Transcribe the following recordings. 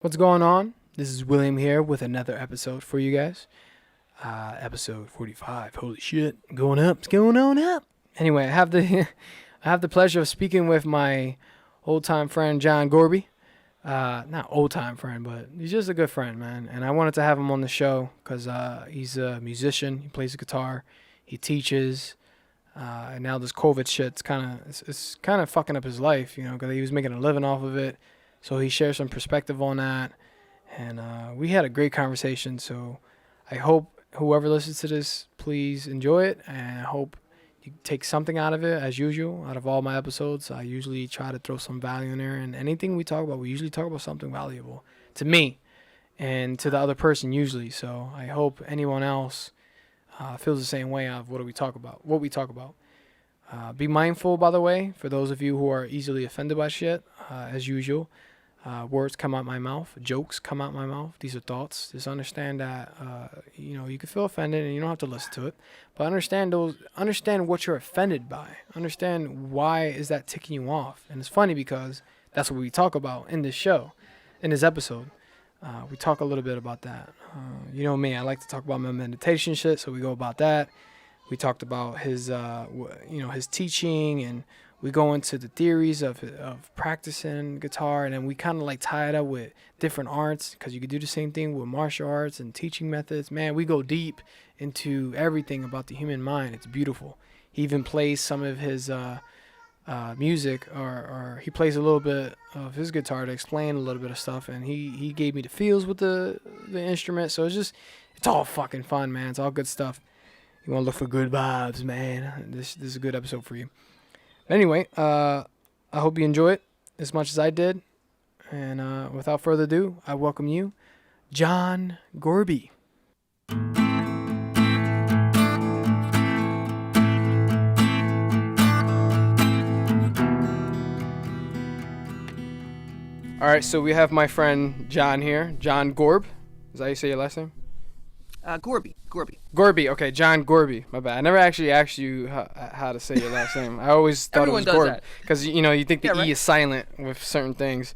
What's going on? This is William here with another episode for you guys. Episode 45. Holy shit. Going up. It's going on up. Anyway, I have the I have the pleasure of speaking with my old-time friend John Gorbe. Not old-time friend, but he's just a good friend, man. And I wanted to have him on the show because he's a musician. He plays the guitar. He teaches. And now this COVID shit's it's kind of fucking up his life, because he was making a living off of it. So he shares some perspective on that, and we had a great conversation. So I hope whoever listens to this, please enjoy it, and I hope you take something out of it. As usual, out of all my episodes, I usually try to throw some value in there, and anything we talk about, we usually talk about something valuable to me and to the other person usually. So I hope anyone else feels the same way of what we talk about. Be mindful, by the way, for those of you who are easily offended by shit, as usual. Words come out my mouth, jokes come out my mouth. These are thoughts. Just understand that you can feel offended and you don't have to listen to it, but understand what you're offended by. Understand why is that ticking you off. And it's funny because that's what we talk about in this show, in this episode. We talk a little bit about that. You know me, I like to talk about my meditation shit, so we go about that. We talked about his his teaching, and we go into the theories of practicing guitar, and then we kind of like tie it up with different arts, because you could do the same thing with martial arts and teaching methods. Man, we go deep into everything about the human mind. It's beautiful. He even plays some of his music, or he plays a little bit of his guitar to explain a little bit of stuff, and he gave me the feels with the instrument. So it's all fucking fun, man. It's all good stuff. You want to look for good vibes, man. This is a good episode for you. Anyway, I hope you enjoy it as much as I did. And without further ado, I welcome you, John Gorbe. All right, so we have my friend John here, John Gorbe. Is that how you say your last name? Gorbe. Gorbe, okay, John Gorbe. My bad. I never actually asked you how to say your last name. I always thought Everyone it does was Gorbe that. because you think the Yeah, right. E is silent with certain things.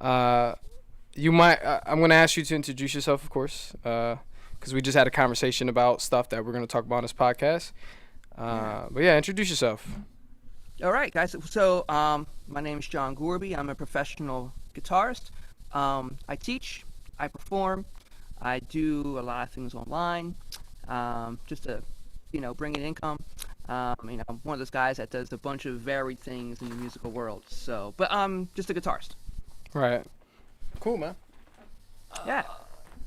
You might. I'm gonna ask you to introduce yourself, of course, because we just had a conversation about stuff that we're gonna talk about on this podcast. But yeah, introduce yourself. All right, guys. So, my name is John Gorbe. I'm a professional guitarist. I teach. I perform. I do a lot of things online, just to, bring in income. I'm one of those guys that does a bunch of varied things in the musical world. So, but I'm just a guitarist. Right. Cool, man. Yeah.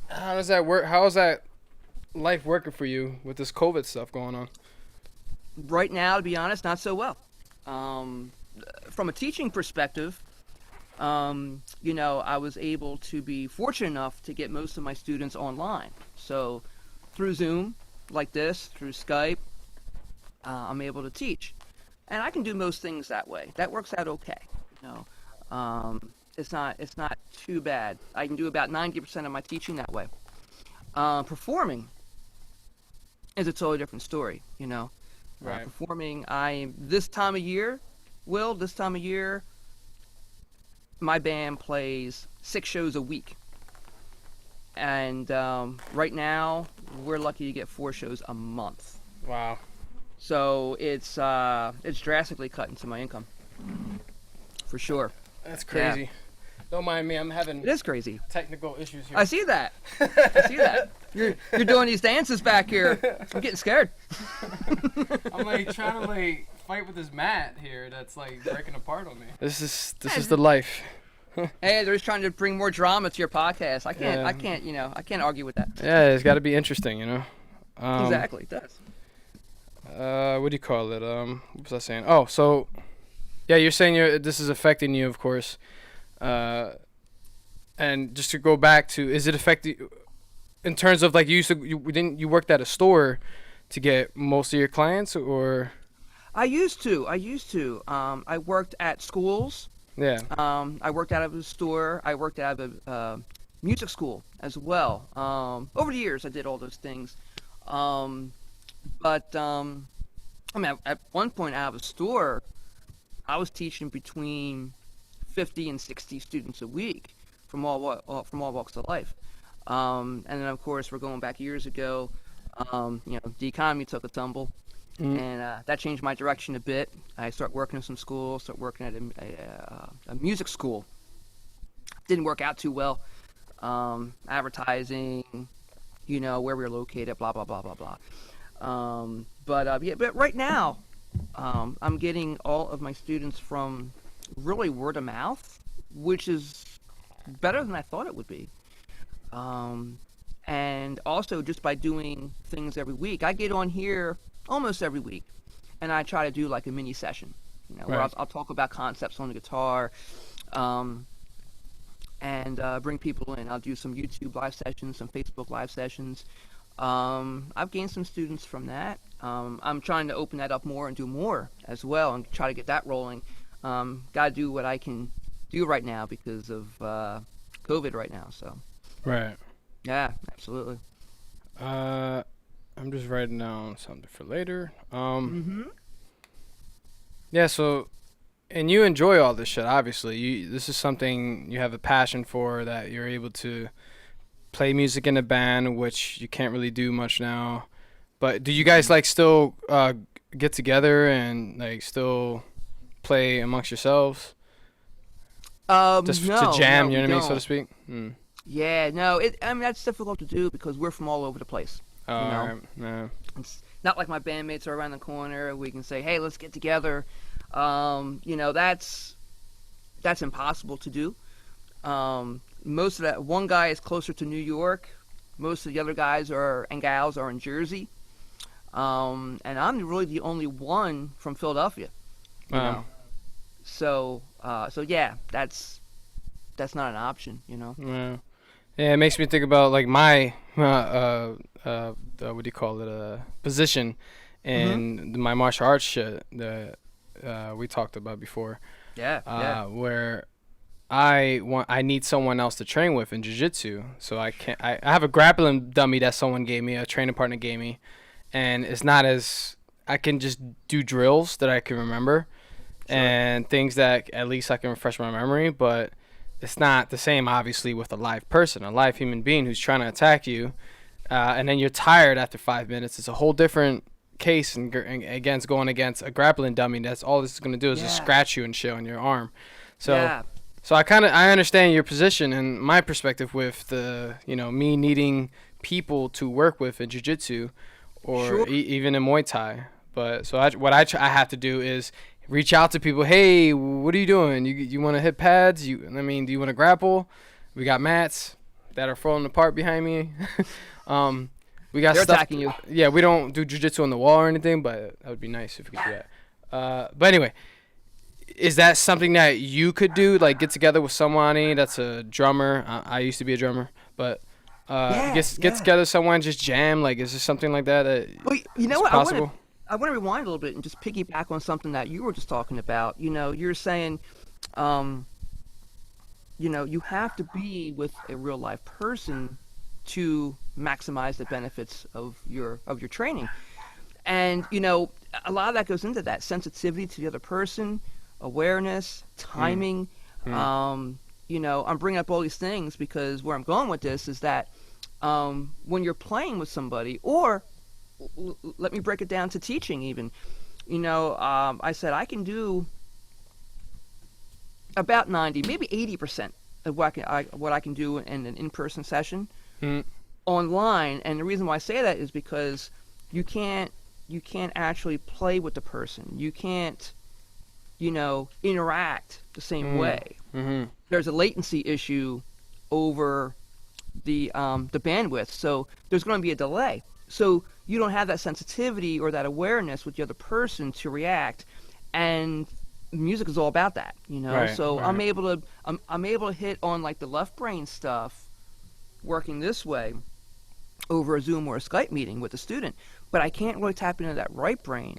How does that work? How is that life working for you with this COVID stuff going on? Right now, to be honest, not so well. From a teaching perspective, I was able to be fortunate enough to get most of my students online. So through Zoom, like this, through Skype, I'm able to teach. And I can do most things that way. That works out okay. It's not too bad. I can do about 90% of my teaching that way. Performing is a totally different story, Right. Performing, this time of year, my band plays 6 shows a week. And right now, we're lucky to get 4 shows a month. Wow. So it's drastically cut into my income, for sure. That's crazy. Yeah. Don't mind me. I'm having It is crazy. technical issues here. I see that. You're doing these dances back here. I'm getting scared. I'm like trying to fight with this mat here that's breaking apart on me. This is the life. Hey, they're just trying to bring more drama to your podcast. I can't. Yeah. I can't argue with that. Yeah, it's got to be interesting, Exactly, it does. What do you call it? What was I saying? Oh, so yeah, you're saying this is affecting you, of course. And just to go back to, is it affecting in terms of you worked at a store to get most of your clients, or? I used to. I worked at schools. Yeah. I worked out of a store. I worked out of a music school as well. Over the years, I did all those things. But at one point out of a store, I was teaching between 50 and 60 students a week. from all walks of life. And then of course we're going back years ago. The economy took a tumble, Mm. and that changed my direction a bit. I started working in some schools, started working at a music school. Didn't work out too well. Advertising, where we were located, blah blah blah blah blah. But right now, I'm getting all of my students from really word of mouth, which is better than I thought it would be. And also just by doing things every week, I get on here almost every week, and I try to do like a mini session, where Right. I'll talk about concepts on the guitar, and bring people in. I'll do some YouTube live sessions, some Facebook live sessions. I've gained some students from that. I'm trying to open that up more and do more as well, and try to get that rolling. Got to do what I can do right now because of COVID right now. So Right. yeah, absolutely. I'm just writing down something for later. Mm-hmm. Yeah. So, and you enjoy all this shit. Obviously, this is something you have a passion for, that you're able to play music in a band, which you can't really do much now. But do you guys like still get together and like still play amongst yourselves? Just to No, jam, no, you know we what I mean, so to don't. speak? Mm. Yeah, no. I mean, that's difficult to do because we're from all over the place. Oh, You know, alright. Yeah. it's not like my bandmates are around the corner. We can say, "Hey, let's get together." That's impossible to do. Most of that one guy is closer to New York. Most of the other guys and gals are in Jersey. And I'm really the only one from Philadelphia. You Wow. know, so yeah, that's not an option. Yeah. Yeah, it makes me think about like my what do you call it, position Hmm. in my martial arts shit that we talked about before, Yeah, yeah, where I need someone else to train with in jiu-jitsu. So I have a grappling dummy that someone gave me, a training partner gave me, and it's not as, I can just do drills that I can remember sure. and things that at least I can refresh my memory, but it's not the same obviously with a live person, a live human being who's trying to attack you, and then you're tired after 5 minutes. It's a whole different case, and against going against a grappling dummy. That's all this is gonna do is just Yeah, scratch you and shit on your arm. So yeah, so I understand your position and my perspective with the, me needing people to work with in jiu-jitsu or sure. even in Muay Thai. But so I have to do is reach out to people. Hey, what are you doing? You want to hit pads? Do you want to grapple? We got mats that are falling apart behind me. um, we got They're stuff. attacking you. Yeah, we don't do jiu-jitsu on the wall or anything, but that would be nice if we could do that. But anyway, is that something that you could do? Like get together with somebody that's a drummer. I used to be a drummer, but Yeah, get yeah. together with someone, just jam. Like, is there something like that that Well, you know is what? possible? I want to rewind a little bit and just piggyback on something that you were just talking about. You're saying, um, you have to be with a real life person to maximize the benefits of your training. And a lot of that goes into that sensitivity to the other person, awareness, Mm, timing. mm, I'm bringing up all these things because where I'm going with this is that when you're playing with somebody, or let me break it down to teaching even. I said I can do about 90, maybe 80% of what I can do in an in-person session mm, online. And the reason why I say that is because you can't you can't actually play with the person. You can't, interact the same mm, way. mm, There's a latency issue over the bandwidth, so there's going to be a delay. So you don't have that sensitivity or that awareness with the other person to react, and music is all about that. right, So I'm right. able to I'm able to hit on like the left brain stuff working this way over a Zoom or a Skype meeting with a student, but I can't really tap into that right brain.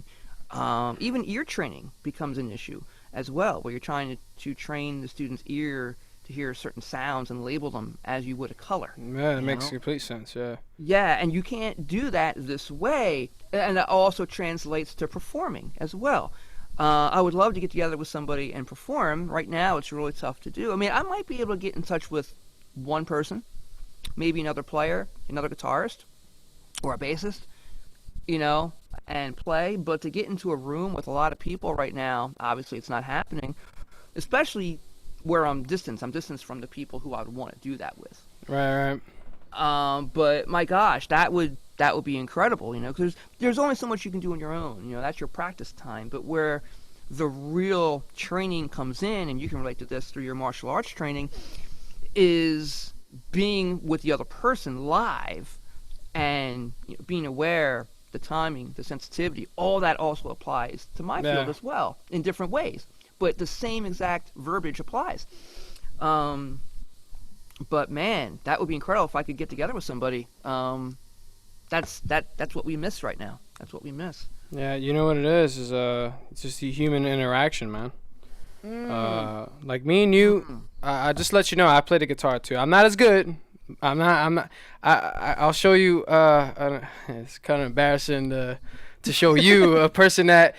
Even ear training becomes an issue as well, where you're trying to train the student's ear to hear certain sounds and label them as you would a color. Yeah, it You makes know? complete sense. Yeah. Yeah, and you can't do that this way, and that also translates to performing as well. I would love to get together with somebody and perform. Right now, it's really tough to do. I mean, I might be able to get in touch with one person, maybe another player, another guitarist, or a bassist, and play. But to get into a room with a lot of people right now, obviously it's not happening, especially where I'm distanced. I'm distanced from the people who I would want to do that with. Right. But my gosh, that would be incredible, because there's only so much you can do on your own. That's your practice time. But where the real training comes in, and you can relate to this through your martial arts training, is being with the other person live and being aware, the timing, the sensitivity, all that also applies to my field as well in different ways. But the same exact verbiage applies. But man, that would be incredible if I could get together with somebody. That's what we miss right now. That's what we miss. Yeah, you know what it is it's just the human interaction, man. Like me and you, I just let you know I play the guitar too. I'm not as good. I'll show you. It's kind of embarrassing to show you a person that,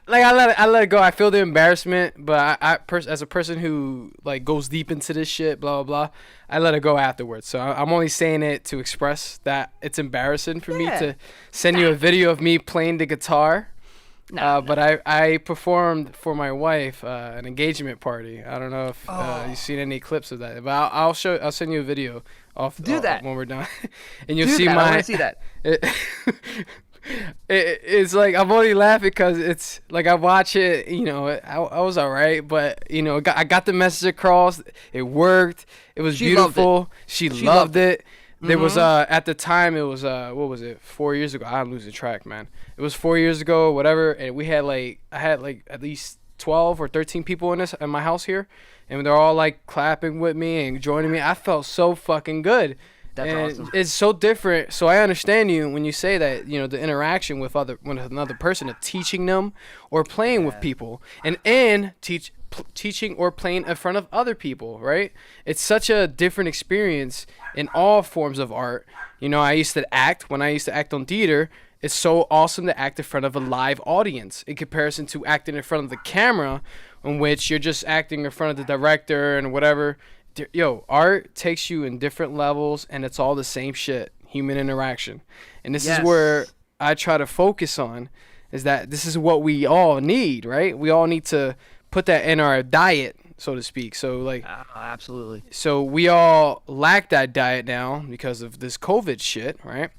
like, I let it go. I feel the embarrassment, but as a person who like goes deep into this shit, blah blah blah, I let it go afterwards. So I'm only saying it to express that it's embarrassing for me to send you a video of me playing the guitar. But I performed for my wife an engagement party. I don't know if you've seen any clips of that, but I'll send you a video when we're done, and you'll see I want to see that. It's like I'm only laughing because it's like I watch it. I was alright, but I got the message across. It worked. It was beautiful. She loved it. There was at the time it was what was it, 4 years ago? I'm losing track, man. It was 4 years ago, whatever, and we had I had at least 12 or 13 people in my house here, and they're all like clapping with me and joining me. I felt so fucking good. That's awesome. It's so different. So I understand you when you say that, the interaction with another person, of teaching them or playing with people, and teaching or playing in front of other people, right? It's such a different experience in all forms of art. I used to act on theater. It's so awesome to act in front of a live audience in comparison to acting in front of the camera, in which you're just acting in front of the director and whatever. Art takes you in different levels, and it's all the same shit, human interaction. And this is where I try to focus on, is that this is what we all need, right? We all need to put that in our diet, so to speak. So absolutely. So we all lack that diet now because of this COVID shit, right?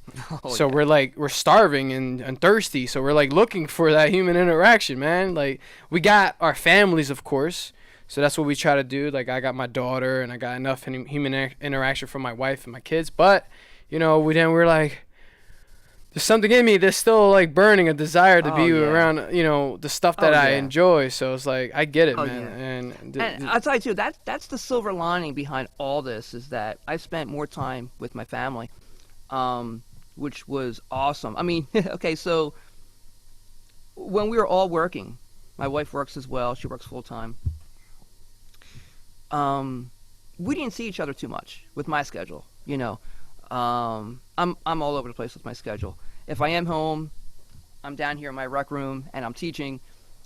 We're starving and thirsty. So we're like looking for that human interaction, man. Like, we got our families, of course. So that's what we try to do. Like, I got my daughter, and I got enough human interaction from my wife and my kids. But, we're like, there's something in me that's still like burning a desire to be around, the stuff that I enjoy. So it's like, I get it, man. Yeah. And I'll tell you too, that's the silver lining behind all this, is that I spent more time with my family, which was awesome. I mean, okay, so when we were all working, my wife works as well. She works full time. We didn't see each other too much with my schedule, I'm all over the place with my schedule. If I am home, I'm down here in my rec room and I'm teaching,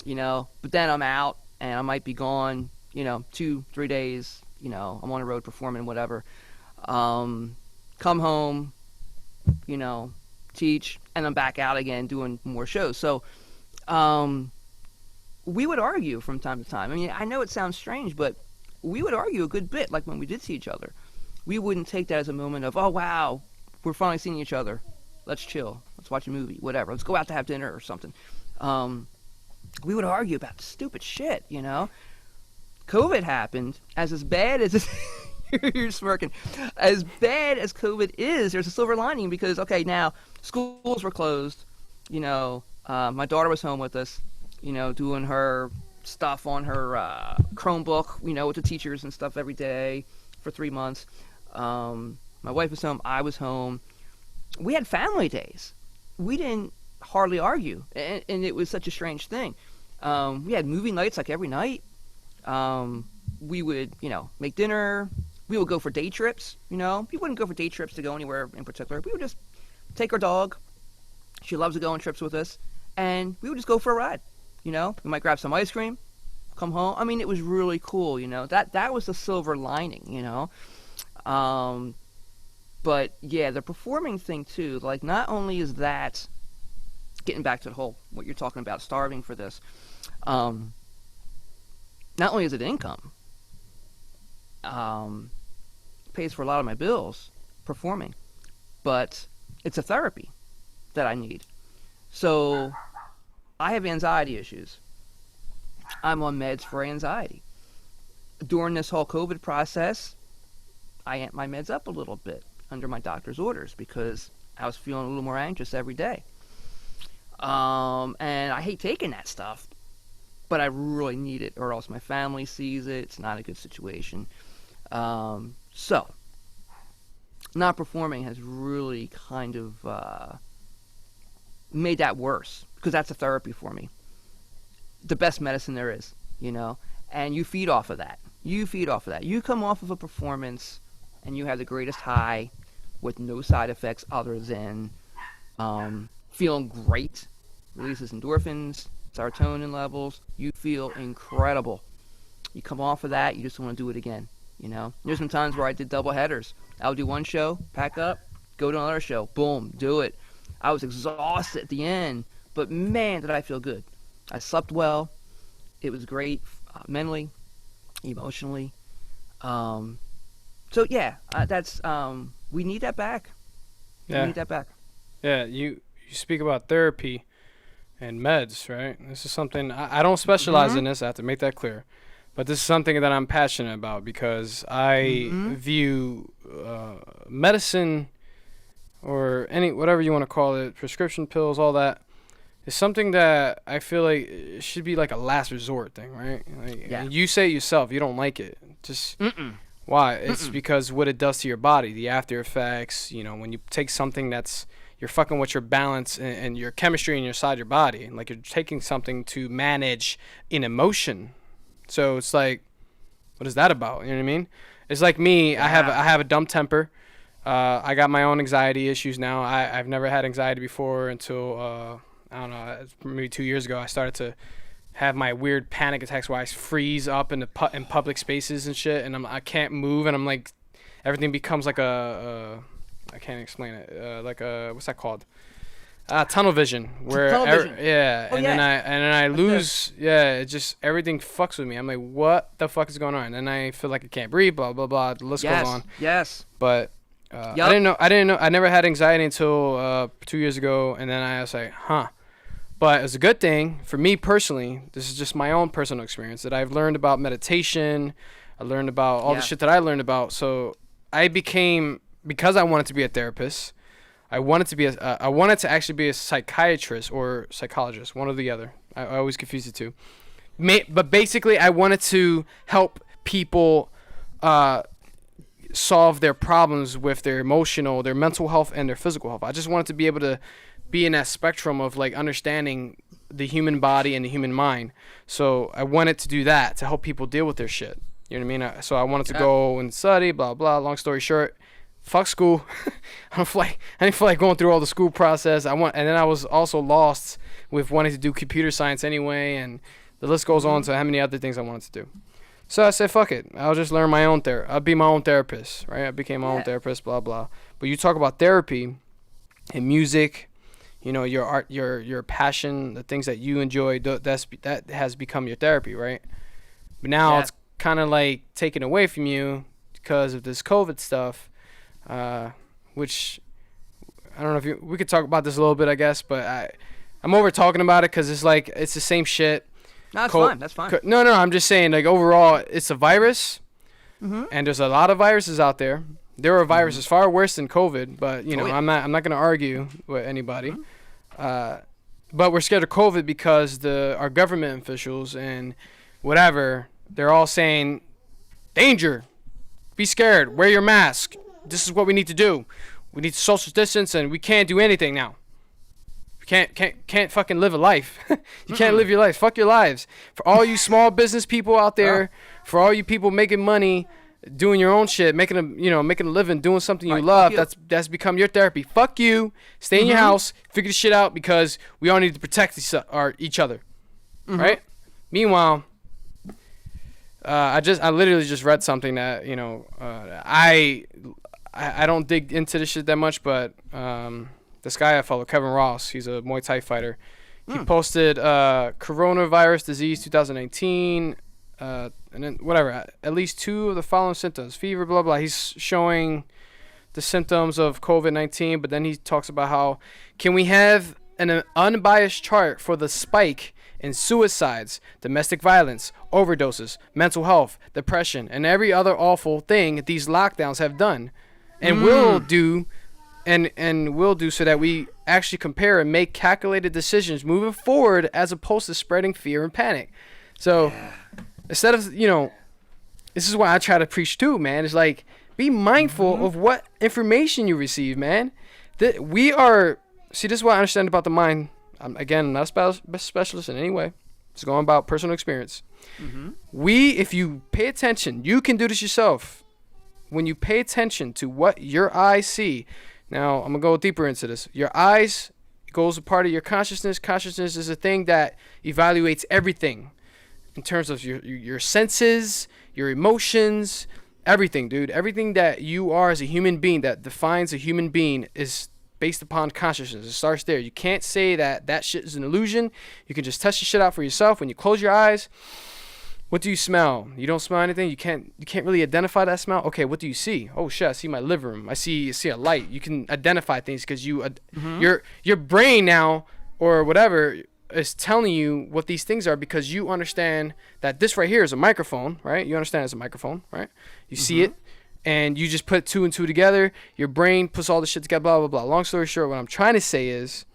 but then I'm out and I might be gone, 2-3 days, I'm on the road performing, whatever. Come home, teach, and I'm back out again doing more shows. So, we would argue from time to time. I mean, I know it sounds strange, but we would argue a good bit, like when we did see each other. We wouldn't take that as a moment of, oh, wow, we're finally seeing each other. Let's chill. Let's watch a movie, whatever. Let's go out to have dinner or something. We would argue about stupid shit, COVID happened. As bad as you're smirking. As bad as COVID is, there's a silver lining because, okay, now schools were closed. My daughter was home with us, doing her stuff on her Chromebook, with the teachers and stuff every day for 3 months. My wife was home. I was home. We had family days. We didn't hardly argue, and it was such a strange thing. We had movie nights like every night. We would, make dinner. We would go for day trips. We wouldn't go for day trips to go anywhere in particular. We would just take our dog. She loves to go on trips with us, and we would just go for a ride. We might grab some ice cream, come home. I mean, it was really cool. That was the silver lining. But yeah, the performing thing too. Like, not only is that getting back to the whole what you're talking about, starving for this. Not only is it income, pays for a lot of my bills, performing, but it's a therapy that I need. So I have anxiety issues. I'm on meds for anxiety. During this whole COVID process, I amped my meds up a little bit under my doctor's orders because I was feeling a little more anxious every day. And I hate taking that stuff, but I really need it, or else my family sees it. It's not a good situation. So, not performing has really kind of made that worse, because that's a therapy for me. The best medicine there is, and you feed off of that. You come off of a performance, and you have the greatest high with no side effects other than feeling great, releases endorphins, serotonin levels. You feel incredible. You come off of that, you just want to do it again. There's some times where I did double headers. I would do one show, pack up, go to another show, boom, do it. I was exhausted at the end, but man, did I feel good. I slept well. It was great, mentally, emotionally. So yeah, that's we need that back. Yeah. We need that back. Yeah, you speak about therapy and meds, right? This is something I don't specialize in this. I have to make that clear. But this is something that I'm passionate about because I view medicine or whatever you want to call it, prescription pills, all that, is something that I feel like it should be like a last resort thing, right? Like, Yeah. you say it yourself, you don't like it. Just why? It's because what it does to your body, the after effects. When you take something you're fucking with your balance and your chemistry inside your body, and like you're taking something to manage an emotion. So it's like, what is that about? You know what I mean? It's like me. Yeah. I have a dumb temper. I got my own anxiety issues now. I've never had anxiety before until I don't know, maybe 2 years ago. I started to have my weird panic attacks where I freeze up in public spaces and shit, and I can't move, and I'm like, everything becomes like I can't explain it. Like what's that called? Tunnel vision. Where tunnel vision. Then I lose. Yeah, it just everything fucks with me. I'm like, what the fuck is going on? And then I feel like I can't breathe. Blah blah blah. The list goes on. Yes. But I didn't know. I never had anxiety until 2 years ago, and then I was like, huh. But it's a good thing for me personally. This is just my own personal experience that I've learned about meditation. I learned about all the shit that I learned about. So I became, because I wanted to be a therapist. I wanted to actually be a psychiatrist or psychologist, one or the other. I always confuse the two. But basically, I wanted to help people solve their problems with their mental health, and their physical health. I just wanted to be able to be in that spectrum of like understanding the human body and the human mind. So I wanted to do that to help people deal with their shit. You know what I mean? So I wanted to go and study, blah blah. Long story short, fuck school. I didn't feel like going through all the school process. And then I was also lost with wanting to do computer science anyway, and the list goes on to how many other things I wanted to do. So I said, fuck it. I'll just learn my own I'll be my own therapist, right? I became my own therapist, blah blah. But you talk about therapy and music, your art, your passion, the things that you enjoy, that has become your therapy, right? But now it's kind of like taken away from you because of this COVID stuff. Which I don't know if we could talk about this a little bit, I guess, but I'm over talking about it because it's like it's the same shit. No, that's fine. That's fine. No, I'm just saying, like, overall, it's a virus, and there's a lot of viruses out there. There are viruses far worse than COVID, but I'm not gonna argue with anybody. But we're scared of COVID because our government officials and whatever, they're all saying, danger, be scared, wear your mask. This is what we need to do. We need to social distance, and we can't do anything now. We can't fucking live a life. You can't live your life. Fuck your lives. For all you small business people out there, for all you people making money, doing your own shit, making a living, doing something you love, that's become your therapy. Fuck you. Stay in your house. Figure the shit out because we all need to protect each other. right? Meanwhile, I literally just read something that, you know, I don't dig into this shit that much, but this guy I follow, Kevin Ross, he's a Muay Thai fighter. He posted coronavirus disease 2019, and then whatever, at least 2 of the following symptoms: fever, blah blah. He's showing the symptoms of COVID-19, but then he talks about how can we have an unbiased chart for the spike in suicides, domestic violence, overdoses, mental health, depression, and every other awful thing these lockdowns have done and will do, and will do, so that we actually compare and make calculated decisions moving forward, as opposed to spreading fear and panic. So instead of, you know, this is why I try to preach too, man. It's like, be mindful of what information you receive, man. That we are, see, this is what I understand about the mind. I'm not a specialist in any way. It's going about personal experience. If you pay attention, you can do this yourself. When you pay attention to what your eyes see. Now, I'm going to go deeper into this. Your eyes goes a part of your consciousness. Consciousness is a thing that evaluates everything in terms of your senses, your emotions, everything, dude. Everything that you are as a human being, that defines a human being, is based upon consciousness. It starts there. You can't say that shit is an illusion. You can just test the shit out for yourself. When you close your eyes, what do you smell? You don't smell anything. You can't really identify that smell. Okay, what do you see? Oh shit, I see my living room. I see a light. You can identify things because your brain now, or whatever, is telling you what these things are, because you understand that this right here is a microphone, right? You understand it's a microphone, right? You see it, and you just put 2 and 2 together. Your brain puts all this shit together, blah, blah, blah. Long story short, what I'm trying to say is,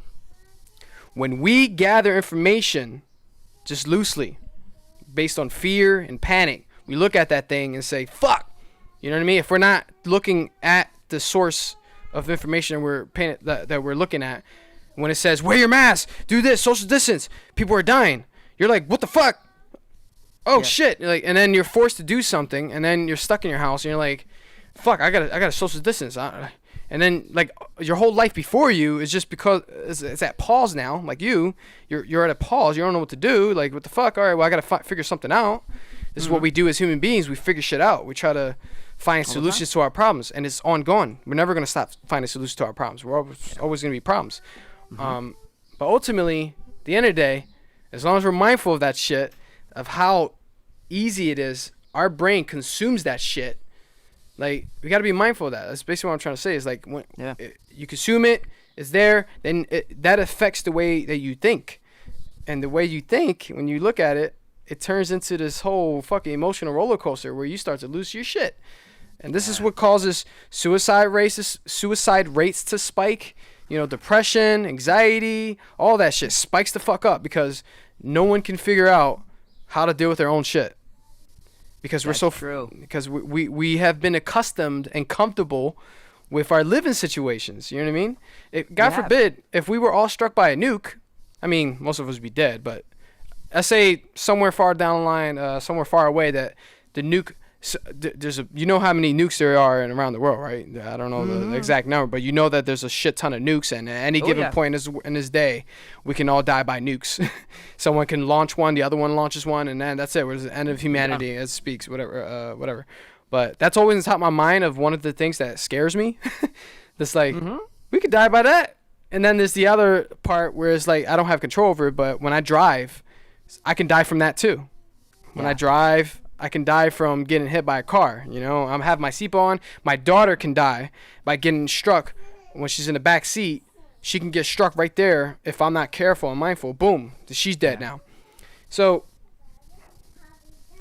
when we gather information just loosely based on fear and panic, we look at that thing and say, fuck. You know what I mean? If we're not looking at the source of information that we're looking at, when it says, wear your mask, do this, social distance, people are dying, you're like, what the fuck? Oh shit. You're like, and then you're forced to do something, and then you're stuck in your house, and you're like, fuck, I gotta social distance. And then, like, your whole life before you is just because it's at pause now. Like, you're at a pause. You don't know what to do. Like, what the fuck? All right, well, I gotta figure something out. This is what we do as human beings. We figure shit out. We try to find solutions to our problems, and it's ongoing. We're never gonna stop finding solutions to our problems. We're always gonna be problems. But ultimately, at the end of the day, as long as we're mindful of that shit, of how easy it is, our brain consumes that shit. Like, we got to be mindful of that. That's basically what I'm trying to say. Is like, when you consume it, it's there, then that affects the way that you think. And the way you think, when you look at it, it turns into this whole fucking emotional roller coaster where you start to lose your shit. And this is what causes suicide rates to spike. You know, depression, anxiety, all that shit spikes the fuck up, because no one can figure out how to deal with their own shit. Because because we have been accustomed and comfortable with our living situations. You know what I mean? God forbid, if we were all struck by a nuke, I mean, most of us would be dead, but I say somewhere far down the line, somewhere far away, that the nuke, you know how many nukes there are around the world, right? I don't know the exact number, but you know that there's a shit ton of nukes, and at any given point in this day, we can all die by nukes. Someone can launch one, the other one launches one, and then that's it. It's the end of humanity, as speaks, whatever. But that's always on top of my mind, of one of the things that scares me. That's like, we could die by that. And then there's the other part where it's like, I don't have control over it, but when I drive, I can die from that too. When I drive, I can die from getting hit by a car. You know, I'm having my seatbelt on. My daughter can die by getting struck when she's in the back seat. She can get struck right there if I'm not careful and mindful. Boom, she's dead now. So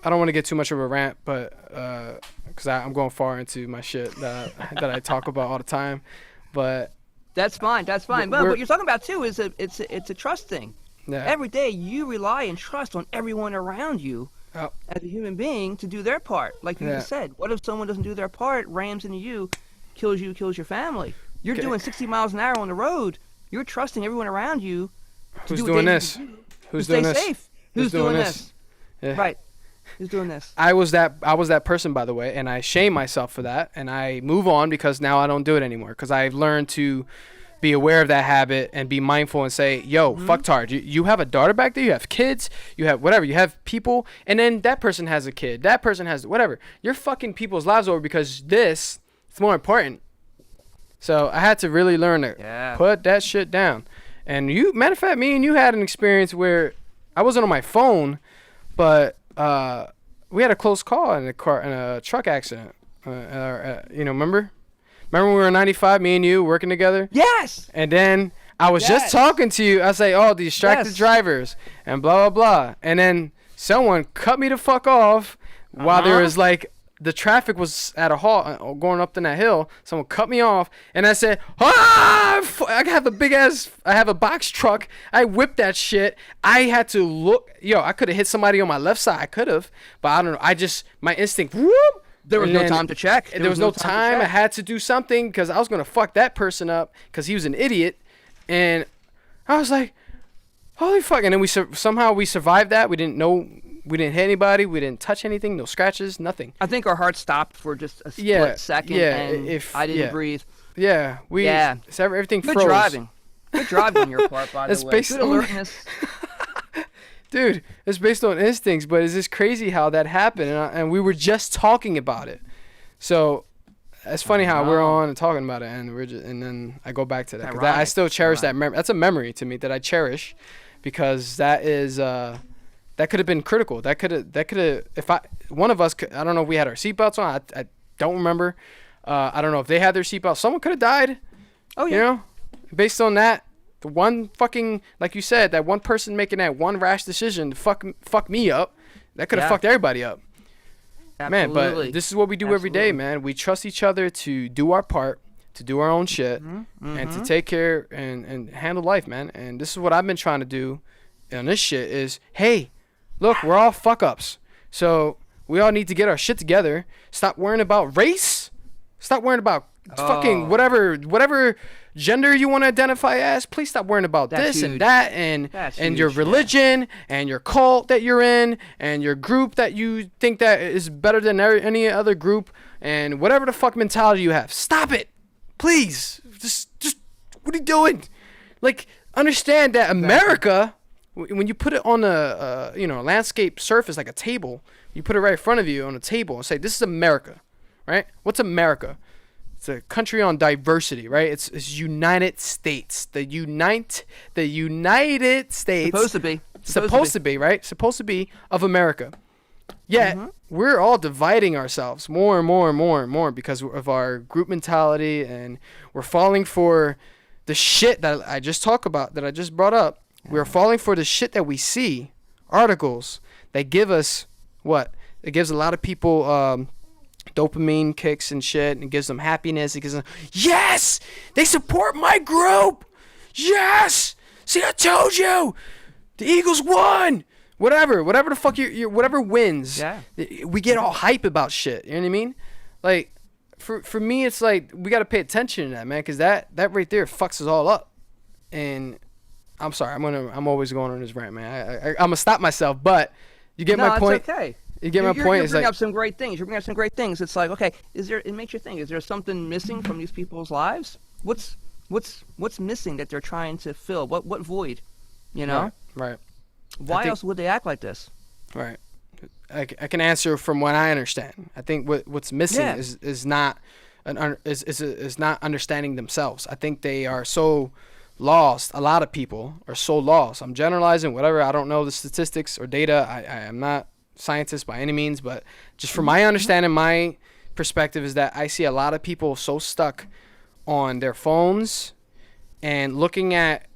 I don't want to get too much of a rant, but because I'm going far into my shit that I talk about all the time. But that's fine. But what you're talking about too is it's a trust thing. Yeah. Every day you rely and trust on everyone around you. As a human being, to do their part. Like you just said, what if someone doesn't do their part, rams into you, kills your family? You're doing 60 miles an hour on the road. You're trusting everyone around you to Who's doing this? Who's doing this? Stay safe. Who's doing this? Yeah. Right. Who's doing this? I was that person, by the way, and I shame myself for that, and I move on, because now I don't do it anymore, because I've learned to be aware of that habit and be mindful and say, yo, fucktard, you have a daughter back there, you have kids, you have whatever, you have people, and then that person has a kid, that person has whatever. You're fucking people's lives over because it's more important. So I had to really learn to put that shit down. And matter of fact, me and you had an experience where I wasn't on my phone, but we had a close call in a truck accident. Remember? Remember when we were in 95, me and you working together? Yes! And then I was just talking to you. I say, oh, distracted drivers and blah, blah, blah. And then someone cut me the fuck off while there was like, the traffic was at a halt going up in that hill. Someone cut me off. And I said, I have a box truck. I whipped that shit. I had to look. I could have hit somebody on my left side. I could have. But I don't know. My instinct, whoop. There was no time to check. There was no time. I had to do something because I was going to fuck that person up because he was an idiot. And I was like, holy fuck. And then somehow we survived that. We didn't hit anybody. We didn't touch anything. No scratches, nothing. I think our hearts stopped for just a split second. And I didn't breathe. Yeah. Everything froze. Good driving on your part, by the way. Good alertness. Dude, it's based on instincts, but it's just crazy how that happened, and we were just talking about it. So it's funny how we're on and talking about it, and then I go back to that because I still cherish that memory. That's a memory to me that I cherish, because that is that could have been critical. That could have if one of us I don't know if we had our seatbelts on. I don't remember. I don't know if they had their seatbelts. Someone could have died. Oh yeah. Based on that. The one fucking, like you said, that one person making that one rash decision to fuck me up, that could have fucked everybody up. Absolutely. Man, but this is what we do every day, man. We trust each other to do our part, to do our own shit, and to take care and handle life, man. And this is what I've been trying to do on this shit is, hey, look, we're all fuck-ups. So we all need to get our shit together. Stop worrying about race. Stop worrying about fucking whatever gender you want to identify as. Please stop worrying about this and that and your religion and your cult that you're in and your group that you think that is better than any other group and whatever the fuck mentality you have. Stop it, please. Just what are you doing? Like, understand that America, when you put it on a landscape surface like a table, you put it right in front of you on a table and say, this is America, right? What's America? It's a country on diversity, right? It's United States. The United States. Supposed to be, right? Supposed to be of America. Yet we're all dividing ourselves more and more and more and more because of our group mentality, and we're falling for the shit that I just talked about, that I just brought up. We're falling for the shit that we see, articles that give us what? It gives a lot of people dopamine kicks and shit, and it gives them happiness. It gives them, yes, they support my group. Yes, see, I told you, the Eagles won. Whatever the fuck whatever wins. Yeah. We get all hype about shit. You know what I mean? Like, for me, it's like we got to pay attention to that, man, because that right there fucks us all up. And I'm sorry, I'm always going on this rant, man. I'm gonna stop myself, but you get my point. It's okay. You get my point. You bring up some great things. It's like, okay, it makes you think, is there something missing from these people's lives? What's missing that they're trying to fill? What void? You know? Right. Why else would they act like this? Right. I can answer from what I understand. I think what's missing is not not understanding themselves. I think they are so lost. A lot of people are so lost. I'm generalizing, whatever. I don't know the statistics or data. I am not scientist by any means, but just from my understanding, my perspective is that I see a lot of people so stuck on their phones and looking at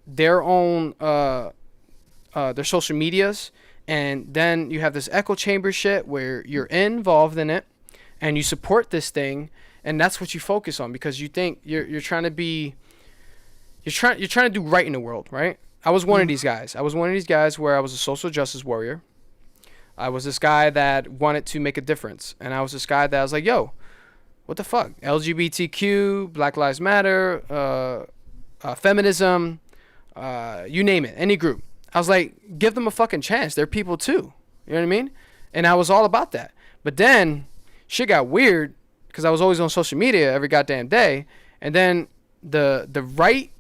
their own their social medias, and then you have this echo chamber shit where you're involved in it and you support this thing, and that's what you focus on because you think you're trying to be you're trying to do right in the world, right? I was one of these guys. I was one of these guys where I was a social justice warrior. I was this guy that wanted to make a difference. And I was this guy that was like, yo, what the fuck? LGBTQ, Black Lives Matter, feminism, you name it, any group. I was like, give them a fucking chance. They're people too. You know what I mean? And I was all about that. But then shit got weird because I was always on social media every goddamn day. And then the right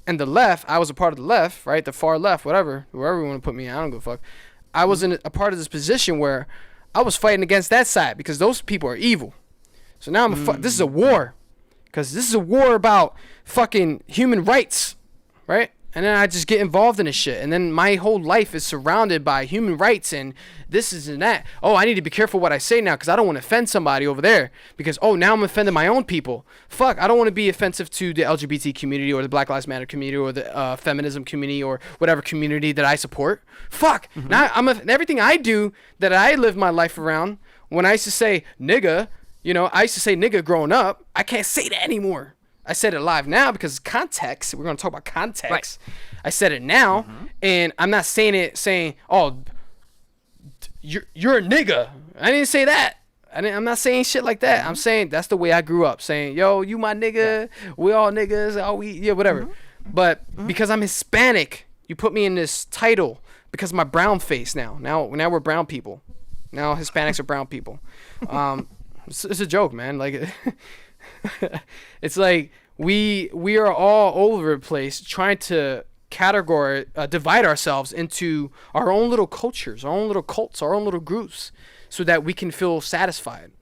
and the left. I was a part of the left, right? The far left, whatever, wherever you want to put me in, I don't give a fuck. I was in a part of this position where I was fighting against that side because those people are evil. So now this is a war, because this is a war about fucking human rights, right? And then I just get involved in this shit, and then my whole life is surrounded by human rights and this is and that. Oh, I need to be careful what I say now because I don't want to offend somebody over there, because now I'm offending my own people. Fuck, I don't want to be offensive to the LGBT community or the Black Lives Matter community or the feminism community or whatever community that I support. Fuck, now everything I do that I live my life around. When I used to say nigga, I used to say nigga growing up. I can't say that anymore. I said it live now because context. We're going to talk about context. Right. I said it now, and I'm not saying, oh, you're a nigga. I didn't say that. I'm not saying shit like that. I'm saying that's the way I grew up, saying, yo, you my nigga. Yeah. We all niggas. Whatever. But because I'm Hispanic, you put me in this title because of my brown face now. Now we're brown people. Now Hispanics are brown people. It's a joke, man. Like, it's like we are all over the place trying to divide ourselves into our own little cultures, our own little cults, our own little groups, so that we can feel satisfied.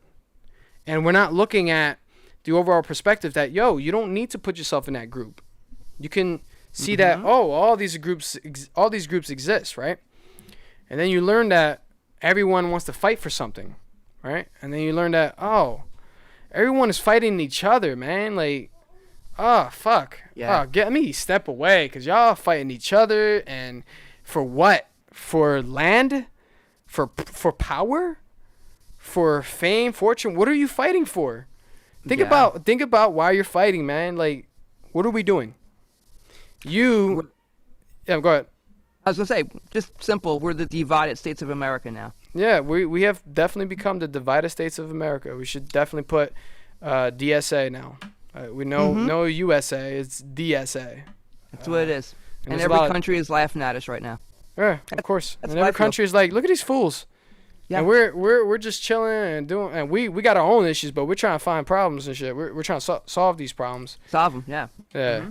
And we're not looking at the overall perspective that, yo, you don't need to put yourself in that group. You can see that, all these groups exist, right? And then you learn that everyone wants to fight for something, right? And then you learn that, everyone is fighting each other, man. Like, oh, fuck. Yeah. Oh, get me step away, because y'all fighting each other. And for what? For land? For power? For fame, fortune? What are you fighting for? Think about why you're fighting, man. Like, what are we doing? Yeah, go ahead. I was going to say, just simple, we're the divided states of America now. Yeah, we have definitely become the divided states of America. We should definitely put DSA now. We know no USA, it's DSA. That's what it is. And every country is laughing at us right now. Yeah, of course. And every country is like, look at these fools. Yeah. And we're just chilling and doing, and we got our own issues, but we're trying to find problems and shit. We're trying to solve these problems. Solve them, yeah. Yeah.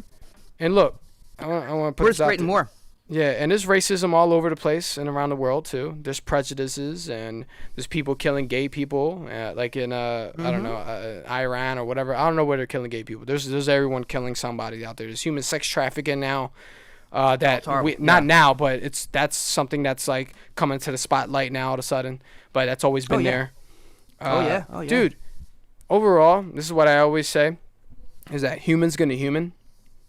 And look, I want to put this out there. More. Yeah, and there's racism all over the place and around the world too. There's prejudices, and there's people killing gay people, like in I don't know, Iran or whatever. I don't know where they're killing gay people. There's everyone killing somebody out there. There's human sex trafficking now. Not now, but that's something that's like coming to the spotlight now all of a sudden. But that's always been there. Oh yeah, dude. Overall, this is what I always say: is that humans gonna human,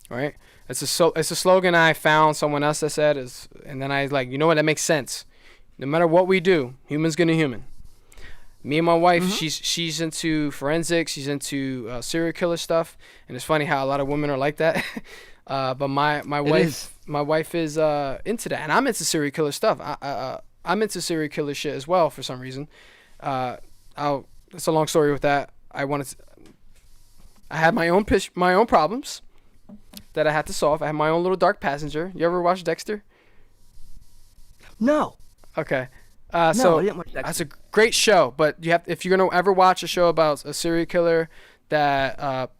right? It's a slogan I found someone else that said and then I was like, you know what, that makes sense. No matter what we do, humans gonna human. Me and my wife, she's into forensics, she's into serial killer stuff, and it's funny how a lot of women are like that. But my wife is into that, and I'm into serial killer stuff. I'm into serial killer shit as well for some reason. It's a long story with that. I had my own problems that I had to solve. I had my own little dark passenger. You ever watch Dexter? No. Okay. No, so I didn't watch Dexter. That's a great show, but if you're gonna ever watch a show about a serial killer that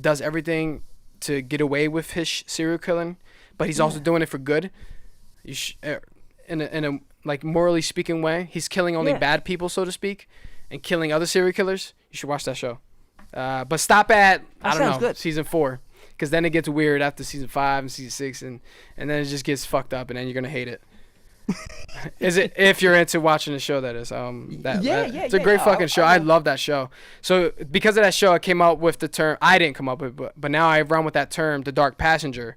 does everything to get away with his serial killing, but he's also doing it for good, in a like morally speaking way, he's killing only bad people, so to speak, and killing other serial killers. You should watch that show. But stop at season 4. Because then it gets weird after season 5 and season 6, and then it just gets fucked up, and then you're gonna hate it. Is it if you're into watching the show? That is it's a great fucking show. I love that show. So because of that show, I came up with the term. I didn't come up with it, but now I run with that term, the dark passenger.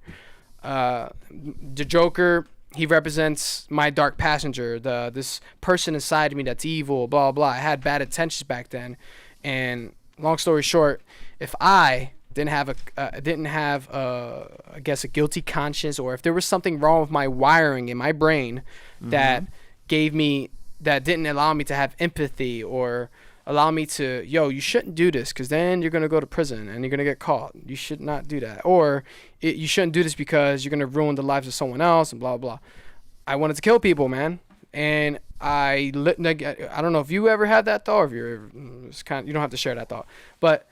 The Joker, he represents my dark passenger, this person inside of me that's evil, blah blah. I had bad intentions back then, and long story short, if I didn't have I guess a guilty conscience, or if there was something wrong with my wiring in my brain that didn't allow me to have empathy or allow me to, you shouldn't do this because then you're going to go to prison and you're going to get caught. You should not do that. Or you shouldn't do this because you're going to ruin the lives of someone else and blah, blah. I wanted to kill people, man. And I don't know if you ever had that thought, or if you don't have to share that thought, but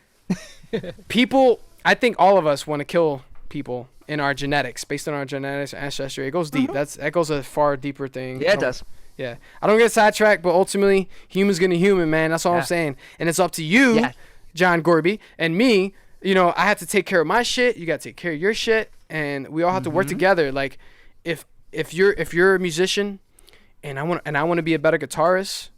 people, I think all of us want to kill people in our genetics, based on our genetics, ancestry. It goes deep. That goes a far deeper thing. Yeah, it does. Yeah, I don't get sidetracked, but ultimately, humans gonna human, man. That's all I'm saying. And it's up to you, John Gorbe, and me. You know, I have to take care of my shit. You got to take care of your shit, and we all have to work together. Like, if you're a musician, and I want to be a better guitarist,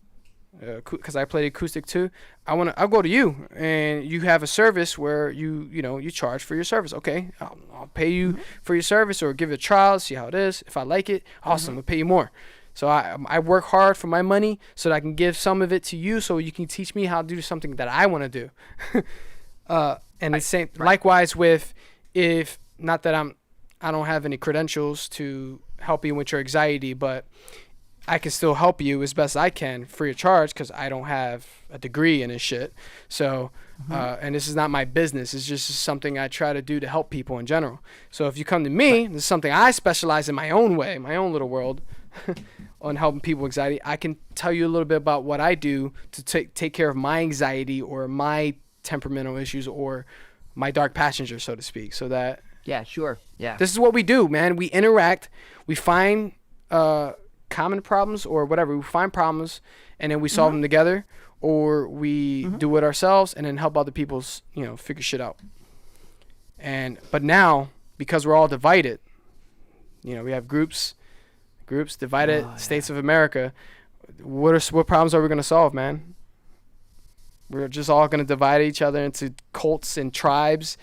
because I played acoustic too. I'll go to you, and you have a service where you charge for your service. Okay, I'll pay you for your service, or give it a trial, see how it is. If I like it, awesome, I'll pay you more. So I work hard for my money so that I can give some of it to you, so you can teach me how to do something that I want to do. And the same, likewise with, if not that I don't have any credentials to help you with your anxiety, but I can still help you as best I can free of charge, because I don't have a degree in this shit. So, and this is not my business. It's just something I try to do to help people in general. So if you come to me, this is something I specialize in my own way, my own little world, on helping people with anxiety. I can tell you a little bit about what I do to take care of my anxiety or my temperamental issues or my dark passenger, so to speak. So that this is what we do, man. We interact, we find common problems or whatever. We find problems and then we solve them together, or we do it ourselves and then help other people, figure shit out. But now, because we're all divided, we have groups divided, states of America. What problems are we going to solve, man? We're just all going to divide each other into cults and tribes,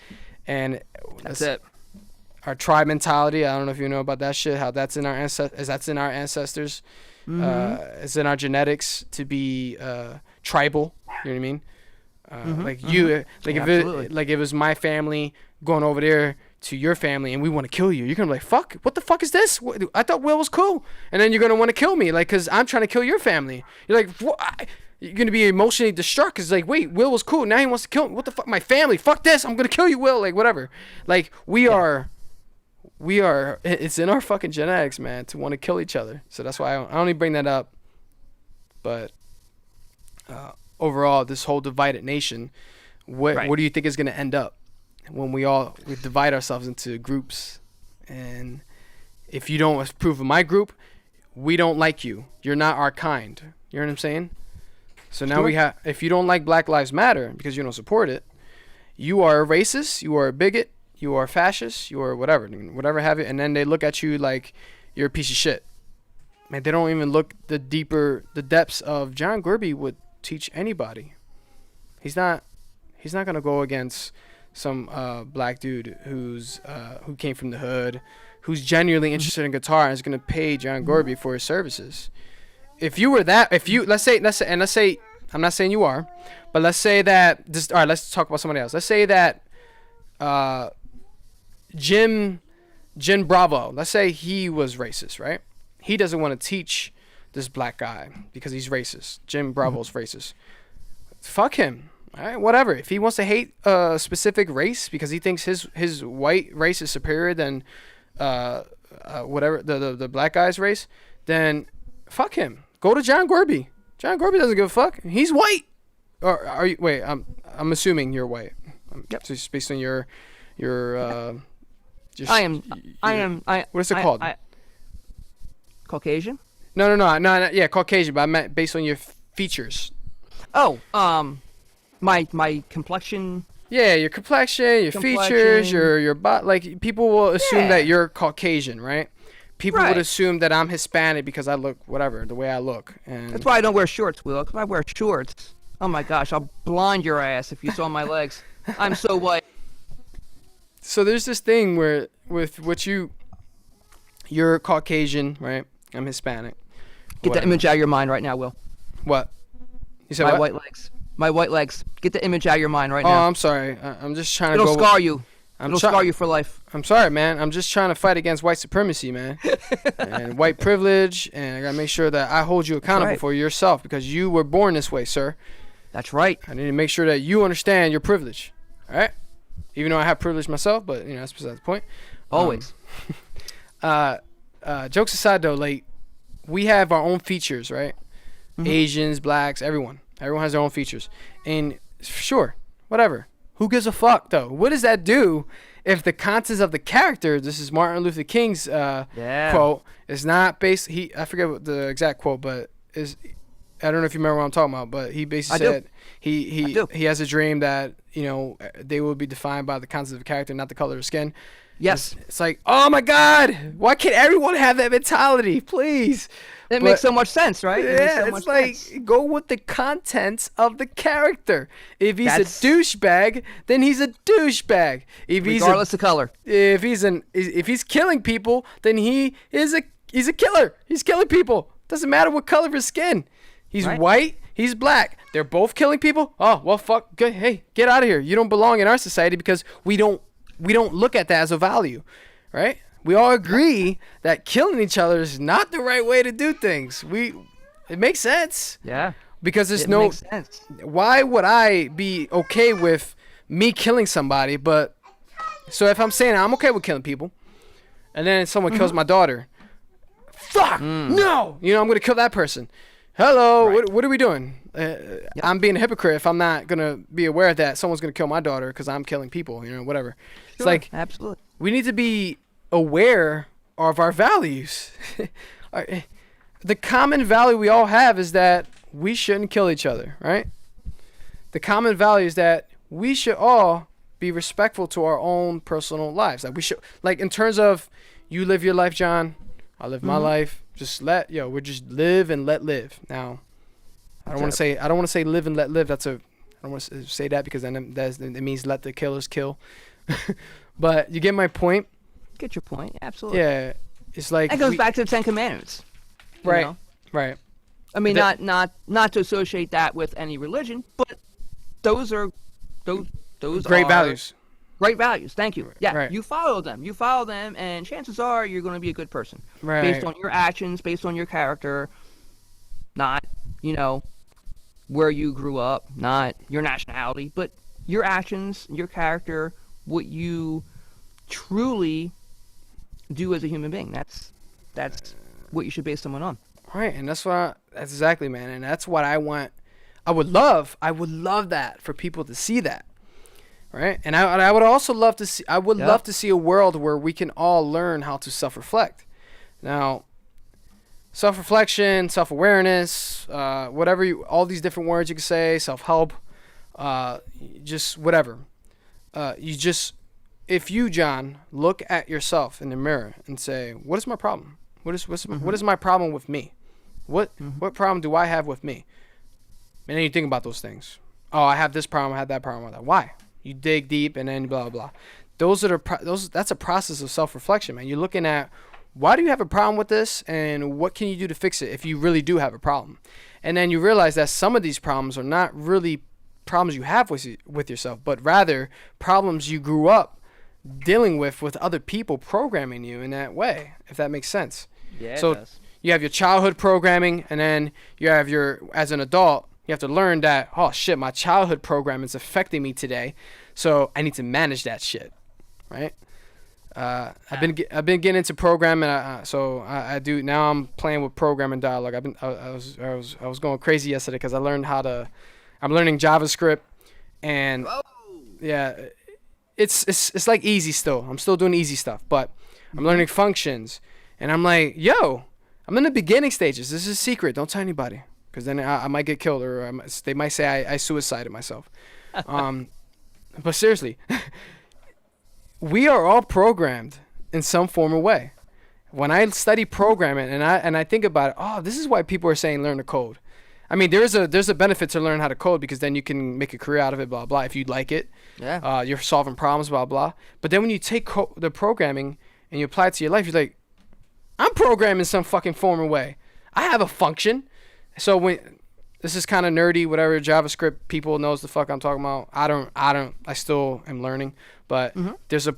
and that's it. Our tribe mentality. I don't know if you know about that shit. How that's in our ancestors. It's in our genetics to be tribal. You know what I mean? If it was my family going over there to your family and we want to kill you, you're gonna be like, fuck, what the fuck is this? I thought Will was cool, and then you're gonna want to kill me, like, cause I'm trying to kill your family. You're like, what? You're gonna be emotionally distraught, cause like, wait, Will was cool, now he wants to kill me. What the fuck, my family? Fuck this, I'm gonna kill you, Will. Like, whatever. Like, we are. It's in our fucking genetics, man, to want to kill each other. So that's why I only bring that up. But overall, this whole divided nation, what do you think is gonna end up when we divide ourselves into groups? And if you don't approve of my group, we don't like you. You're not our kind. You know what I'm saying? So now if you don't like Black Lives Matter because you don't support it, you are a racist, you are a bigot, you are a fascist, you are whatever have it, and then they look at you like you're a piece of shit. Man, they don't even look the depths of John Gorbe would teach anybody. He's not gonna go against some black dude who came from the hood, who's genuinely interested in guitar and is gonna pay John Gorbe for his services. Let's say, I'm not saying you are, but let's say that all right, let's talk about somebody else. Let's say that Jim Bravo, let's say he was racist, right? He doesn't want to teach this black guy because he's racist. Jim Bravo's racist. Fuck him. All right, whatever. If he wants to hate a specific race because he thinks his white race is superior than whatever the black guy's race, then fuck him. Go to John Gorbe. John Gorbe doesn't give a fuck. He's white. Or are you? Wait, I'm assuming you're white. Yep. Just based on your I am. What is it called? Caucasian? No. Yeah, Caucasian. But I meant based on your features. Oh, my complexion. Yeah, your complexion, your features, your body. Like, people will assume that you're Caucasian, right? People would assume that I'm Hispanic because I look whatever, the way I look. And that's why I don't wear shorts, Will. Because I wear shorts, oh my gosh, I'll blind your ass if you saw my legs. I'm so white. So there's this thing where with what you're Caucasian, right? I'm Hispanic. Get the image out of your mind right now, Will. What? You said my what? white legs. My white legs. Get the image out of your mind right now. Oh, I'm sorry. I'm just trying to It'll scar you. It'll scar you for life. I'm sorry, man. I'm just trying to fight against white supremacy, man. And white privilege, and I gotta make sure that I hold you accountable for yourself because you were born this way, sir. That's right. I need to make sure that you understand your privilege. All right? Even though I have privilege myself, but that's beside the point. Always. Jokes aside, though, like, we have our own features, right? Asians, blacks, everyone has their own features. And sure, whatever. Who gives a fuck though? What does that do if the contents of the character, this is Martin Luther King's quote, is not based, I forget what the exact quote, but I don't know if you remember what I'm talking about, but he basically said he has a dream that, you know, they will be defined by the contents of the character, not the color of skin. Yes. It's like, oh my God, why can't everyone have that mentality, please? It makes so much sense, right? Yeah, it's like, go with the contents of the character. If he's a douchebag, then he's a douchebag. Regardless of color. If he's killing people, then he's a killer. He's killing people. Doesn't matter what color of his skin. He's white. He's black. They're both killing people. Oh well, fuck. Hey, get out of here. You don't belong in our society because we don't look at that as a value, right? We all agree that killing each other is not the right way to do things. It makes sense. Yeah. Because there's makes sense. Why would I be okay with me killing somebody? But so if I'm saying I'm okay with killing people, and then someone kills my daughter, fuck no, you know, I'm gonna kill that person. Hello, what are we doing? I'm being a hypocrite if I'm not gonna be aware that someone's gonna kill my daughter because I'm killing people. You know, whatever. Sure, it's like absolutely. We need to be aware of our values. The common value we all have is that we shouldn't kill each other, right? The common value is that we should all be respectful to our own personal lives. Like we should, like in terms of you live your life, John, I live my life. Just we just live and let live. Now, I don't want to say live and let live. I don't want to say that because then it means let the killers kill. But you get my point. Get your point, absolutely. Yeah, it's like that goes back to the Ten Commandments, right? Know? Right. I mean, not to associate that with any religion, but those are great values. Great values. Thank you. Yeah, right. You follow them. You follow them, and chances are you're going to be a good person, right? Based on your actions, based on your character, not where you grew up, not your nationality, but your actions, your character, what you truly do as a human being. That's what you should base someone on. Right, and that's exactly, man, and that's what I want. I would love that for people to see that, right? And I would also love to see. I would love to see a world where we can all learn how to self-reflect. Now, self-reflection, self-awareness, whatever all these different words you can say, self-help, just whatever. If you, John, look at yourself in the mirror and say, what is my problem? What is my problem with me? What problem do I have with me? And then you think about those things. Oh, I have this problem. I have that problem. Why? You dig deep and then blah, blah, blah. That's a process of self-reflection, man. You're looking at why do you have a problem with this and what can you do to fix it if you really do have a problem? And then you realize that some of these problems are not really problems you have with yourself, but rather problems you grew up dealing with other people programming you in that way, if that makes sense. Yeah, so it does. You have your childhood programming, and then you have as an adult, you have to learn that, oh shit, my childhood program is affecting me today, so I need to manage that shit, right? I've been getting into programming, so I do now. I'm playing with programming dialogue. I was going crazy yesterday because I'm learning JavaScript, and yeah. It's like easy still. I'm still doing easy stuff, but I'm learning functions, and I'm like, yo, I'm in the beginning stages. This is a secret. Don't tell anybody, because then I might get killed, or they might say I suicided myself. But seriously, we are all programmed in some form or way. When I study programming and I think about it, oh, this is why people are saying learn to code. I mean, there's a benefit to learn how to code because then you can make a career out of it, blah, blah, if you like it. Yeah. You're solving problems, blah, blah. But then when you take the programming and you apply it to your life, you're like, I'm programmed in some fucking form or way. I have a function. So this is kind of nerdy, whatever JavaScript people knows the fuck I'm talking about. I still am learning. But there's a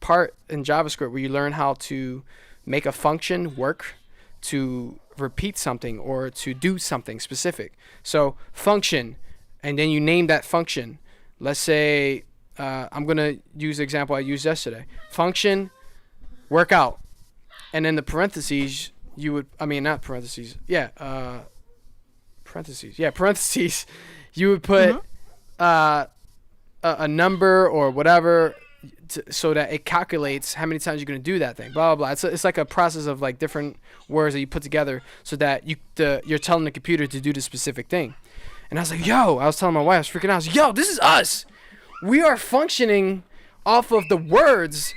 part in JavaScript where you learn how to make a function work to repeat something or to do something specific. So function, and then you name that function. Let's say I'm going to use the example I used yesterday. Function, workout. And then the parentheses, you would, I mean, not parentheses. Yeah, parentheses. Yeah, parentheses. You would put a number or whatever, so that it calculates how many times you're gonna do that thing. Blah blah blah. It's like a process of like different words that you put together, so that you're telling the computer to do the specific thing. And I was like, yo, I was telling my wife, I was freaking out. I was like, yo, this is us. We are functioning off of the words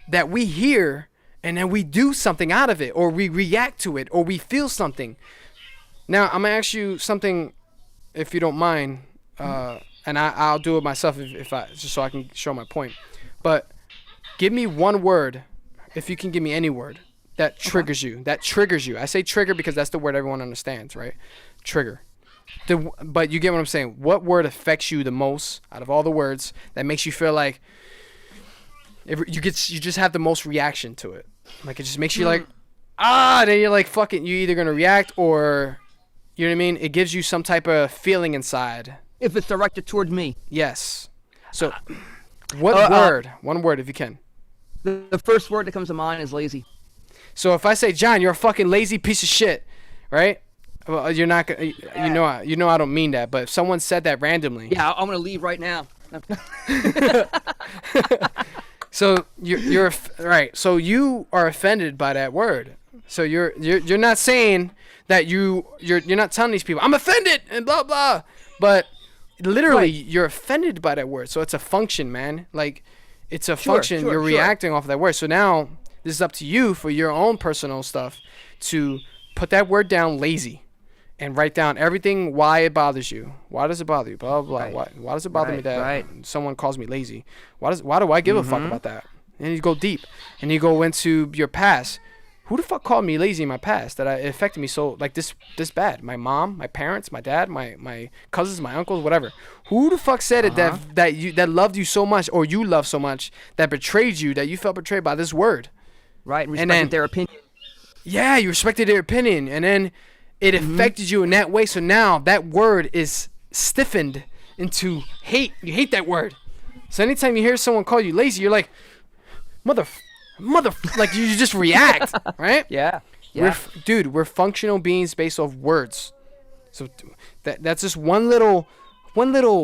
that we hear, and then we do something out of it, or we react to it, or we feel something. Now, I'm going to ask you something, if you don't mind, and I'll do it myself if I just so I can show my point. But give me one word, if you can give me any word, that triggers you. That triggers you. I say trigger because that's the word everyone understands, right? Trigger. But you get what I'm saying. What word affects you the most out of all the words that makes you feel like you just have the most reaction to it? Like it just makes you like, then you're like, fuck it. You're either going to react or, you know what I mean? It gives you some type of feeling inside. If it's directed toward me. Yes. So what word? One word if you can. The first word that comes to mind is lazy. So if I say, John, you're a fucking lazy piece of shit, right? Well, you're not gonna, you know I don't mean that, but if someone said that randomly. Yeah, I'm gonna leave right now. So you're right. So you are offended by that word. So you're not saying that you're not telling these people I'm offended and blah blah, but literally you're offended by that word. So it's a function, man. Like it's a function. You're reacting off of that word. So now this is up to you for your own personal stuff to put that word down, lazy. And write down everything, why it bothers you. Why does it bother you? Blah, blah, blah. Why does it bother me that someone calls me lazy? Why do I give a fuck about that? And you go deep. And you go into your past. Who the fuck called me lazy in my past that it affected me so, like, this bad? My mom, my parents, my dad, my cousins, my uncles, whatever. Who the fuck said it that loved you so much, or you loved so much, that betrayed you, that you felt betrayed by this word? Right, and respected their opinion. Yeah, you respected their opinion. And then it affected you in that way, so now that word is stiffened into hate. You hate that word. So anytime you hear someone call you lazy, you're like, mother, like you just react, right? Yeah. We're functional beings based off words. So that's just one little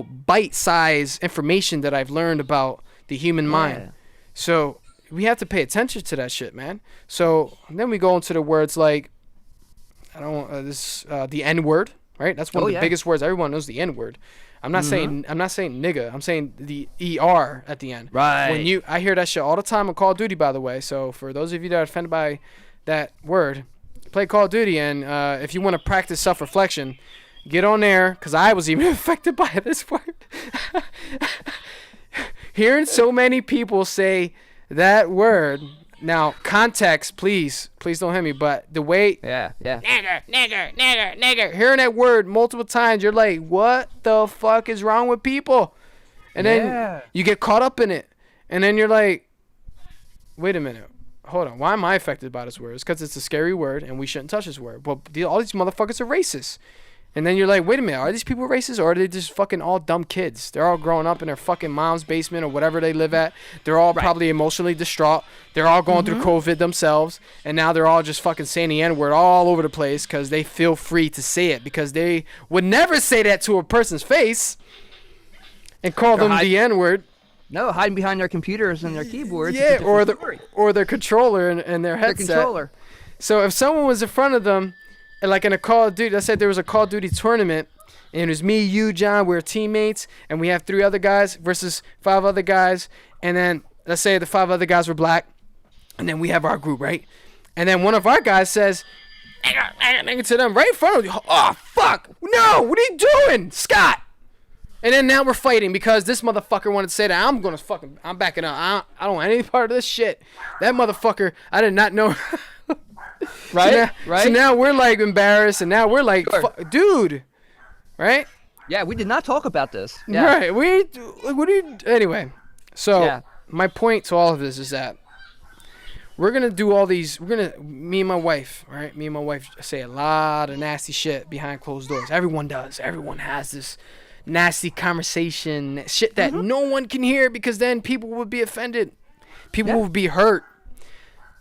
bite-size information that I've learned about the human mind. So we have to pay attention to that shit, man. So then we go into the words like, the N word, right? That's one of the biggest words. Everyone knows the N word. I'm not saying nigga. I'm saying the ER at the end. Right. I hear that shit all the time on Call of Duty, by the way. So for those of you that are offended by that word, play Call of Duty, and if you want to practice self-reflection, get on there, because I was even affected by this word. Hearing so many people say that word. Now, context, please don't hit me, but the way... Yeah. Nigger. Hearing that word multiple times, you're like, what the fuck is wrong with people? And then you get caught up in it. And then you're like, wait a minute. Hold on. Why am I affected by this word? It's because it's a scary word, and we shouldn't touch this word. Well, all these motherfuckers are racist. And then you're like, wait a minute, are these people racist, or are they just fucking all dumb kids? They're all growing up in their fucking mom's basement or whatever they live at. They're all probably emotionally distraught. They're all going through COVID themselves. And now they're all just fucking saying the N-word all over the place because they feel free to say it, because they would never say that to a person's face and call them the N-word. No, hiding behind their computers and their keyboards. Yeah, or their controller and their headset. Their controller. So if someone was in front of them, like in a Call of Duty, let's say there was a Call of Duty tournament, and it was me, you, John, we're teammates, and we have 3 other guys versus 5 other guys, and then let's say the 5 other guys were black, and then we have our group, right? And then one of our guys says, nigga to them right in front of you. Oh, fuck. No, what are you doing, Scott? And then now we're fighting because this motherfucker wanted to say that I'm backing up. I don't want any part of this shit. That motherfucker, I did not know. Right? So now we're like embarrassed, and now we're like, dude, right? Yeah, we did not talk about this. Yeah. Right. What do you? Anyway, so my point to all of this is that we're gonna do all these. Me and my wife, right? Me and my wife say a lot of nasty shit behind closed doors. Everyone does. Everyone has this nasty conversation, shit that no one can hear, because then people would be offended. People would be hurt.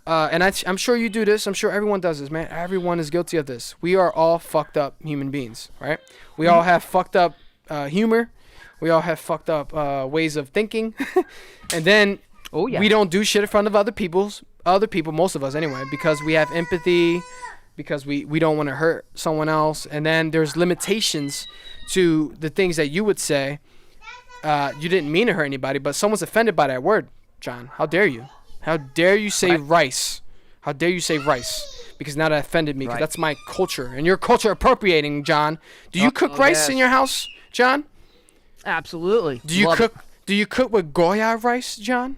And I'm sure you do this. I'm sure everyone does this, man. Everyone is guilty of this. We are all fucked up human beings, right? We all have fucked up humor. We all have fucked up ways of thinking, and then Oh yeah. we don't do shit in front of other people, most of us anyway, because we have empathy, because we don't want to hurt someone else, and then there's limitations to the things that you would say. You didn't mean to hurt anybody, but someone's offended by that word, John. How dare you? How dare you say rice? How dare you say rice? Because now that offended me, because that's my culture, and you're culture appropriating, John. Do you cook rice in your house, John? Absolutely. Do you cook? Do you cook with Goya rice, John?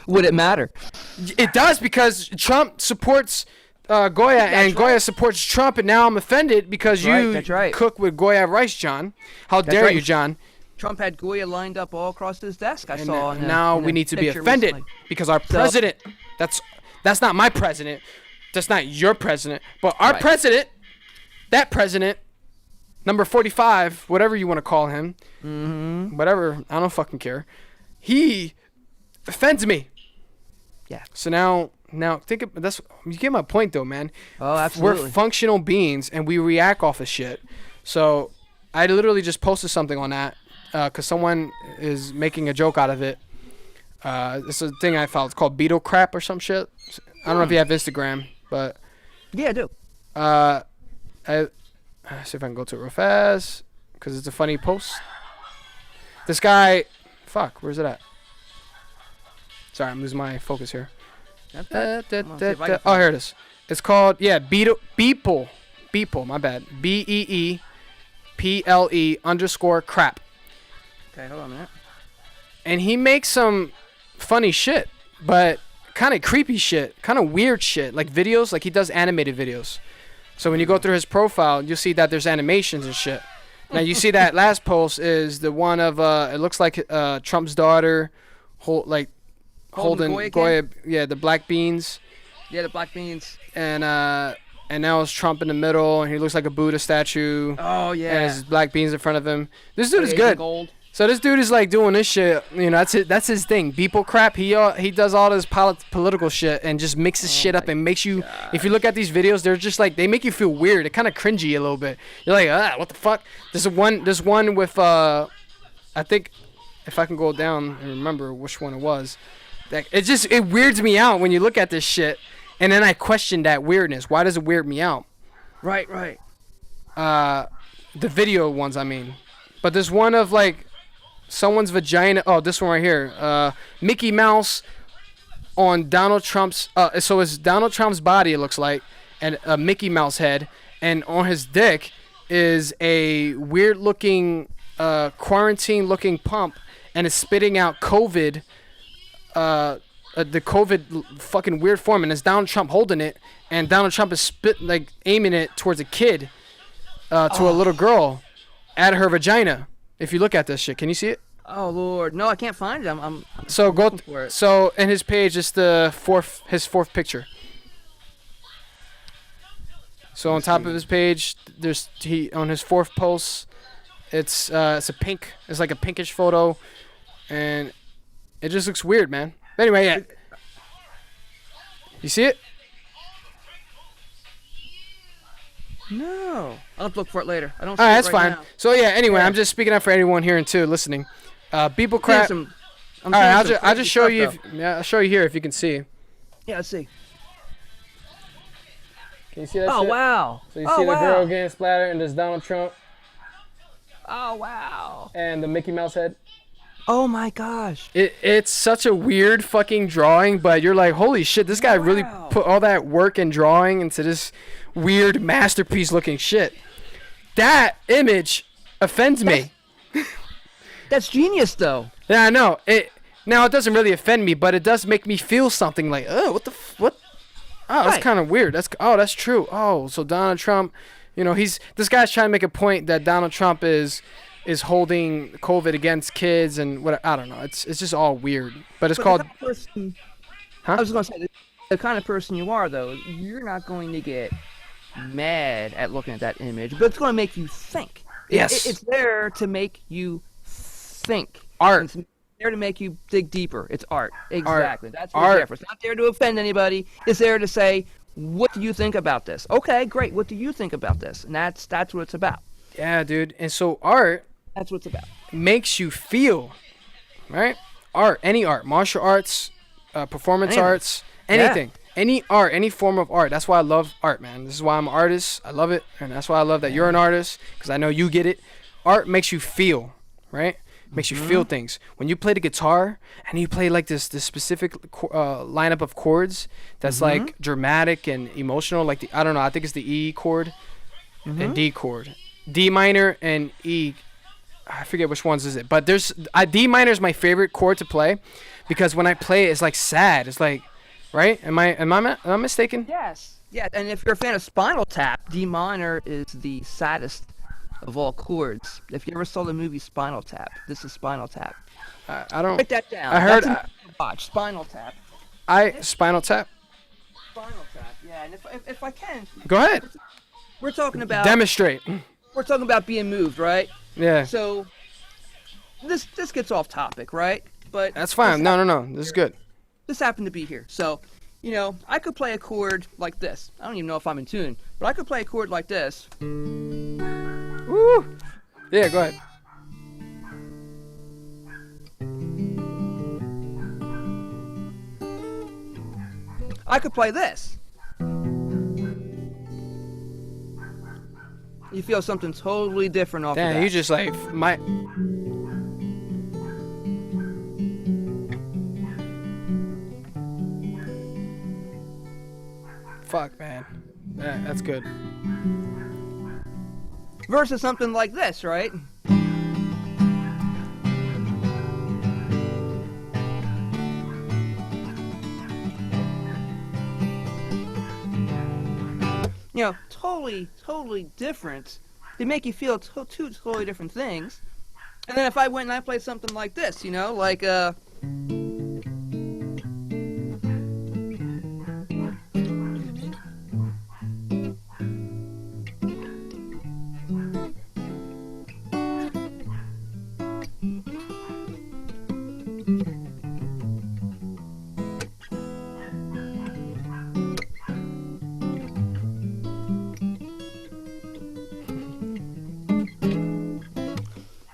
Would it matter? It does, because Trump supports Goya, and Goya supports Trump, and now I'm offended because you cook with Goya rice, John. How dare you, John? Trump had Goya lined up all across his desk. I saw. Now we need to be offended because our president. That's not my president. That's not your president. But our president, that president, number 45, whatever you want to call him, whatever, I don't fucking care. He offends me. Yeah. So now think of that's, you get my point though, man. Oh, absolutely. We're functional beings and we react off of shit. So I literally just posted something on that because someone is making a joke out of it. It's a thing I found. It's called beetle crap or some shit. I don't know if you have Instagram, but yeah, I do. See if I can go to it real fast because it's a funny post. This guy, fuck, where's it at? Sorry, I'm losing my focus here. Oh, here it is. It's called Beeple, my bad. BEEPLE_crap. Okay, hold on a minute. And he makes some funny shit, but kind of creepy shit, kind of weird shit, like videos, like he does animated videos. So when you go through his profile, you'll see that there's animations and shit. Now you see that last post is the one of it looks like Trump's daughter, holding Goya, the black beans. Yeah, the black beans. And now it's Trump in the middle, and he looks like a Buddha statue. Oh yeah. And his black beans in front of him. This dude is good. Gold. So this dude is like doing this shit, you know. That's his thing. Beeple crap. He does all this political shit and just mixes shit up and makes you. God. If you look at these videos, they're just like they make you feel weird. They're kind of cringy a little bit. You're like, what the fuck? There's one with I think, if I can go down and remember which one it was. It weirds me out when you look at this shit, and then I question that weirdness. Why does it weird me out? Right. The video ones, I mean, but there's one of like. Someone's vagina. Oh, this one right here. Mickey Mouse on Donald Trump's. So it's Donald Trump's body. It looks like, and a Mickey Mouse head, and on his dick is a weird-looking, quarantine-looking pump, and it's spitting out COVID. The COVID fucking weird form, and it's Donald Trump holding it, and Donald Trump is aiming it towards a kid, to a little girl, at her vagina. If you look at this shit, can you see it? Oh Lord, no, I can't find it. I'm so go. For it. So in his page, it's his fourth picture. So on top of his page, on his fourth post, it's a pink. It's like a pinkish photo, and it just looks weird, man. But anyway, yeah. You see it? No, I'll have to look for it later. I don't. All right, that's right fine. Now. So yeah. Anyway, I'm just speaking up for anyone here and too listening. People crap. All right, I'll just show you. I'll show you here if you can see. Yeah, let's see. Can you see that? Oh shit? wow! So you see the girl getting splattered, and there's Donald Trump. Oh wow! And the Mickey Mouse head. Oh my gosh! It's such a weird fucking drawing, but you're like, holy shit, this guy really put all that work and drawing into this weird masterpiece looking shit. That image offends me. That's genius though. Yeah, I know. Now it doesn't really offend me, but it does make me feel something like, oh, what? Oh, that's kind of weird. That's true. Oh, so Donald Trump, you know, this guy's trying to make a point that Donald Trump is holding COVID against kids and what, I don't know. It's just all weird. But it's called. I was gonna say the kind of person you are though. You're not going to get mad at looking at that image, but it's going to make you think. Yes. It's there to make you think. Art. It's there to make you dig deeper. It's art. Exactly. Art. That's what it's there for. It's not there to offend anybody. It's there to say, what do you think about this? Okay, great. What do you think about this? And that's what it's about. Yeah, dude. And so art That's what it's about. makes you feel, right? Art, any art, martial arts, performance Anything. arts, Yeah. anything, any art, any form of art. That's why I love art, man. This is why I'm an artist. I love it, and that's why I love that you're an artist, because I know you get it. Art makes you feel, right? Makes you feel things. When you play the guitar and you play like this specific lineup of chords that's like dramatic and emotional, like I don't know, I think it's the E chord and D chord, D minor and E. I forget which ones is it, but there's D minor is my favorite chord to play, because when I play it, it's like sad. It's like, right? Am I mistaken? Yes. Yeah, and if you're a fan of Spinal Tap, D minor is the saddest of all chords. If you ever saw the movie Spinal Tap, this is Spinal Tap. I don't. Write that down. I heard. That's a movie to watch Spinal Tap. Spinal Tap. Spinal Tap. Yeah, and if I can, Go ahead. we're talking about Demonstrate. being moved, right? Yeah. So this gets off topic, right? But That's fine. No. This is good. this happened to be here. So, I could play a chord like this. I don't even know if I'm in tune, but I could play a chord like this. Woo. Yeah. Go ahead. I could play this. You feel something totally different off of Damn, that. you just like my. Fuck, man. Yeah, that's good. Versus something like this, right? Totally different. They make you feel two totally different things. And then if I went and I played something like this, like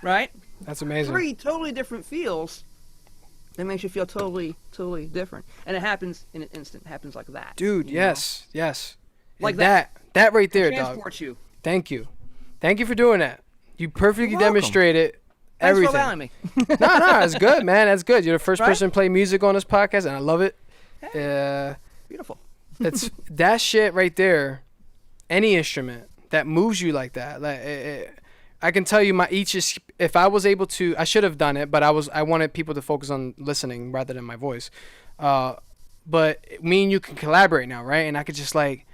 right? That's amazing. 3 totally different feels. That makes you feel totally different. And it happens in an instant. It happens like that. Dude, you know? yes. Like And that right there, dog. Transports you. Thank you for doing that. You perfectly You're welcome. demonstrated Thanks everything. for allowing me. No, it's good, man. That's good. You're the first Right? person to play music on this podcast, and I love it. Beautiful. It's that shit right there. Any instrument that moves you like that, I can tell you my each is. If I was able to, I should have done it, but I wanted people to focus on listening rather than my voice. But me and you can collaborate now, right? And I could just like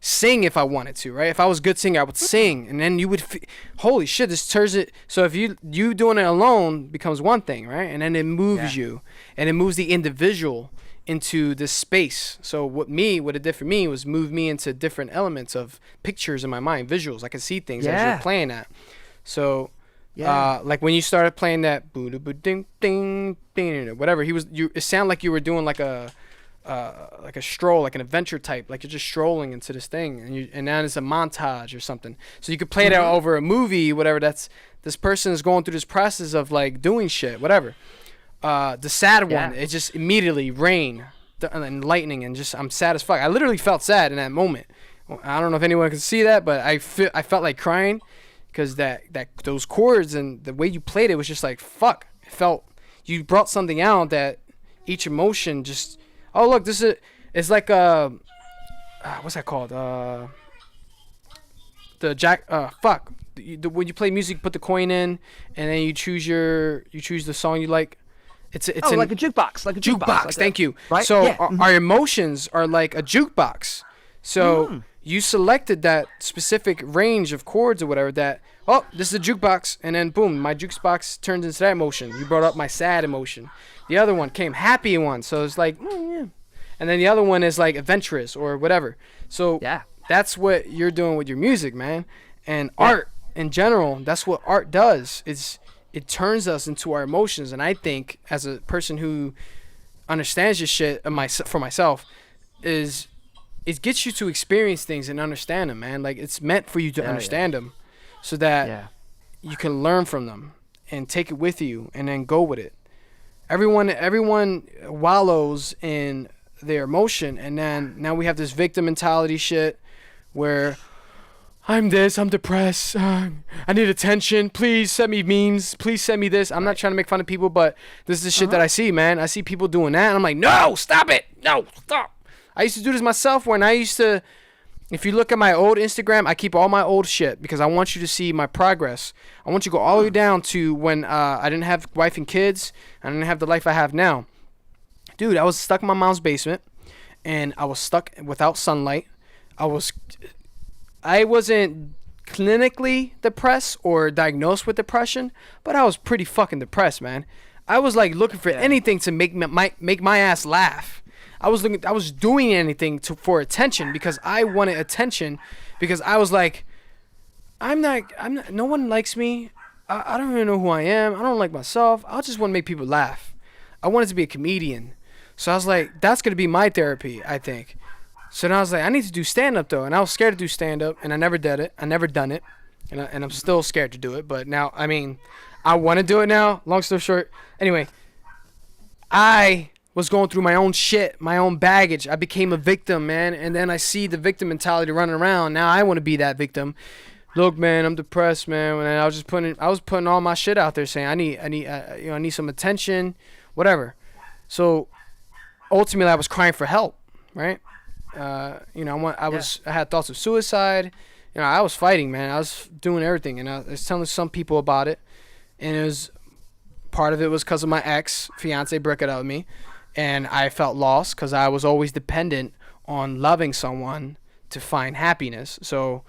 sing if I wanted to, right? If I was a good singer, I would sing, and then you would. Holy shit, this turns it. So if you doing it alone becomes one thing, right? And then it moves you, and it moves the individual into this space. So what it did for me was move me into different elements of pictures in my mind, visuals. I could see things as you're playing that. So, like when you started playing that, ding ding ding, whatever, it sounded like you were doing like a stroll, like an adventure type, like you're just strolling into this thing, and now it's a montage or something. So you could play that over a movie, whatever. This person is going through this process of like doing shit, whatever. The sad one, it just immediately rain and lightning, and just I'm sad as fuck. I literally felt sad in that moment. I don't know if anyone can see that, but I felt like crying. Because those chords and the way you played it was just like fuck. It felt you brought something out that each emotion just. Oh look, it's like what's that called? When you play music, you put the coin in, and then you choose the song you like. It's like a jukebox, like jukebox. Thank you. Right? So our emotions are like a jukebox. So you selected that specific range of chords or whatever this is a jukebox, and then boom, my jukebox turns into that emotion. You brought up my sad emotion. The other one came happy one, so it's like, and then the other one is like adventurous or whatever. So that's what you're doing with your music, man. And art in general, that's what art does. It turns us into our emotions, and I think as a person who understands this shit for myself it gets you to experience things and understand them, man. Like it's meant for you to understand them. so that Yeah. you can learn from them and take it with you and then go with it. Everyone wallows in their emotion, and then now we have this victim mentality shit where I'm depressed, I need attention, please send me memes, please send me this. I'm not trying to make fun of people, but this is the shit that I see, man. I see people doing that, and I'm like, no, stop it, no, stop. I used to do this myself when I used to. If you look at my old Instagram, I keep all my old shit because I want you to see my progress. I want you to go all the way down to when I didn't have wife and kids. I didn't have the life I have now. Dude, I was stuck in my mom's basement, and I was stuck without sunlight. I wasn't clinically depressed or diagnosed with depression, but I was pretty fucking depressed, man. I was like looking for anything to make my ass laugh. I was doing anything for attention because I wanted attention, because I was like, I'm not, no one likes me. I don't even know who I am. I don't like myself. I just want to make people laugh. I wanted to be a comedian. So I was like, that's going to be my therapy, I think. So then I was like, I need to do stand-up though. And I was scared to do stand-up, and I never did it. I never done it. And I'm still scared to do it. But now, I mean, I want to do it now. Long story short. Anyway, I was going through my own shit, my own baggage. I became a victim, man. And then I see the victim mentality running around. Now I want to be that victim. Look, man, I'm depressed, man. And I was putting all my shit out there, saying I need some attention, whatever. So ultimately, I was crying for help, right? I had thoughts of suicide. I was fighting, man. I was doing everything, and I was telling some people about it. And part of it was because of my ex-fiance breaking up with me. And I felt lost because I was always dependent on loving someone to find happiness. So,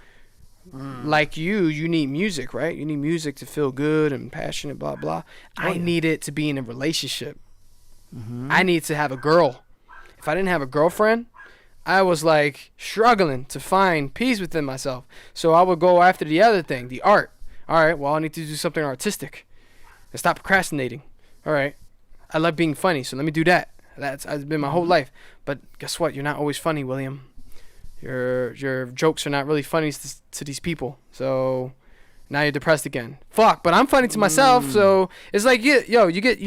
like you need music, right? You need music to feel good and passionate, blah, blah. I needed to be in a relationship. I needed to have a girl. If I didn't have a girlfriend, I was like struggling to find peace within myself. So I would go after the other thing, the art. All right, well, I need to do something artistic and stop procrastinating. All right, I love being funny, so let me do that. That's been my whole life. But guess what? You're not always funny, William. Your jokes are not really funny to these people. So now you're depressed again. Fuck, but I'm funny to myself. So it's like, you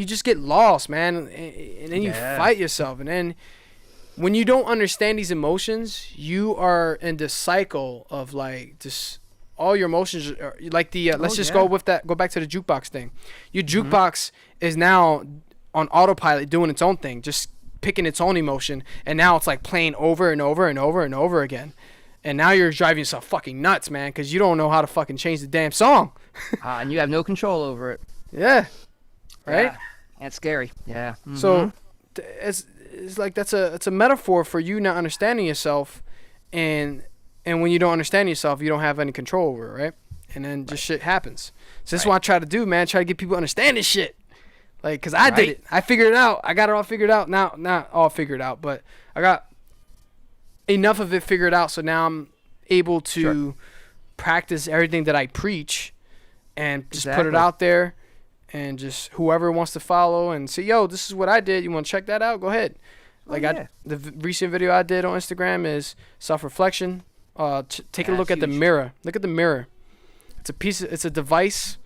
just get lost, man, and then you fight yourself. And then when you don't understand these emotions, you are in this cycle of like this. All your emotions are like go back to the jukebox thing. Your jukebox is now on autopilot doing its own thing, just picking its own emotion, and now it's like playing over and over and over and over again. And now you're driving yourself fucking nuts, man, because you don't know how to fucking change the damn song. And you have no control over it. Yeah. Right? Yeah. That's scary. Yeah. So it's like it's a metaphor for you not understanding yourself, and when you don't understand yourself, you don't have any control over it, right? And then just shit happens. So this is what I try to do, man. Try to get people to understand this shit. Like, because I did it. I figured it out. I got it all figured out. Now, not all figured out, but I got enough of it figured out. So now I'm able to practice everything that I preach and just put it out there. And just whoever wants to follow and say, yo, this is what I did. You want to check that out? Go ahead. The recent video I did on Instagram is self-reflection. Take a look at the mirror. Look at the mirror. It's a device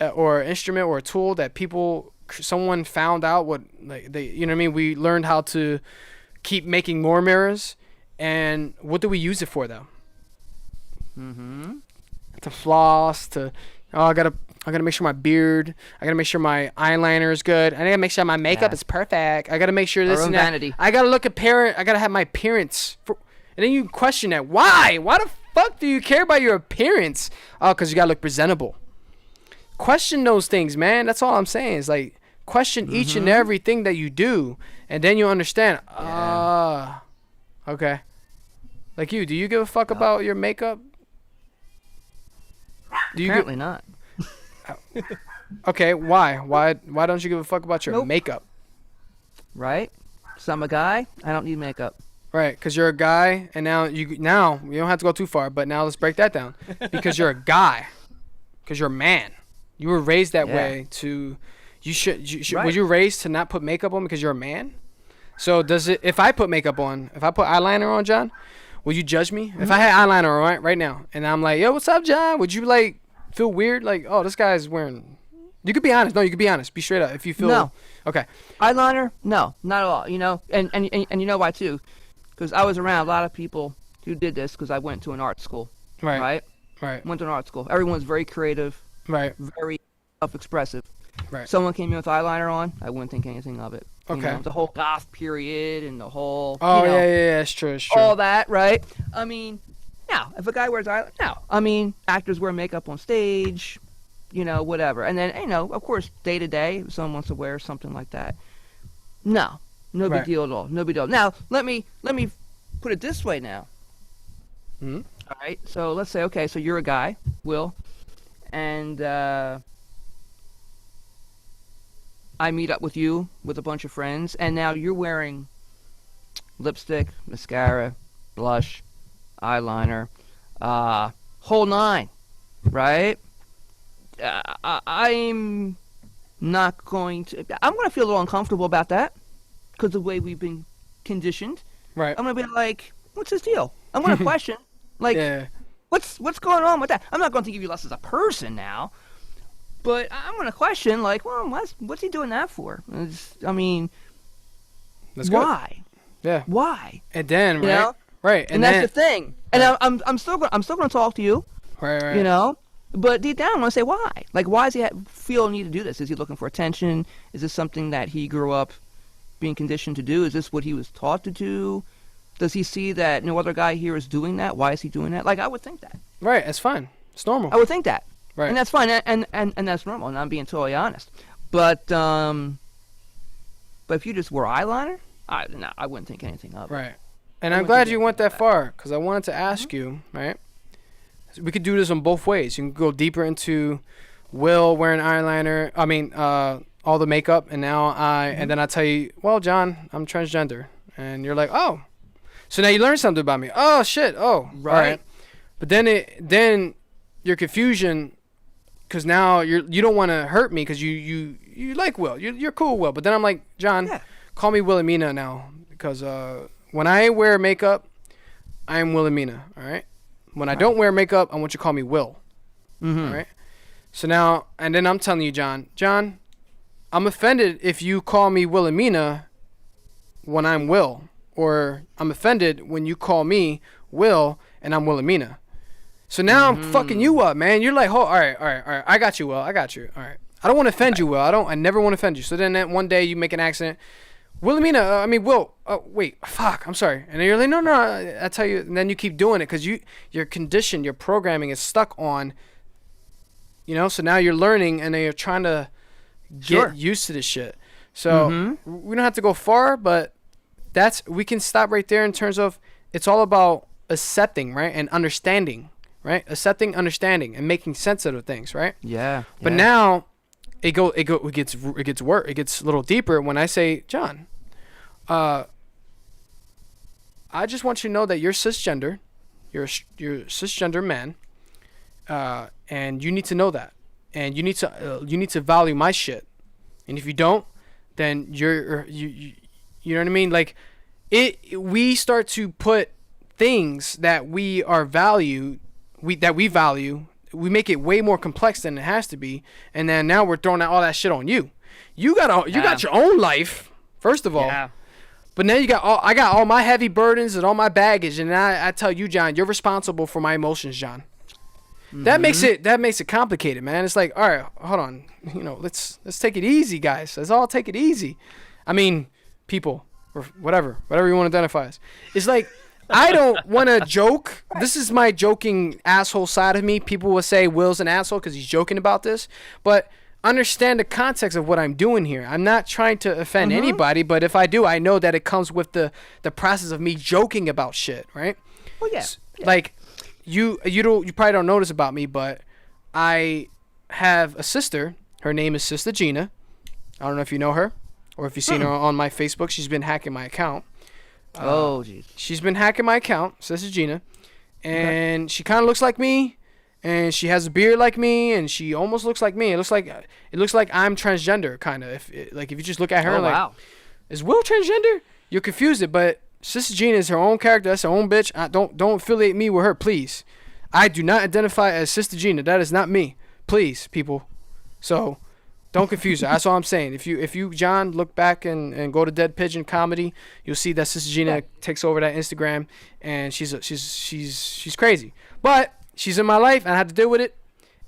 or an instrument or a tool that someone found out we learned how to keep making more mirrors. And what do we use it for though? To floss, I gotta make sure my beard, I gotta make sure my eyeliner is good, I gotta make sure my makeup is perfect, I gotta make sure this and that. Vanity. I gotta I gotta have my appearance and then you question that. Why the fuck do you care about your appearance? Because you gotta look presentable. Question those things, man. That's all I'm saying. Is like question each and everything that you do, and then you understand. Okay. Like do you give a fuck about your makeup? Apparently not. Okay, why? Why don't you give a fuck about your makeup? Right? So I'm a guy. I don't need makeup. Right, because you're a guy, and now you don't have to go too far, but now let's break that down. Because you're a guy, because you're a man. You were raised that way to. You should. Were you raised to not put makeup on because you're a man? So if I put makeup on, if I put eyeliner on, John, would you judge me? If I had eyeliner on right now, and I'm like, yo, what's up, John? Would you like feel weird? Like, oh, this guy's wearing. You could be honest. No, you could be honest. Be straight up. If you feel. No. Okay. Eyeliner? No, not at all. You know, and you know why too? Because I was around a lot of people who did this because I went to an art school. Right. Right. Right. Went to an art school. Everyone's very creative. Right. Very self-expressive. Right. Someone came in with eyeliner on, I wouldn't think anything of it. You Okay. know, the whole goth period and the whole. Oh you know, yeah. It's true. It's true. all that, right? I mean, no. If a guy wears eyeliner, no. I mean, actors wear makeup on stage, you know, whatever. And then, you know, of course, day to day, if someone wants to wear something like that, no big Right. deal at all. No big deal. Now, let me put it this way now. Hmm? All right. So let's say, okay, so you're a guy, Will, and I meet up with you with a bunch of friends, and now you're wearing lipstick, mascara, blush, eyeliner, whole nine, right? I'm not going to. I'm going to feel a little uncomfortable about that because the way we've been conditioned. Right. I'm going to be like, "What's his deal?" I'm going to question, like, Yeah. what's going on with that? I'm not going to give you less as a person now, but I'm going to question, like, well, what's he doing that for? I mean, That's good. why? Yeah. Why? And then You right. know? Right. And then, that's the thing. And Right. I'm still going to talk to you. Right. You know, but deep down I want to say why. Like, why does he feel a need to do this? Is he looking for attention? Is this something that he grew up being conditioned to do? Is this what he was taught to do? Does he see that no other guy here is doing that? Why is he doing that? Like, I would think that. Right. It's fine. It's normal. I would think that. Right. And that's fine, and that's normal, and I'm being totally honest. But if you just wore eyeliner, I wouldn't think anything of it. Right. And I I'm wouldn't glad think you went anything that of far because I wanted to ask you, right? We could do this in both ways. You can go deeper into Will wearing eyeliner. I mean, all the makeup, and now and then I tell you, well, John, I'm transgender, and you're like, oh, so now you learned something about me. Oh shit. Oh, Right. All right. But then your confusion, because now you don't want to hurt me because you like Will. You're cool, Will. But then I'm like, John, Yeah. call me Wilhelmina now because when I wear makeup, I'm Wilhelmina. All right. When I don't wear makeup, I want you to call me Will. Mm-hmm. All right. So now, and then I'm telling you, John, I'm offended if you call me Wilhelmina when I'm Will, or I'm offended when you call me Will and I'm Wilhelmina. So now I'm fucking you up, man. You're like, oh, all right. I got you, Will. I got you. All right. I don't want to offend you, Will. I never want to offend you. So then that one day you make an accident. Wilhelmina, Will. Oh, wait. Fuck. I'm sorry. And then you're like, no. I tell you. And then you keep doing it because your condition, your programming is stuck on, so now you're learning and then you're trying to get used to this shit. So we don't have to go far, but we can stop right there in terms of it's all about accepting, right? And understanding, right? Accepting, understanding, and making sense of the things, right? Yeah. But now it gets worse. It gets a little deeper when I say, John, I just want you to know that you're cisgender. You're a cisgender man. And you need to know that. And you need to value my shit. And if you don't, then you know what I mean? Like we start to put things that we value, we make it way more complex than it has to be, and then now we're throwing out all that shit on you. You got your own life, first of all. Yeah. But now I got all my heavy burdens and all my baggage, and I tell you, John, you're responsible for my emotions, John. That makes it complicated, man. It's like, all right, hold on, let's take it easy, guys. Let's all take it easy. I mean, people, or whatever you want to identify as. It's like, I don't want to joke. This is my joking asshole side of me. People will say Will's an asshole because he's joking about this, but understand the context of what I'm doing here. I'm not trying to offend anybody, but if I do, I know that it comes with the process of me joking about shit, right? Well, yeah. Like, you probably don't notice about me, but I have a sister. Her name is Sister Gina. I don't know if you know her or if you've seen her on my Facebook. She's been hacking my account. Oh, jeez. She's been hacking my account, Sister Gina, and she kind of looks like me, and she has a beard like me, and she almost looks like me. It looks like I'm transgender, kind of. If you just look at her, is Will transgender? You'll confuse it, but Sister Gina is her own character. That's her own bitch. Don't affiliate me with her, please. I do not identify as Sister Gina. That is not me. Please, people. So don't confuse her. That's all I'm saying. If you John, look back and go to Dead Pigeon Comedy, you'll see that Sister Gina takes over that Instagram, and she's crazy. But she's in my life, and I have to deal with it.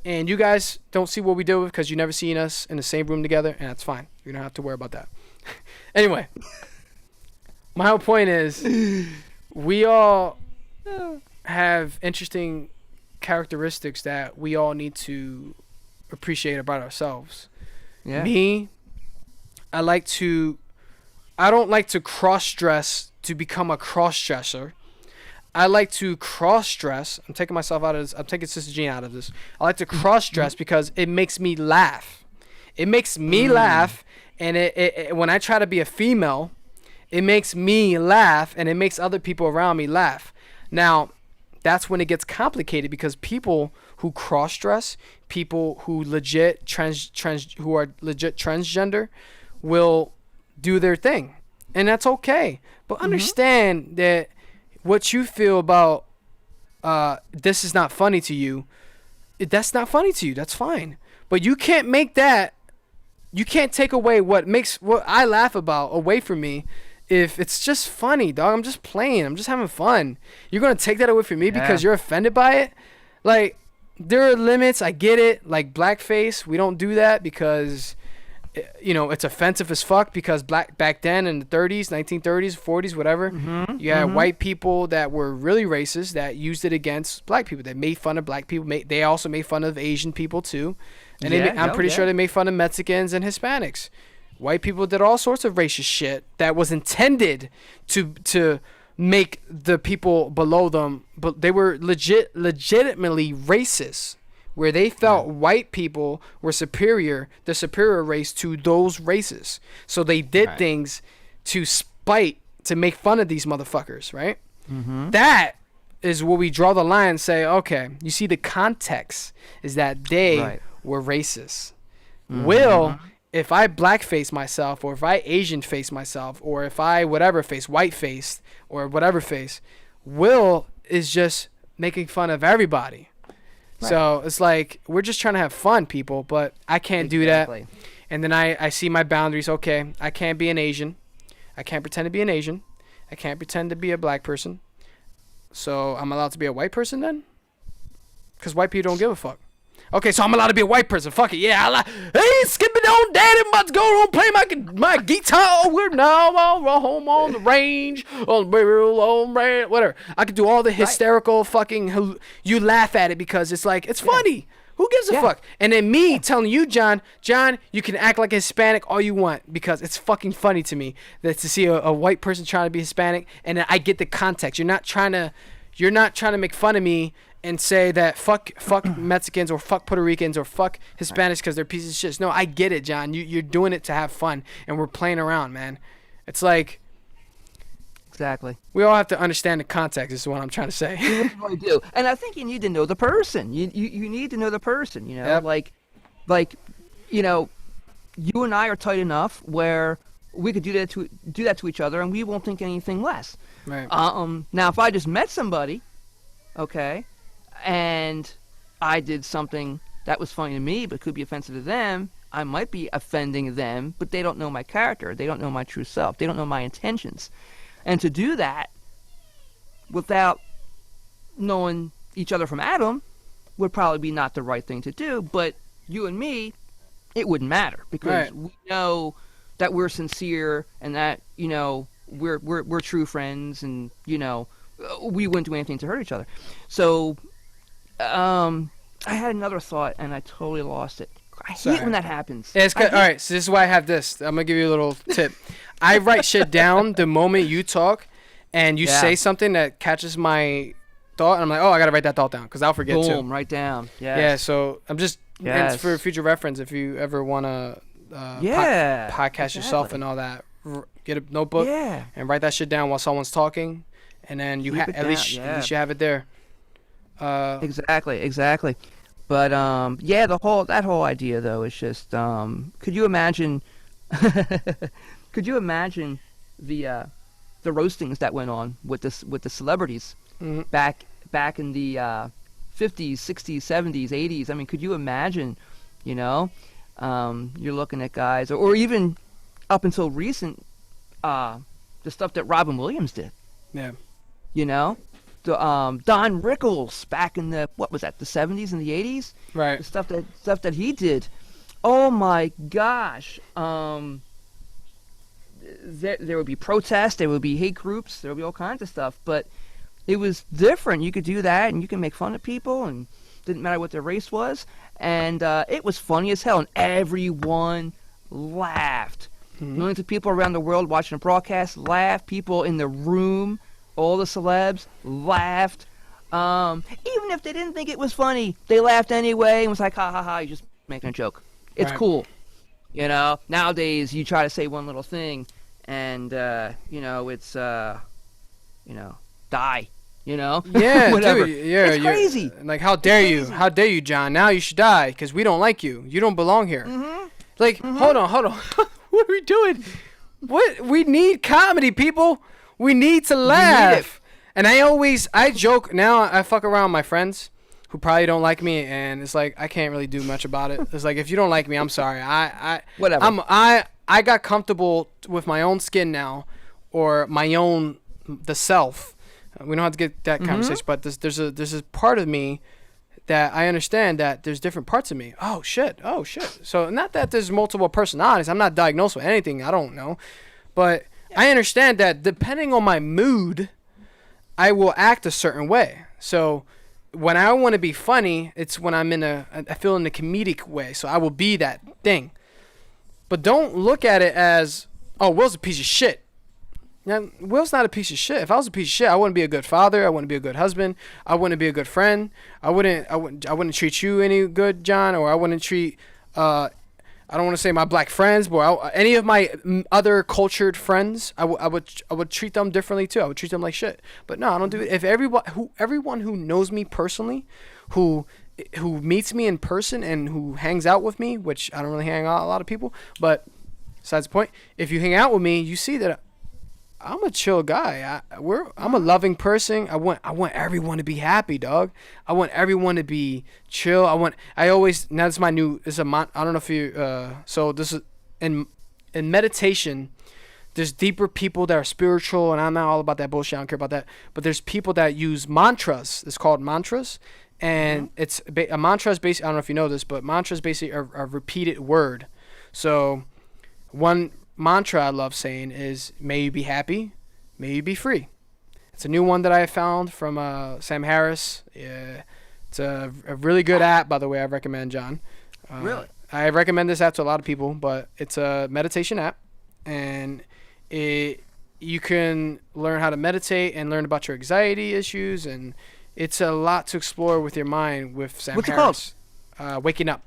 And you guys don't see what we deal with because you never seen us in the same room together, and that's fine. You don't have to worry about that. Anyway, my whole point is we all have interesting characteristics that we all need to appreciate about ourselves. Yeah. Me, I don't like to cross-dress to become a cross-dresser. I like to cross-dress. I'm taking myself out of this. I'm taking Sister Jean out of this. I like to cross-dress because it makes me laugh. It makes me laugh, and it when I try to be a female, it makes me laugh, and it makes other people around me laugh. Now, that's when it gets complicated because people who cross-dress, people who legit who are legit transgender, will do their thing, and that's okay. But understand that what you feel about this is not funny to you. That's not funny to you. That's fine. But you can't make that. You can't take away what I laugh about away from me. If it's just funny, dog, I'm just playing. I'm just having fun. You're gonna take that away from me because you're offended by it. Like, there are limits. I get it. Like blackface, we don't do that because, it's offensive as fuck. Because back then in the 30s, 1930s, 40s, whatever, you had white people that were really racist that used it against black people. They made fun of black people. They also made fun of Asian people too, and I'm pretty sure they made fun of Mexicans and Hispanics. White people did all sorts of racist shit that was intended to make the people below them, but they were legitimately racist, where they felt white people were the superior race to those races. So they did things to make fun of these motherfuckers, right? That is where we draw the line and say, okay, you see the context is that they were racist. If I blackface myself, or if I Asian face myself, or if I whatever face, white face, or whatever face, Will is just making fun of everybody. Right. So it's like, we're just trying to have fun, people, but I can't do that. And then I see my boundaries. Okay, I can't be an Asian. I can't pretend to be an Asian. I can't pretend to be a black person. So I'm allowed to be a white person then? Because white people don't give a fuck. Okay, so I'm allowed to be a white person. Fuck it, yeah. Hey, skip it on, daddy. I'm about to go home play my guitar. We're now home on the range, on whatever. I could do all the hysterical fucking. You laugh at it because it's like it's funny. Who gives a fuck? And then me telling you, John, you can act like a Hispanic all you want because it's fucking funny to me that to see a white person trying to be Hispanic, and then I get the context. You're not trying to make fun of me and say that fuck Mexicans or fuck Puerto Ricans or fuck Hispanics because they're pieces of shit. No, I get it, John. You're doing it to have fun, and we're playing around, man. It's like, exactly. We all have to understand the context. Is what I'm trying to say. You really do, and I think you need to know the person. You need to know the person. Like, you and I are tight enough where we could do that to each other, and we won't think anything less. Right. Now, if I just met somebody, okay, and I did something that was funny to me but could be offensive to them, I might be offending them, but they don't know my character. They don't know my true self. They don't know my intentions. And to do that without knowing each other from Adam would probably be not the right thing to do. But you and me, it wouldn't matter because we know that we're sincere and that, we're true friends and, we wouldn't do anything to hurt each other. So I had another thought and I totally lost it. I hate when that happens. Yeah, it's good. All right, so this is why I have this. I'm going to give you a little tip. I write shit down the moment you talk and you say something that catches my thought. And I'm like, oh, I got to write that thought down because I'll forget too. Boom, write down. Yes. Yeah, so I'm just, and for future reference, if you ever want to podcast yourself and all that, get a notebook and write that shit down while someone's talking. And then you at least you have it there. Exactly. But that whole idea though is just could you imagine the roastings that went on with the celebrities back in the 50s, 60s, 70s, 80s. I mean, could you imagine, you know, you're looking at guys, or even up until recent, the stuff that Robin Williams did, Yeah. you know? The Don Rickles back in the, what was that, the 70s and the 80s? Right. The stuff that he did. Oh my gosh. There would be protests, there would be hate groups, there would be all kinds of stuff, but it was different. You could do that, and you can make fun of people, and didn't matter what their race was, and it was funny as hell, and everyone laughed. Millions of people around the world watching the broadcast laughed. People in the room, all the celebs laughed. Even if they didn't think it was funny, they laughed anyway and was like, ha ha ha, you're just making a joke. It's Right. cool. You know, nowadays you try to say one little thing and, you know, it's, you know, die, you know? Yeah, whatever. dude. Yeah, It's crazy. Like, how dare It's you? crazy. How dare you, John? Now you should die because we don't like you. You don't belong here. Like, hold on. What are we doing? What? We need comedy, people. We need to laugh. And I joke now. I fuck around with my friends who probably don't like me, and it's like I can't really do much about it. It's like, if you don't like me, I'm sorry. Whatever. I got comfortable with my own skin now, or the self. We don't have to get that conversation, but there's a part of me that I understand that there's different parts of me. Oh shit. So not that there's multiple personalities. I'm not diagnosed with anything. I don't know, but I understand that depending on my mood, I will act a certain way. So when I want to be funny, it's when I feel in a comedic way. So I will be that thing. But don't look at it as, oh, Will's a piece of shit. Now, Will's not a piece of shit. If I was a piece of shit, I wouldn't be a good father. I wouldn't be a good husband. I wouldn't be a good friend. I wouldn't treat you any good, John, or I wouldn't treat, I don't want to say my black friends, but any of my other cultured friends, I would treat them differently too. I would treat them like shit. But no, I don't do it. If everyone who knows me personally, who meets me in person and who hangs out with me, which I don't really hang out with a lot of people, but besides the point, if you hang out with me, you see that I'm a chill guy. I'm a loving person. I want everyone to be happy, dog. I want everyone to be chill. I always, now this is my new, I don't know if you, so this is, in meditation, there's deeper people that are spiritual, and I'm not all about that bullshit. I don't care about that. But there's people that use mantras. It's called mantras. And a mantra is basically, I don't know if you know this, but mantra is basically a repeated word. So one mantra I love saying is, may you be happy, may you be free. It's a new one that I found from Sam Harris. It's a really good app, by the way. I recommend, John. Really? I recommend this app to a lot of people, but it's a meditation app, and you can learn how to meditate and learn about your anxiety issues, and it's a lot to explore with your mind with Sam Harris. It called? Waking Up.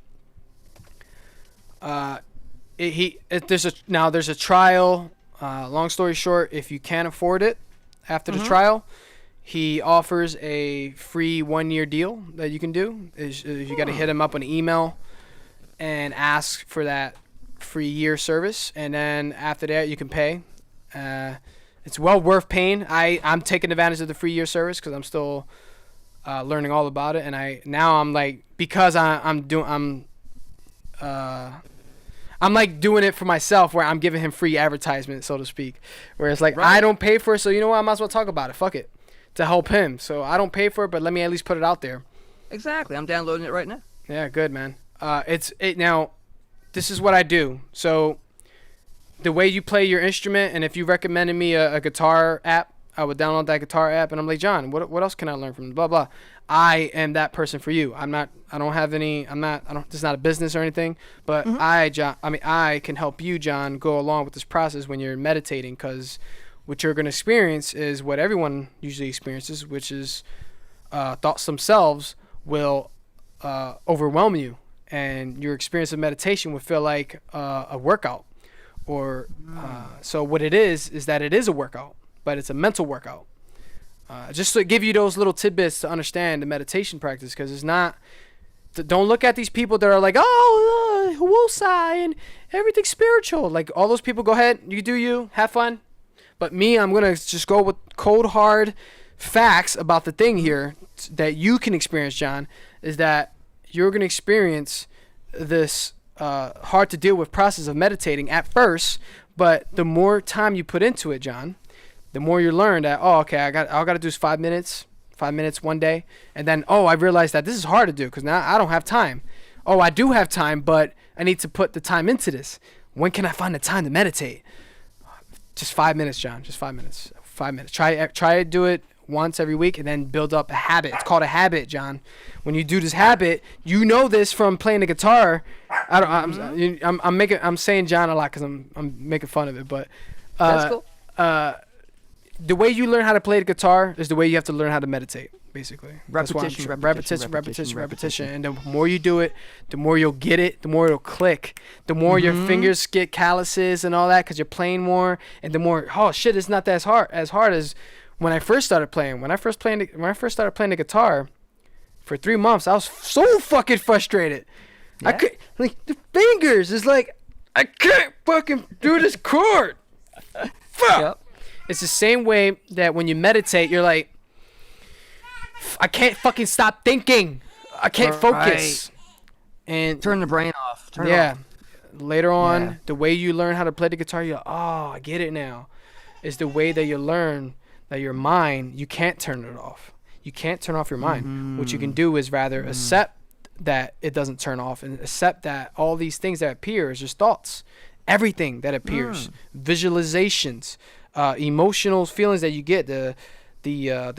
There's a trial. Long story short, if you can't afford it after the trial, he offers a free 1-year deal that you can do. You got to hit him up on email and ask for that free year service, and then after that you can pay. It's well worth paying. I'm taking advantage of the free year service because I'm still learning all about it, and I'm like, because I'm like doing it for myself, where I'm giving him free advertisement, so to speak. Where it's like, Right. I don't pay for it, so you know what? I might as well talk about it. Fuck it. To help him. So I don't pay for it, but let me at least put it out there. Exactly. I'm downloading it right now. Yeah, good, man. Now, this is what I do. So the way you play your instrument, and if you recommended me a guitar app, I would download that guitar app, and I'm like, John, what else can I learn from? Blah blah. I am that person for you. This is not a business or anything, but I can help you, John, go along with this process when you're meditating, because what you're going to experience is what everyone usually experiences, which is thoughts themselves will overwhelm you, and your experience of meditation would feel like a workout. So what it is that it is a workout, but it's a mental workout. Just to give you those little tidbits to understand the meditation practice, because it's not. Don't look at these people that are like, woosai and everything's spiritual. Like, all those people, go ahead, you do you, have fun. But me, I'm gonna just go with cold hard facts about the thing here that you can experience, John, is that you're going to experience this hard to deal with process of meditating at first, but the more time you put into it, John, the more you learn that, oh, okay, I got to do is 5 minutes one day, and then, oh, I realized that this is hard to do because now I don't have time. Oh, I do have time, but I need to put the time into this. When can I find the time to meditate? Just 5 minutes, John. Just 5 minutes. 5 minutes. Try to do it once every week, and then build up a habit. It's called a habit, John. When you do this habit, you know this from playing the guitar. I'm saying John a lot because I'm making fun of it, but That's cool. The way you learn how to play the guitar is the way you have to learn how to meditate, basically. Repetition. And the more you do it, the more you'll get it, the more it'll click, the more your fingers get calluses and all that because you're playing more, and the more, oh shit, it's not as hard as when I first started playing. When I first started playing the guitar, for 3 months, I was so fucking frustrated. Yeah? I could, like, the fingers is like, I can't fucking do this chord. Fuck. Yep. It's the same way that when you meditate, you're like, I can't fucking stop thinking. I can't focus. And Turn the brain off. Turn it yeah, off. later on, Yeah. the way you learn how to play the guitar, you're, oh, I get it now. It's the way that you learn that your mind, you can't turn it off. You can't turn off your mind. What you can do is rather accept that it doesn't turn off, and accept that all these things that appear is just thoughts. Everything that appears, visualizations, emotional feelings that you get, the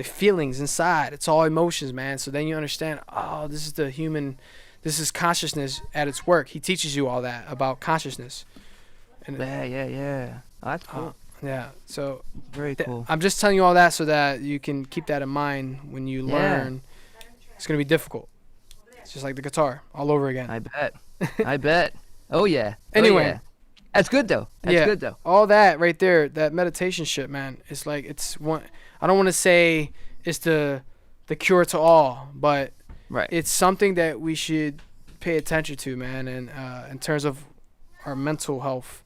feelings inside, it's all emotions, man. So then you understand, oh, this is consciousness at its work. He teaches you all that about consciousness. And Yeah. Oh, that's cool. yeah, so Very cool. I'm just telling you all that so that you can keep that in mind when you learn. It's gonna be difficult. It's just like the guitar all over again. I bet. Oh yeah. Anyway. Oh, yeah. That's good though. That's good though. All that right there, that meditation shit, man. It's like, it's one. I don't want to say it's the cure to all, but Right. it's something that we should pay attention to, man. And in terms of our mental health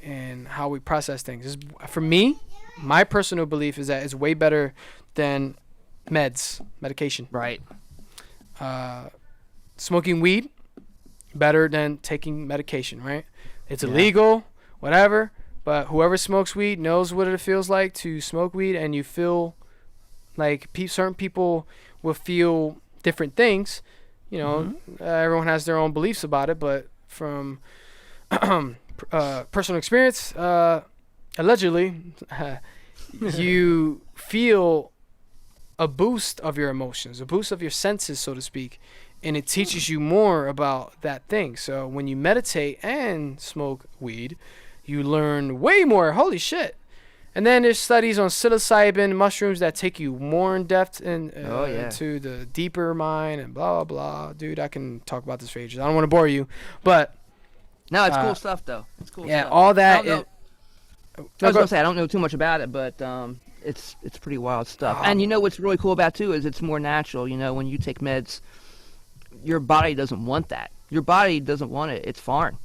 and how we process things, for me, my personal belief is that it's way better than medication. Right. Smoking weed, better than taking medication, right? It's illegal, whatever, but whoever smokes weed knows what it feels like to smoke weed, and you feel like certain people will feel different things. You know, everyone has their own beliefs about it, but from personal experience, allegedly, you feel a boost of your emotions, a boost of your senses, so to speak, and it teaches you more about that thing. So when you meditate and smoke weed, you learn way more. Holy shit. And then there's studies on psilocybin mushrooms that take you more in depth into the deeper mind and blah, blah. Dude, I can talk about this for ages. I don't want to bore you, but No, it's cool stuff though. It's cool yeah, stuff. all that. I was gonna say I don't know too much about it, but it's pretty wild stuff. And you know what's really cool about it too is it's more natural. You know, when you take meds, your body doesn't want that. Your body doesn't want it. It's foreign,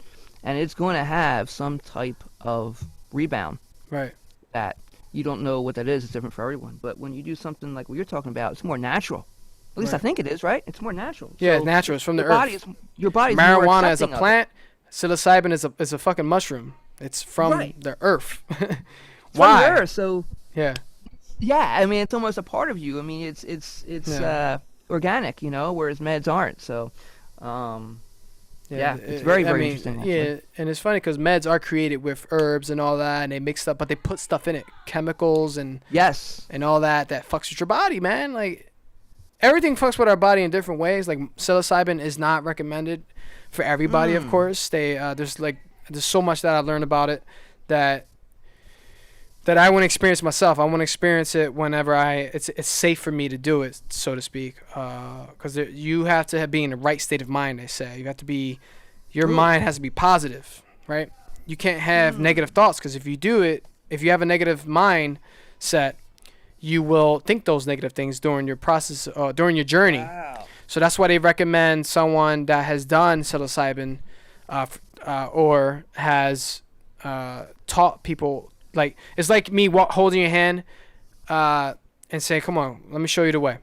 and it's going to have some type of rebound. Right. That you don't know what that is. It's different for everyone. But when you do something like what you're talking about, it's more natural. At least I think it is, right? It's more natural. Yeah, So it's natural. It's from the your body earth. Your body's more Marijuana is a accepting of it. plant. Psilocybin is a fucking mushroom. It's from Right. the earth. It's Why? from the earth, so Yeah. yeah, I mean it's almost a part of you. I mean it's organic, you know, whereas meds aren't. So yeah, it's very interesting. Actually. Yeah, and it's funny because meds are created with herbs and all that, and they mix up, but they put stuff in it, chemicals and Yes. all that fucks with your body, man. Like, everything fucks with our body in different ways. Like, psilocybin is not recommended for everybody, of course. There's so much that I've learned about it that I want to experience myself. I want to experience it whenever it's safe for me to do it, so to speak. Because you have to be in the right state of mind, they say. You have to be, your mind has to be positive, right? You can't have negative thoughts, because if you do it, if you have a negative mind set, you will think those negative things during your process, during your journey. Wow. So that's why they recommend someone that has done psilocybin or has taught people. Like, it's like me holding your hand, and and say, "Come on, let me show you the way."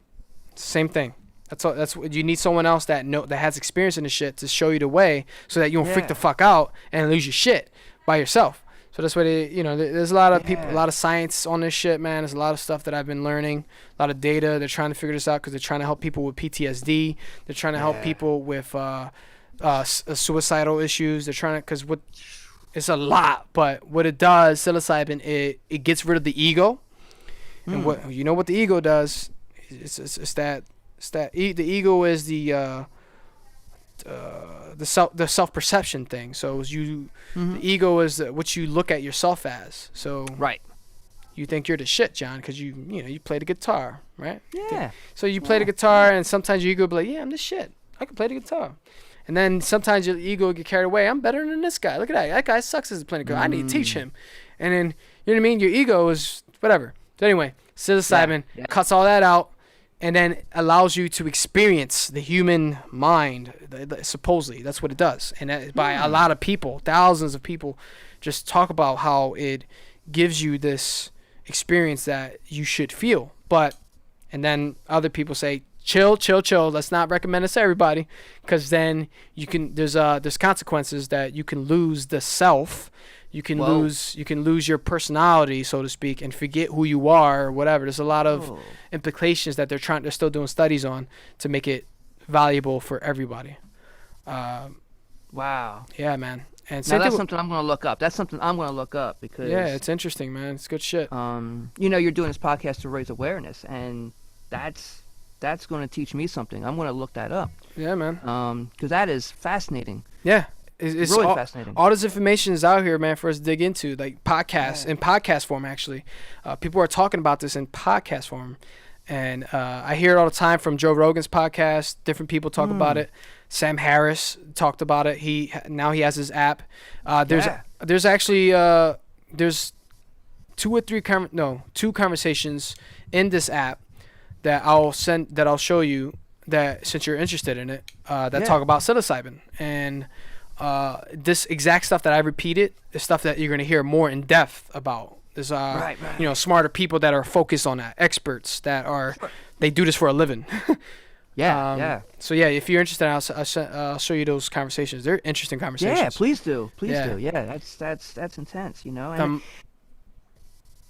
Same thing. That's all. That's what you need, someone else that has experience in the shit to show you the way, so that you don't freak the fuck out and lose your shit by yourself. So that's what there's a lot of people, a lot of science on this shit, man. There's a lot of stuff that I've been learning, a lot of data. They're trying to figure this out because they're trying to help people with PTSD. They're trying to help people with suicidal issues. They're trying to, because it's a lot, but what it does, psilocybin, it gets rid of the ego. And what the ego does, the ego is the self perception thing. So the ego is what you look at yourself as. So you think you're the shit, John, because you play the guitar, right? Yeah. So you play the guitar, and sometimes your ego will be like, yeah, I'm the shit. I can play the guitar. And then sometimes your ego will get carried away. I'm better than this guy. Look at that. That guy sucks as a playing guitar. I need to teach him. And then, you know what I mean? Your ego is whatever. So anyway, psilocybin cuts all that out, and then allows you to experience the human mind. Supposedly, that's what it does. And that, by a lot of people, thousands of people, just talk about how it gives you this experience that you should feel. And then other people say, chill. Let's not recommend this to everybody, because then there's consequences that you can lose the self. You can lose your personality, so to speak, and forget who you are or whatever. There's a lot of implications that they're still doing studies on to make it valuable for everybody. Wow. Yeah, man. And now that's something I'm going to look up. Because it's interesting, man. It's good shit. You're doing this podcast to raise awareness, and that's going to teach me something. I'm going to look that up. Yeah, man. Because that is fascinating. Yeah. It's really fascinating. All this information is out here, man, for us to dig into, like podcasts, in podcast form, actually. People are talking about this in podcast form. And I hear it all the time from Joe Rogan's podcast. Different people talk about it. Sam Harris talked about it. Now he has his app. There's actually there's two conversations in this app that I'll show you, that since you're interested in it, that talk about psilocybin. And this exact stuff that I repeated is stuff that you're going to hear more in depth about. There's smarter people that are focused on that, experts that they do this for a living. So if you're interested, I'll show you those conversations. They're interesting conversations. Yeah, please do. Yeah, that's intense, And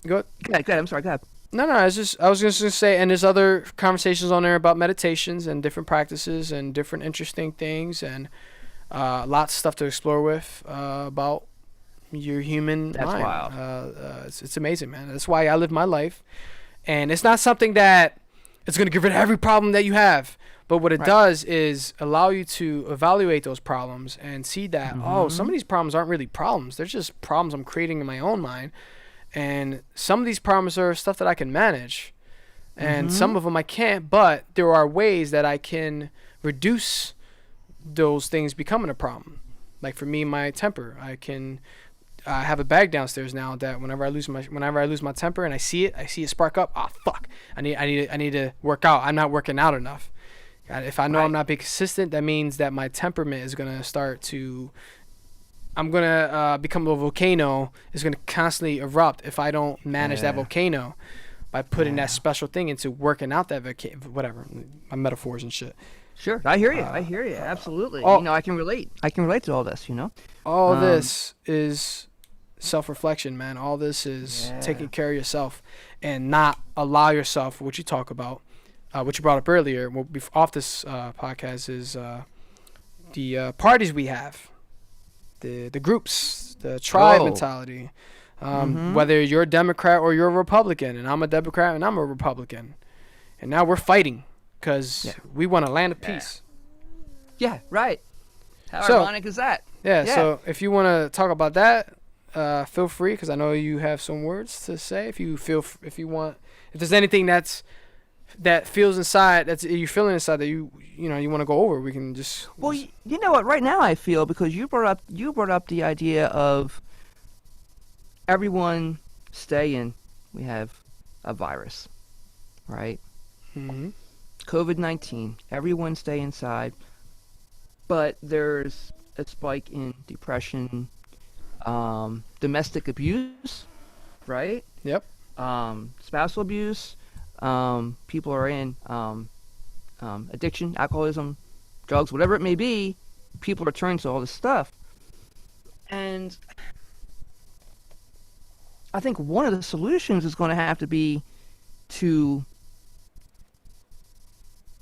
go ahead. I'm sorry. Go ahead. No, I was just going to say, and there's other conversations on there about meditations and different practices and different interesting things, and lots of stuff to explore with about your human mind. That's wild. It's amazing, man. That's why I live my life, and it's not something that it's going to get rid of every problem that you have, but what it does is allow you to evaluate those problems and see that some of these problems aren't really problems. They're just problems I'm creating in my own mind. And some of these problems are stuff that I can manage, and some of them I can't, but there are ways that I can reduce those things becoming a problem. Like for me, my temper, I have a bag downstairs now that whenever I lose my temper and I see it spark up, fuck, I need to work out. I'm not working out enough. If I know I'm not being consistent, that means that my temperament is going to start to, I'm going to become a volcano. It's going to constantly erupt if I don't manage that volcano by putting that special thing into working out that whatever, my metaphors and shit. Sure. I hear you. Absolutely. I can relate. To all this, All this is self-reflection, man. All this is taking care of yourself and not allow yourself, what you talk about, what you brought up earlier, off this podcast, is the parties we have. The groups, the tribe mentality, whether you're a Democrat or you're a Republican, and I'm a Democrat and I'm a Republican, and now we're fighting because we want a land of peace. Yeah, right. How ironic is that? Yeah, so if you want to talk about that, feel free, because I know you have some words to say. If there's anything that feels inside, that you're feeling inside that you want to go over, we can just. Well, you know what? Right now I feel, because you brought up the idea of everyone staying. We have a virus, right? Mm-hmm. COVID-19. Everyone stay inside, but there's a spike in depression, domestic abuse, right? Yep. Spousal abuse. People are in addiction, alcoholism, drugs, whatever it may be. People are turning to all this stuff. And I think one of the solutions is going to have to be to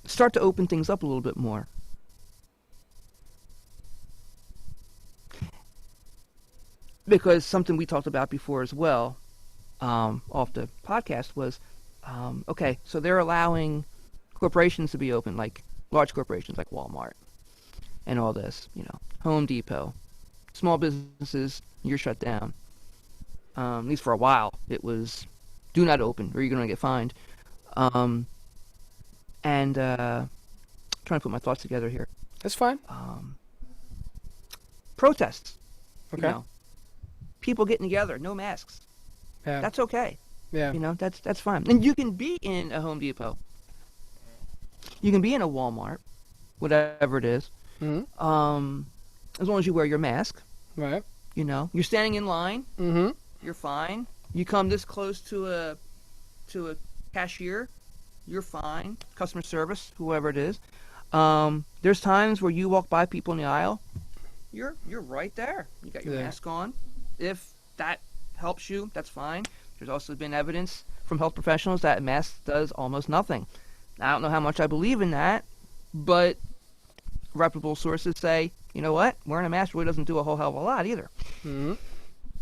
start to open things up a little bit more. Because something we talked about before as well, off the podcast, was okay, so they're allowing corporations to be open, like large corporations like Walmart and all this, Home Depot. Small businesses, you're shut down. At least for a while, it was do not open or you're going to get fined. And trying to put my thoughts together here. That's fine. Protests. Okay. People getting together, no masks. Yeah. That's okay. Yeah. That's fine. And you can be in a Home Depot. You can be in a Walmart, whatever it is. Mm-hmm. As long as you wear your mask. Right. You're standing in line. Mm-hmm. You're fine. You come this close to a cashier, you're fine. Customer service, whoever it is. There's times where you walk by people in the aisle. You're right there. You got your mask on. If that helps you, that's fine. There's also been evidence from health professionals that a mask does almost nothing. I don't know how much I believe in that, but reputable sources say, you know what? Wearing a mask really doesn't do a whole hell of a lot either. Mm-hmm.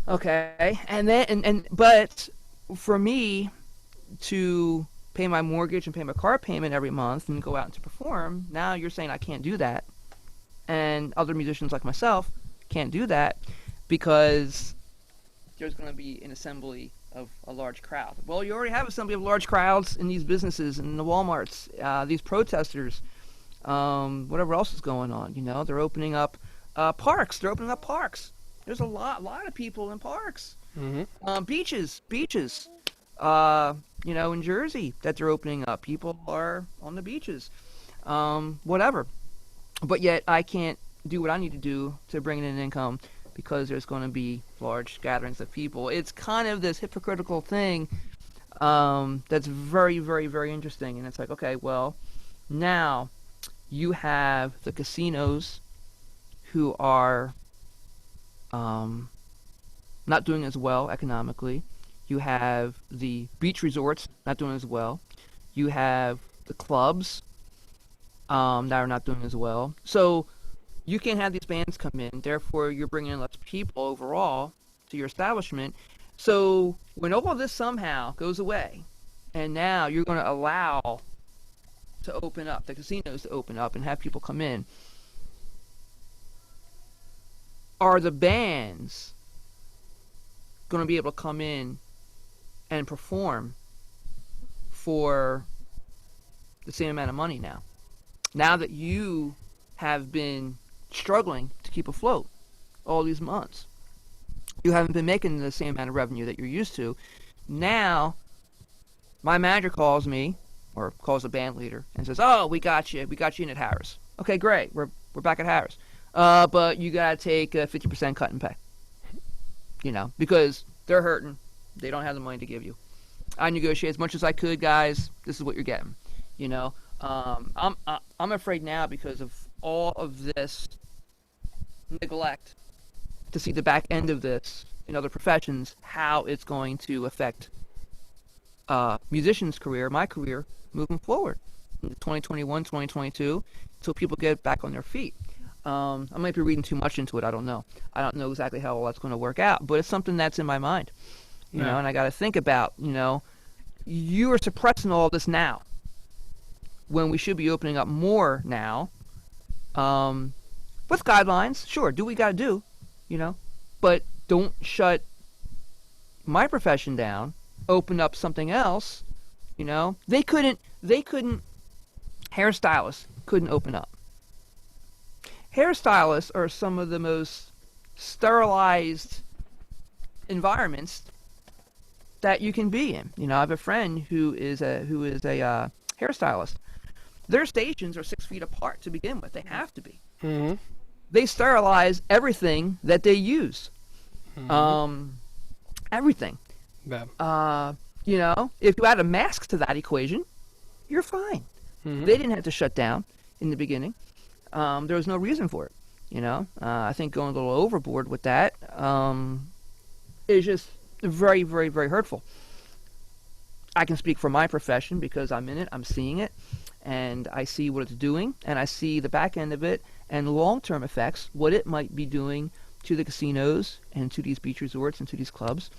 Okay, and then but for me to pay my mortgage and pay my car payment every month and go out and to perform, now you're saying I can't do that, and other musicians like myself can't do that because there's going to be an assembly of a large crowd. Well, you already have assembly of large crowds in these businesses and in the Walmarts, these protesters, whatever else is going on. They're opening up parks. They're opening up parks. There's a lot of people in parks. Mm-hmm. Beaches. In Jersey that they're opening up. People are on the beaches. Whatever. But yet I can't do what I need to do to bring in an income because there's going to be large gatherings of people. It's kind of this hypocritical thing that's very, very, very interesting. And it's like, okay, well, now you have the casinos who are not doing as well economically. You have the beach resorts not doing as well. You have the clubs that are not doing as well. So you can't have these bands come in. Therefore, you're bringing in less people overall to your establishment. So when all of this somehow goes away, and now you're going to allow to open up, the casinos to open up and have people come in, are the bands going to be able to come in and perform for the same amount of money now? Now that you have been struggling to keep afloat all these months, you haven't been making the same amount of revenue that you're used to. Now, my manager calls me, or calls the band leader, and says, "Oh, we got you in at Harris." Okay, great, we're back at Harris. But you gotta take a 50% cut and pay. Because they're hurting. They don't have the money to give you. I negotiate as much as I could, guys. This is what you're getting. I'm afraid now because of all of this neglect to see the back end of this in other professions, how it's going to affect musicians' career, my career, moving forward in 2021, 2022, until people get back on their feet. I might be reading too much into it. I don't know. I don't know exactly how all that's going to work out, but it's something that's in my mind, and I got to think about, you are suppressing all this now when we should be opening up more now, with guidelines. Sure, do what we got to do, but don't shut my profession down. Open up something else. They couldn't. Hairstylists couldn't open up. Hairstylists are some of the most sterilized environments that you can be in. I have a friend who is a hairstylist. Their stations are 6 feet apart to begin with. They have to be. Mm-hmm. They sterilize everything that they use. Mm-hmm. Everything. Yeah. You know, if you add a mask to that equation, you're fine. Mm-hmm. They didn't have to shut down in the beginning. There was no reason for it. You know, I think going a little overboard with that is just very, very, very hurtful. I can speak for my profession because I'm in it, I'm seeing it, and I see what it's doing, and I see the back end of it and long-term effects, what it might be doing to the casinos and to these beach resorts and to these clubs,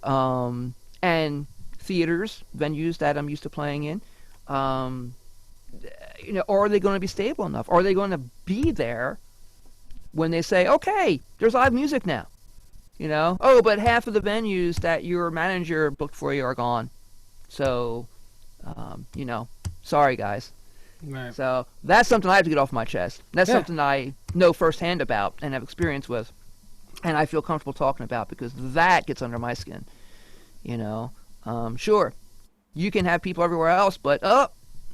and theaters, venues that I'm used to playing in. You know, are they going to be stable enough? Are they going to be there when they say, okay, there's live music now? You know, oh, but half of the venues that your manager booked for you are gone. So, you know, sorry, guys. Right. So that's something I have to get off my chest. That's Yeah. something I know firsthand about and have experience with, and I feel comfortable talking about because that gets under my skin. You know, sure, you can have people everywhere else, but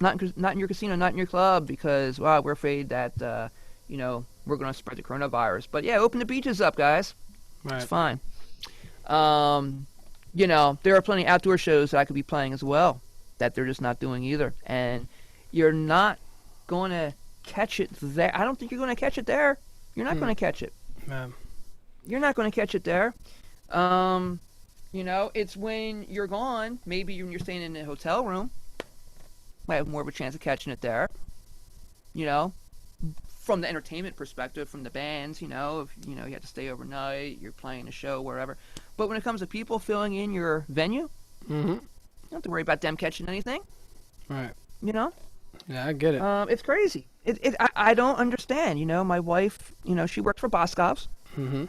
not in your casino, not in your club because we're afraid that you know, we're going to spread the coronavirus. But yeah, open the beaches up, guys. Right. It's fine. You know, there are plenty of outdoor shows that I could be playing as well that they're just not doing either. And you're not going to catch it there. I don't think you're going to catch it there. You're not going to catch it. You're not going to catch it there. You know, it's when you're gone, maybe when you're staying in a hotel room, might have more of a chance of catching it there. You know, from the entertainment perspective, from the bands, you know, if you know you have to stay overnight, you're playing a show, wherever. But when it comes to people filling in your venue, Mm-hmm. you don't have to worry about them catching anything. Right. You know, Yeah, I get it. it's crazy. I don't understand. You know, my wife, you know, she worked for Boscov's, Mm-hmm.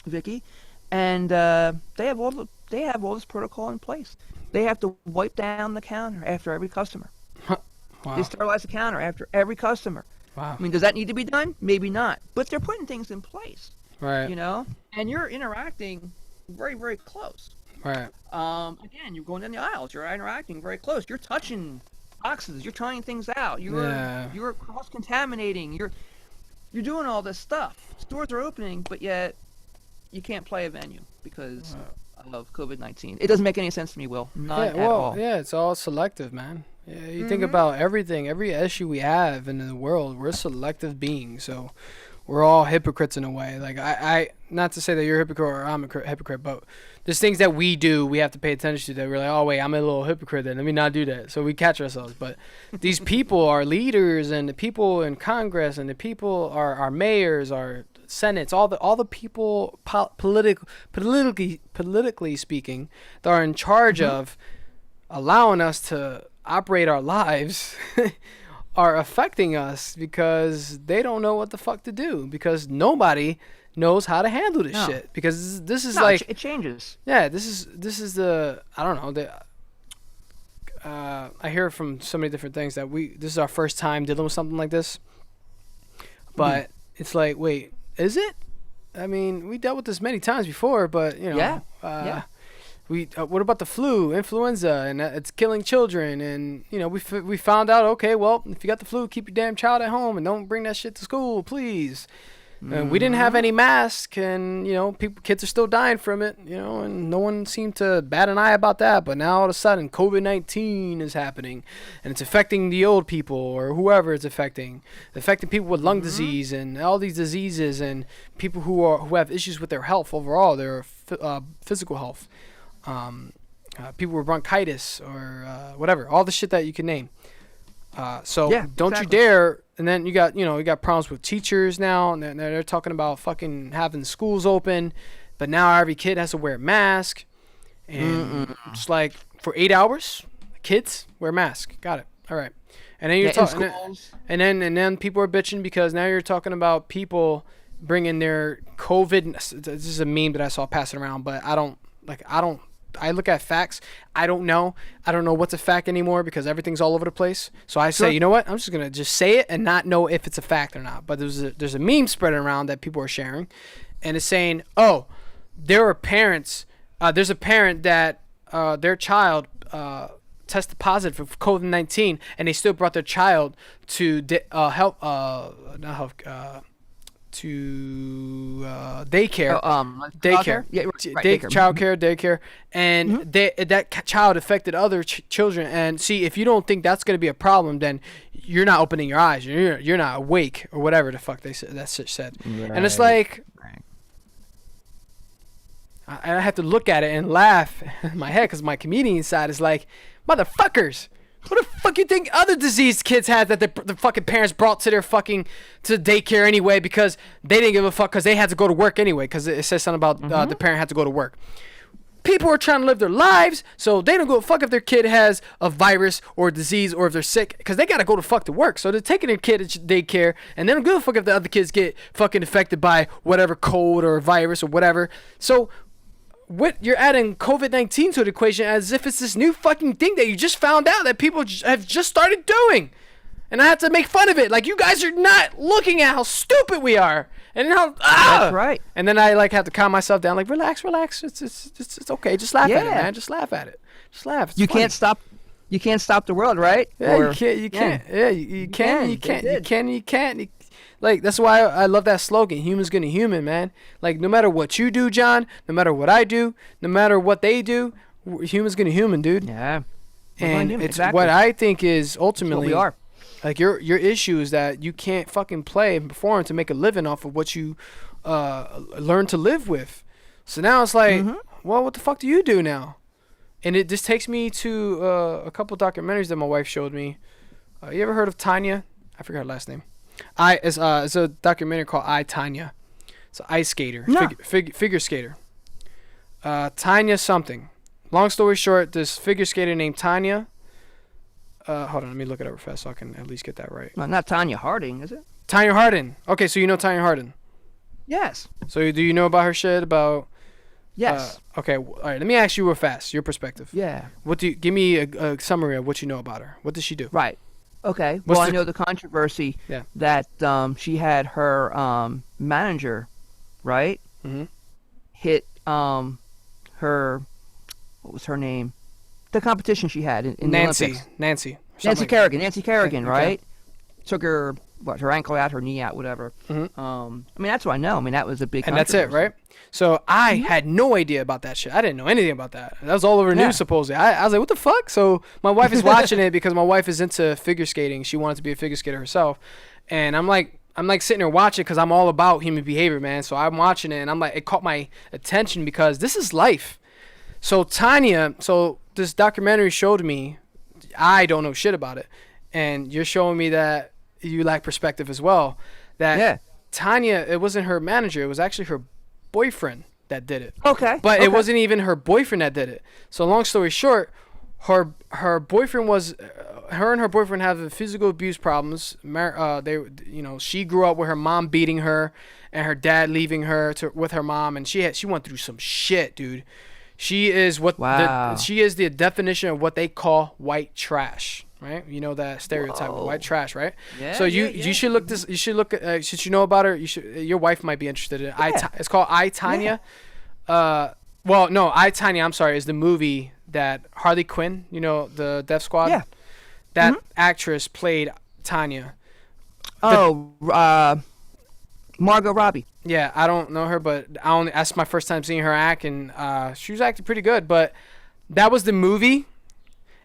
Vicky, and they have all this protocol in place. They have to wipe down the counter after every customer. Wow. They sterilize the counter after every customer. Wow. I mean, does that need to be done? Maybe not. But they're putting things in place, Right. you know? And you're interacting very, very close. Right. Again, you're going down the aisles. You're interacting very close. You're touching boxes. You're trying things out. You're cross-contaminating. You're doing all this stuff. Stores are opening, but yet you can't play a venue because of COVID-19. It doesn't make any sense to me, Will. Not at all. Yeah, it's all selective, man. Yeah, you think about everything, every issue we have in the world, we're selective beings, so we're all hypocrites in a way. Like I not to say that you're a hypocrite or I'm a hypocrite, but there's things that we do we have to pay attention to that we're like, oh wait, I'm a little hypocrite then, let me not do that. So we catch ourselves. But these people are leaders, and the people in Congress, and the people are our mayors, our senates, all the people politically speaking that are in charge of allowing us to operate our lives are affecting us because they don't know what the fuck to do, because nobody knows how to handle this shit, because this is like it changes. Yeah, this is the, I don't know, I hear from so many different things that this is our first time dealing with something like this, but it's like, wait, is it? I mean, we dealt with this many times before, but you know, what about the flu, influenza, and it's killing children, and you know, we found out, okay, well, if you got the flu, keep your damn child at home and don't bring that shit to school, please. And we didn't have any masks, and you know, kids are still dying from it, you know, and no one seemed to bat an eye about that. But now all of a sudden, COVID-19 is happening, and it's affecting the old people or whoever it's affecting people with lung disease and all these diseases, and people who have issues with their health overall, their physical health, people with bronchitis or whatever, all the shit that you can name. Don't you dare. And then you got problems with teachers now, and they're talking about fucking having schools open, but now every kid has to wear a mask, and it's like for 8 hours, kids wear a mask. Got it. All right. And then you're talking, and then people are bitching because now you're talking about people bringing their COVID. This is a meme that I saw passing around, but I look at facts. I don't know what's a fact anymore because everything's all over the place. So I say, you know what? I'm just going to just say it and not know if it's a fact or not. But there's a meme spreading around that people are sharing, and it's saying, oh, there are parents. There's a parent that their child tested positive for COVID-19, and they still brought their child to daycare. Daycare. Yeah, right, daycare. Childcare, daycare, and that child affected other children. And see, if you don't think that's gonna be a problem, then you're not opening your eyes. You're not awake or whatever the fuck they said. That shit said. Right. And it's like, Right. I have to look at it and laugh in my head because my comedian side is like, motherfuckers. What the fuck you think other diseased kids had that the fucking parents brought to their fucking to daycare anyway because they didn't give a fuck because they had to go to work anyway because it says something about the parent had to go to work. People are trying to live their lives, so they don't go fuck if their kid has a virus or a disease or if they're sick because they gotta go to fuck to work. So they're taking their kid to daycare and they don't give a fuck if the other kids get fucking affected by whatever cold or virus or whatever. So you're adding COVID-19 to the equation as if it's this new fucking thing that you just found out that people have just started doing. And I have to make fun of it. Like, you guys are not looking at how stupid we are. And how, That's right. And then I, like, have to calm myself down. Like, relax. It's okay. Just laugh at it, man. Just laugh at it. Just laugh. It's You funny. can't stop the world, right? Yeah, Or- you can't. Yeah, you can. You You can. can't. Like, that's why I love that slogan, human's gonna human, man. Like, no matter what you do, John, no matter what I do, no matter what they do, human's gonna human, dude. Yeah. And human, it's exactly. what I think is That's what ultimately, we are. like, your issue is that you can't fucking play and perform to make a living off of what you learn to live with. So now it's like, well, what the fuck do you do now? And it just takes me to a couple documentaries that my wife showed me. You ever heard of Tanya? I forgot her last name. It's a documentary called I, Tanya. It's an ice skater, No. figure skater. Tanya something. Long story short, this figure skater named Tanya. Hold on, let me look it up real fast so I can at least get that right. Well, not Tanya Harding, is it? Tanya Harding. Okay, so you know Tanya Harding. Yes. So do you know about her shit? About Yes. okay, all right. Let me ask you real fast, your perspective. Yeah. Give me a summary of what you know about her. What does she do? Right. Okay. What's Well, I the- know the controversy Yeah. that she had her manager, right, Mhm. hit her, what was her name? The competition she had in the Olympics. Nancy. Nancy Kerrigan. Nancy Kerrigan, Okay. right? Took her her ankle out, her knee out, whatever. Mhm. I mean, that's what I know. I mean, that was a big. And that's it, controversy. right? So I had no idea about that shit. I didn't know anything about that. That was all over Yeah. news, supposedly. I was like, what the fuck? So my wife is watching it because my wife is into figure skating. She wanted to be a figure skater herself. And I'm like sitting there watching because I'm all about human behavior, man. So I'm watching it and I'm like, it caught my attention because this is life. So Tanya, this documentary showed me, I don't know shit about it. And you're showing me that you lack perspective as well. That Yeah. Tanya, it wasn't her manager. It was actually her boyfriend that did it. Okay. But okay. it wasn't even her boyfriend that did it. So long story short, her boyfriend was, her and her boyfriend have physical abuse problems. She grew up with her mom beating her and her dad leaving her with her mom, and she went through some shit, dude. She is Wow. she is the definition of what they call white trash, right? You know that stereotype of white trash, right? Yeah, So you should look this. You should look. Since you know about her, your wife might be interested in it. Yeah. It's called I, Tanya. Well, no, I, Tanya. I'm sorry, is the movie that Harley Quinn, the Death Squad. Yeah. That actress played Tanya. Margot Robbie. Yeah, I don't know her, but that's my first time seeing her act, and she was acting pretty good. But that was the movie,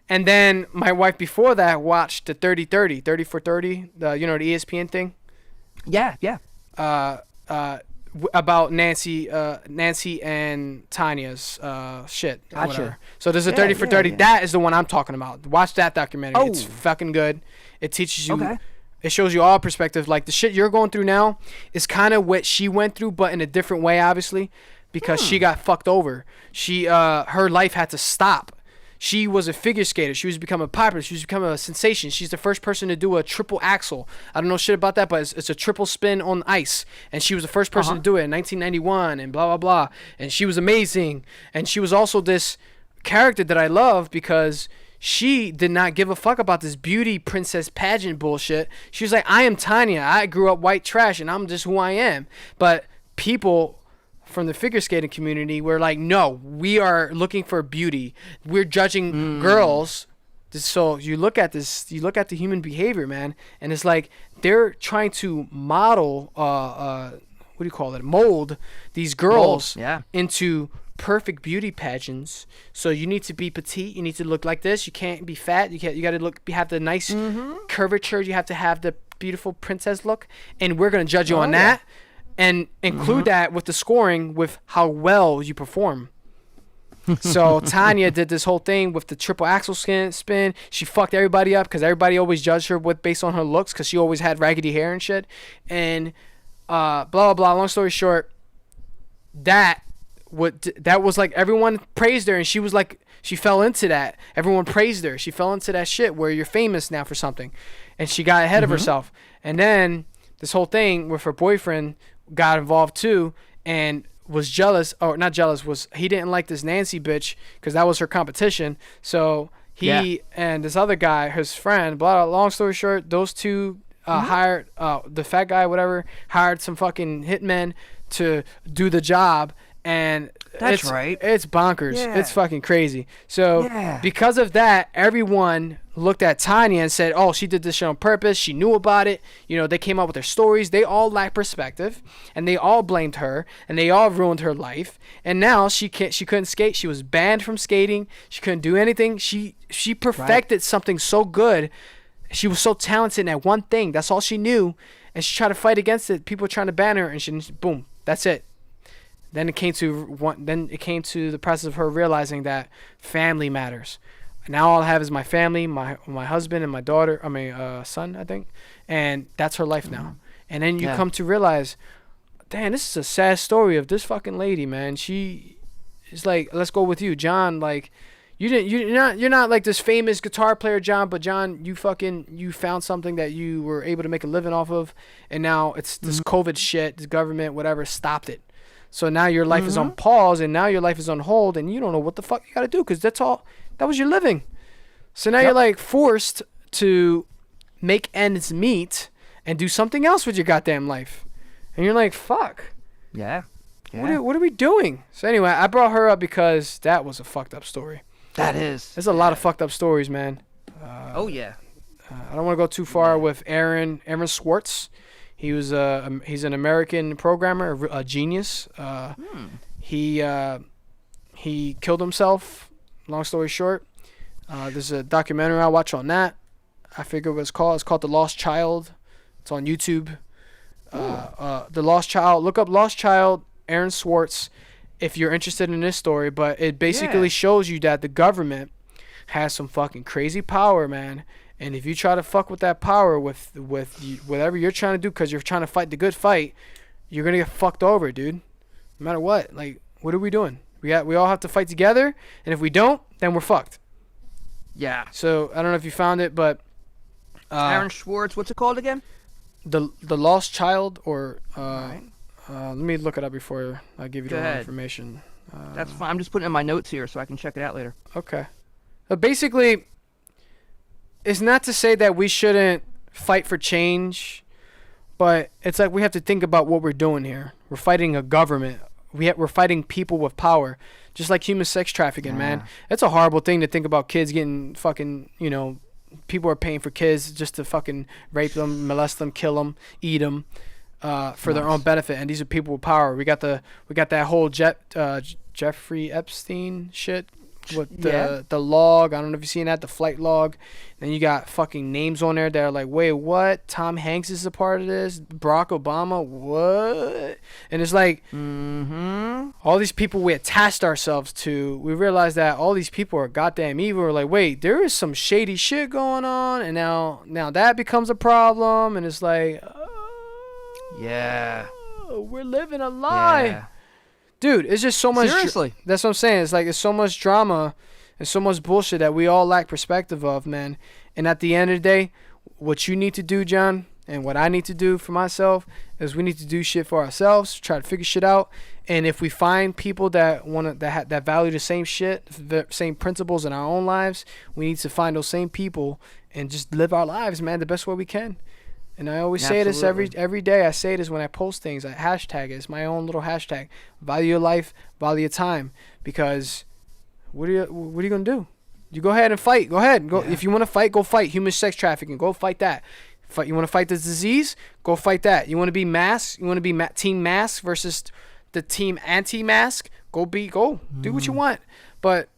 and then my wife before that watched the 30-30, 30 for 30, the ESPN thing. Yeah. Yeah. About Nancy and Tanya's shit. or Gotcha. whatever. So there's a Yeah, 30 for 30. yeah. That is the one I'm talking about. Watch that documentary. It's Oh. fucking good. It teaches you. Okay. It shows you all perspective. Like the shit you're going through now is kind of what she went through, but in a different way, obviously, because she got fucked over. Her life had to stop. She was a figure skater. She was becoming popular. She was becoming a sensation. She's the first person to do a triple axel. I don't know shit about that, but it's a triple spin on ice. And she was the first person to do it in 1991 and blah, blah, blah. And she was amazing. And she was also this character that I love because she did not give a fuck about this beauty princess pageant bullshit. She was like, I am Tanya. I grew up white trash and I'm just who I am. But people from the figure skating community were like, no, we are looking for beauty. We're judging girls. So you look at the human behavior, man, and it's like they're trying to model, what do you call it? Mold these girls Yeah. into perfect beauty pageants. So you need to be petite. You need to look like this. You can't be fat. You got to have the nice curvature. You have to have the beautiful princess look. And we're gonna judge you on that, and include that with the scoring with how well you perform. So Tanya did this whole thing with the triple axel spin. She fucked everybody up because everybody always judged her based on her looks because she always had raggedy hair and shit. And blah blah blah. Long story short, that was like everyone praised her, and she was like she fell into that. Everyone praised her. She fell into that shit where you're famous now for something, and she got ahead of herself. And then this whole thing with her boyfriend got involved too, and was jealous, or not jealous, was he didn't like this Nancy bitch because that was her competition. So he and this other guy, his friend, blah, long story short, those two hired the fat guy, whatever, hired some fucking hitmen to do the job. And That's it's right. It's bonkers. Yeah. It's fucking crazy. So because of that, everyone looked at Tanya and said, "Oh, she did this shit on purpose. She knew about it." You know, they came up with their stories. They all lacked perspective, and they all blamed her, and they all ruined her life. And now she couldn't skate. She was banned from skating. She couldn't do anything. She perfected something so good. She was so talented in that one thing. That's all she knew, and she tried to fight against it. People were trying to ban her, and she boom. That's it. Then it came to the process of her realizing that family matters. Now all I have is my family, my husband and my daughter. Son, I think, and that's her life now. And then you come to realize, damn, this is a sad story of this fucking lady, man. She is like, let's go with you, John. Like, you're not like this famous guitar player, John, but John, you found something that you were able to make a living off of, and now it's this COVID shit, the government, whatever, stopped it. So now your life is on pause, and now your life is on hold, and you don't know what the fuck you got to do because that was your living. So now you're like forced to make ends meet and do something else with your goddamn life. And you're like, fuck. Yeah. What are we doing? So anyway, I brought her up because that was a fucked up story. That is. There's a lot of fucked up stories, man. I don't want to go too far with Aaron Swartz. He's an American programmer, a genius. He killed himself. Long story short, there's a documentary I watch on that. I forget what it's called. It's called The Lost Child. It's on YouTube. The Lost Child. Look up Lost Child, Aaron Swartz, if you're interested in this story. But it basically shows you that the government has some fucking crazy power, man. And if you try to fuck with that power with whatever you're trying to do because you're trying to fight the good fight, you're going to get fucked over, dude. No matter what. Like, what are we doing? We all have to fight together, and if we don't, then we're fucked. Yeah. So, I don't know if you found it, but... Aaron Schwartz, what's it called again? The Lost Child, or... Right. Let me look it up before I give you the wrong information. That's fine. I'm just putting it in my notes here so I can check it out later. Okay. Basically... It's not to say that we shouldn't fight for change, but it's like we have to think about what we're doing here. We're fighting a government. We're fighting people with power, just like human sex trafficking, man. It's a horrible thing to think about kids getting fucking, people are paying for kids just to fucking rape them, molest them, kill them, eat them for their own benefit. And these are people with power. We got that whole Jeffrey Epstein shit. With the log, I don't know if you've seen that, the flight log. Then you got fucking names on there that are like, wait, what? Tom Hanks is a part of this? Barack Obama? What? And it's like, all these people we attached ourselves to, we realized that all these people are goddamn evil. We're like, wait, there is some shady shit going on, and now that becomes a problem, and it's like, we're living a lie. Yeah. Dude, it's just so much. Seriously. That's what I'm saying. It's like it's so much drama and so much bullshit that we all lack perspective of, man. And at the end of the day, what you need to do, John, and what I need to do for myself is we need to do shit for ourselves, try to figure shit out. And if we find people that that value the same shit, the same principles in our own lives, we need to find those same people and just live our lives, man, the best way we can. And I always say this every day. I say this when I post things. I hashtag it. It's my own little hashtag. Value your life, value your time. Because what are you gonna do? You go ahead and fight. Go ahead. Go. Yeah. If you want to fight, go fight. Human sex trafficking. Go fight that. Fight. You want to fight this disease? Go fight that. You want to be mask? You want to be team mask versus the team anti-mask? Go do what you want. But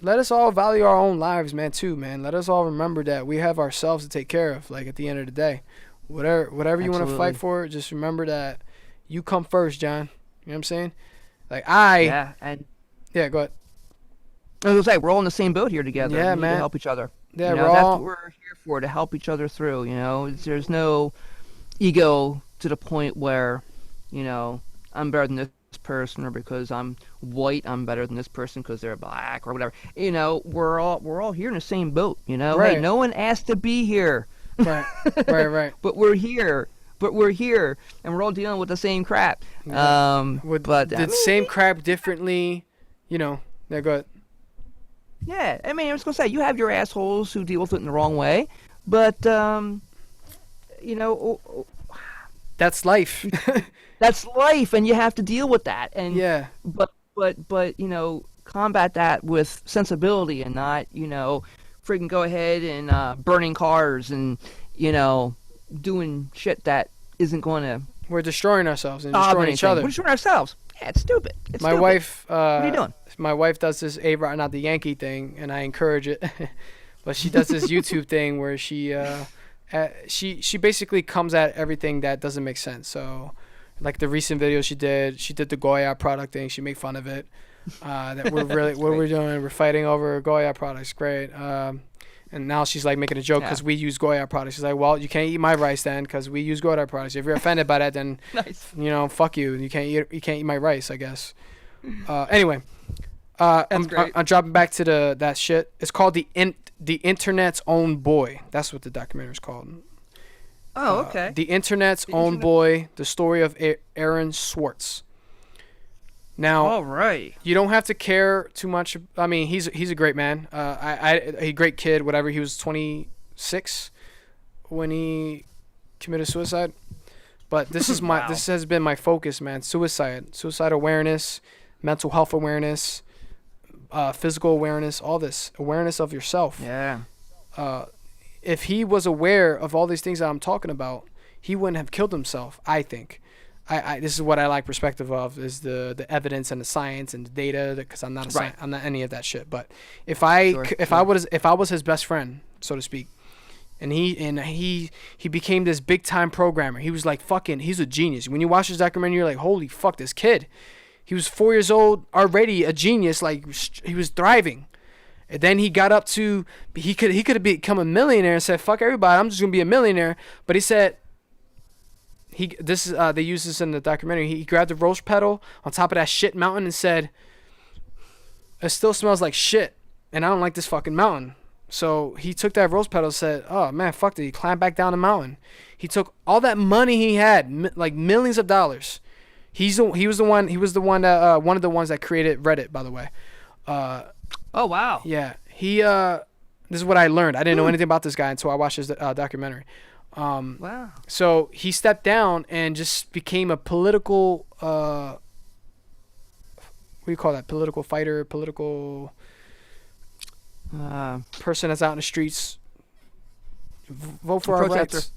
let us all value our own lives, man. Too, man. Let us all remember that we have ourselves to take care of. Like at the end of the day, whatever you want to fight for, just remember that you come first, John. You know what I'm saying? Like Yeah, go ahead. I was gonna say, we're all in the same boat here together. Yeah, we need man. to help each other. Yeah, that's what we're here for, to help each other through. There's no ego to the point where, I'm better than this person, or because I'm white, I'm better than this person because they're black or whatever. We're all here in the same boat. Right. Hey, no one asked to be here. Right. Right. But we're here. And we're all dealing with the same crap. Yeah. But same crap differently. Yeah, go ahead. Yeah, I was gonna say, you have your assholes who deal with it in the wrong way, but that's life. That's life, and you have to deal with that. And yeah, but combat that with sensibility, and not freaking go ahead and burning cars and doing shit that isn't going to. We're destroying ourselves and destroying each other. We're destroying ourselves. Yeah, it's stupid. My wife. What are you doing? My wife does this A-Rod, not the Yankee thing, and I encourage it. But she does this YouTube thing where she basically comes at everything that doesn't make sense. So, like the recent video she did the Goya product thing. She made fun of it. That we're really what we're doing. We're fighting over Goya products. Great. And now she's like making a joke because we use Goya products. She's like, well, you can't eat my rice then because we use Goya products. If you're offended by that, then nice. Fuck you. You can't eat my rice, I guess. Anyway, I'm dropping back to that shit. It's called the Internet's Own Boy. That's what the documentary is called. Oh, okay. The Internet's Own Boy: The Story of Aaron Swartz. Now, all right. You don't have to care too much. I mean, he's a great man. A great kid. Whatever. He was 26 when he committed suicide. But this is Wow. This has been my focus, man. Suicide awareness, mental health awareness, physical awareness, all this awareness of yourself. Yeah. If he was aware of all these things that I'm talking about, he wouldn't have killed himself. I think. This is what I like perspective of, is the evidence and the science and the data, because I'm not I'm not any of that shit. But if I was his best friend, so to speak, and he became this big time programmer, he was like he's a genius. When you watch this documentary, you're like, holy fuck, this kid, he was 4 years old already, a genius, like he was thriving. And then he got up to he could have become a millionaire and said, fuck everybody, I'm just gonna be a millionaire. But he said. They use this in the documentary. He grabbed the rose petal on top of that shit mountain and said, it still smells like shit, and I don't like this fucking mountain. So he took that rose petal and said, oh man, fuck it. He climbed back down the mountain. He took all that money he had, like millions of dollars. He was the one that one of the ones that created Reddit, by the way. Oh wow. Yeah. This is what I learned. I didn't know anything about this guy until I watched his documentary. Wow. So he stepped down and just became a political, what do you call that? Political fighter, political person that's out in the streets. Vote for our rights.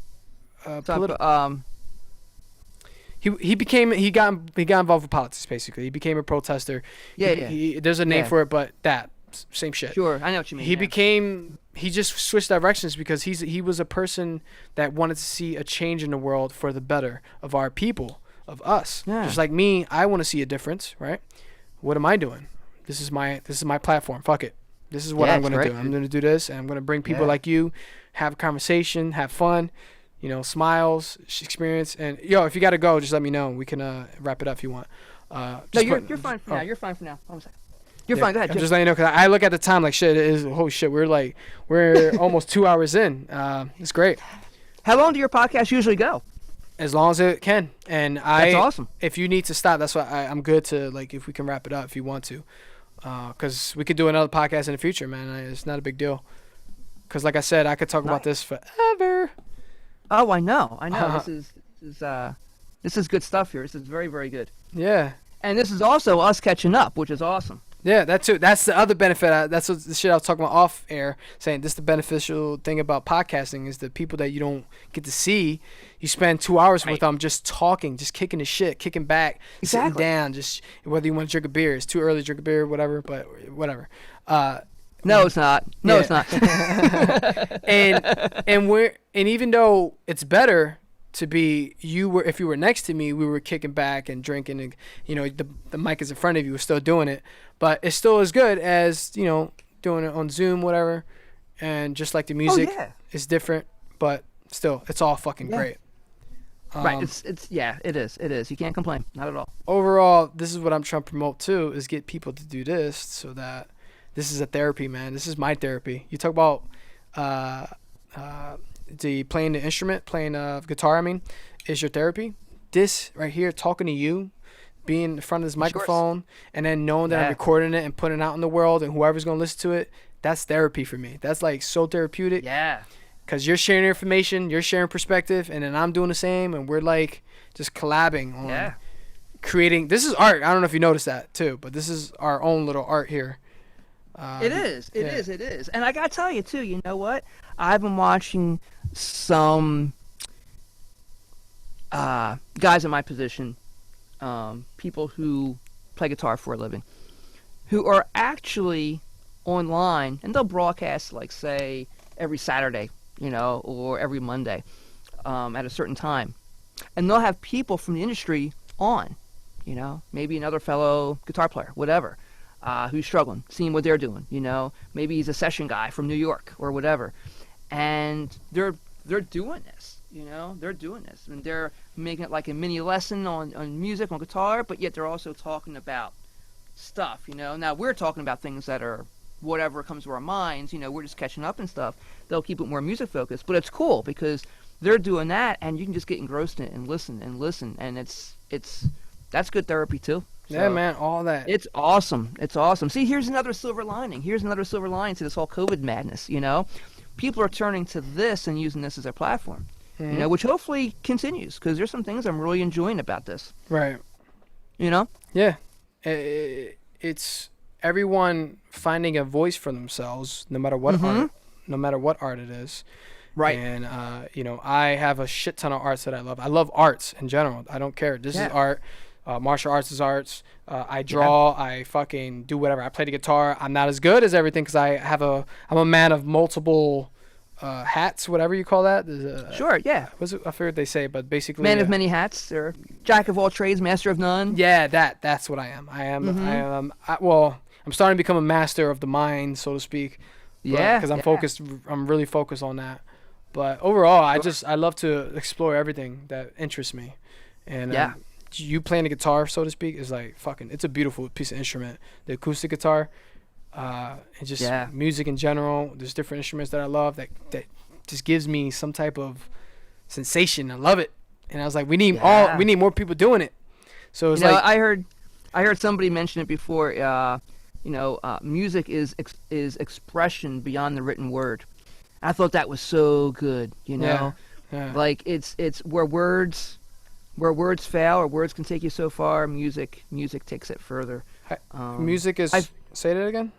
He got involved with politics, basically. He became a protester. Yeah. There's a name for it, but same shit. Sure, I know what you mean. He just switched directions because he was a person that wanted to see a change in the world for the better of our people, of us. Yeah. Just like me, I want to see a difference, right? What am I doing? This is my platform. Fuck it. This is what I'm going to do. I'm going to do this, and I'm going to bring people like you, have a conversation, have fun, smiles, experience. And if you got to go, just let me know. We can wrap it up if you want. No, you're fine for now. You're fine for now. Hold on a second. You're fine. Go ahead. I'm just letting you know, because I look at the time like shit. It is holy shit. We're almost 2 hours in. It's great. How long do your podcasts usually go? As long as it can. And that's awesome. If you need to stop, that's why I'm good to, like, if we can wrap it up if you want to, because we could do another podcast in the future, man. It's not a big deal. Because like I said, I could talk about this forever. Oh, I know. This is good stuff here. This is very, very good. Yeah. And this is also us catching up, which is awesome. Yeah, that too. That's the other benefit. That's what the shit I was talking about off air, saying this the beneficial thing about podcasting is the people that you don't get to see. You spend 2 hours with them just talking, just kicking the shit, kicking back, sitting down, just whether you want to drink a beer. It's too early to drink a beer, whatever, but whatever. No, it's not. No, it's not. and even though it's better to be if you were next to me, we were kicking back and drinking, and the mic is in front of you, we're still doing it, but it's still as good as doing it on Zoom, whatever. And just like the music is different, but still it's all fucking great. Right. It is. You can't complain. Not at all. Overall, this is what I'm trying to promote too, is get people to do this so that this is a therapy, man. This is my therapy. You talk about playing the instrument, playing guitar, is your therapy. This right here, talking to you, being in front of this microphone, and then knowing that I'm recording it and putting it out in the world, and whoever's going to listen to it, that's therapy for me. That's like so therapeutic. Yeah. Because you're sharing information, you're sharing perspective, and then I'm doing the same, and we're like just collabing on creating. This is art. I don't know if you noticed that too, but this is our own little art here. It is. It is. And I got to tell you, too, you know what? I've been watching some guys in my position, people who play guitar for a living, who are actually online, and they'll broadcast, like, say, every Saturday, or every Monday at a certain time. And they'll have people from the industry on, maybe another fellow guitar player, whatever. Who's struggling, seeing what they're doing, maybe he's a session guy from New York or whatever, and they're doing this, they're doing this, and they're making it like a mini lesson on music, on guitar, but yet they're also talking about stuff, Now we're talking about things that are whatever comes to our minds, we're just catching up and stuff. They'll keep it more music focused, but it's cool because they're doing that, and you can just get engrossed in it and listen, and that's good therapy too. So, yeah, man, all that. It's awesome. It's awesome. See, here's another silver lining. Here's another silver lining to this whole COVID madness, People are turning to this and using this as their platform, which hopefully continues because there's some things I'm really enjoying about this. Right. Yeah. It's everyone finding a voice for themselves, no matter what art it is. Right. And, I have a shit ton of arts that I love. I love arts in general. I don't care. This is art. Martial arts is arts. I draw. I fucking do whatever. I play the guitar. I'm not as good as everything because I'm a man of multiple hats, whatever you call that. Sure, yeah. I forget what they say, but basically. Man of many hats, or jack of all trades, master of none. Yeah, that's what I am. I'm starting to become a master of the mind, so to speak. Yeah. Because I'm focused. I'm really focused on that. But overall, I love to explore everything that interests me. And you playing the guitar, so to speak, is like fucking. It's a beautiful piece of instrument. The acoustic guitar, and just music in general. There's different instruments that I love that just gives me some type of sensation. I love it, and I was like, we need more people doing it. So it's I heard somebody mention it before. Music is expression beyond the written word. I thought that was so good. Like it's where words fail or words can take you so far, music takes it further. Music is say that again.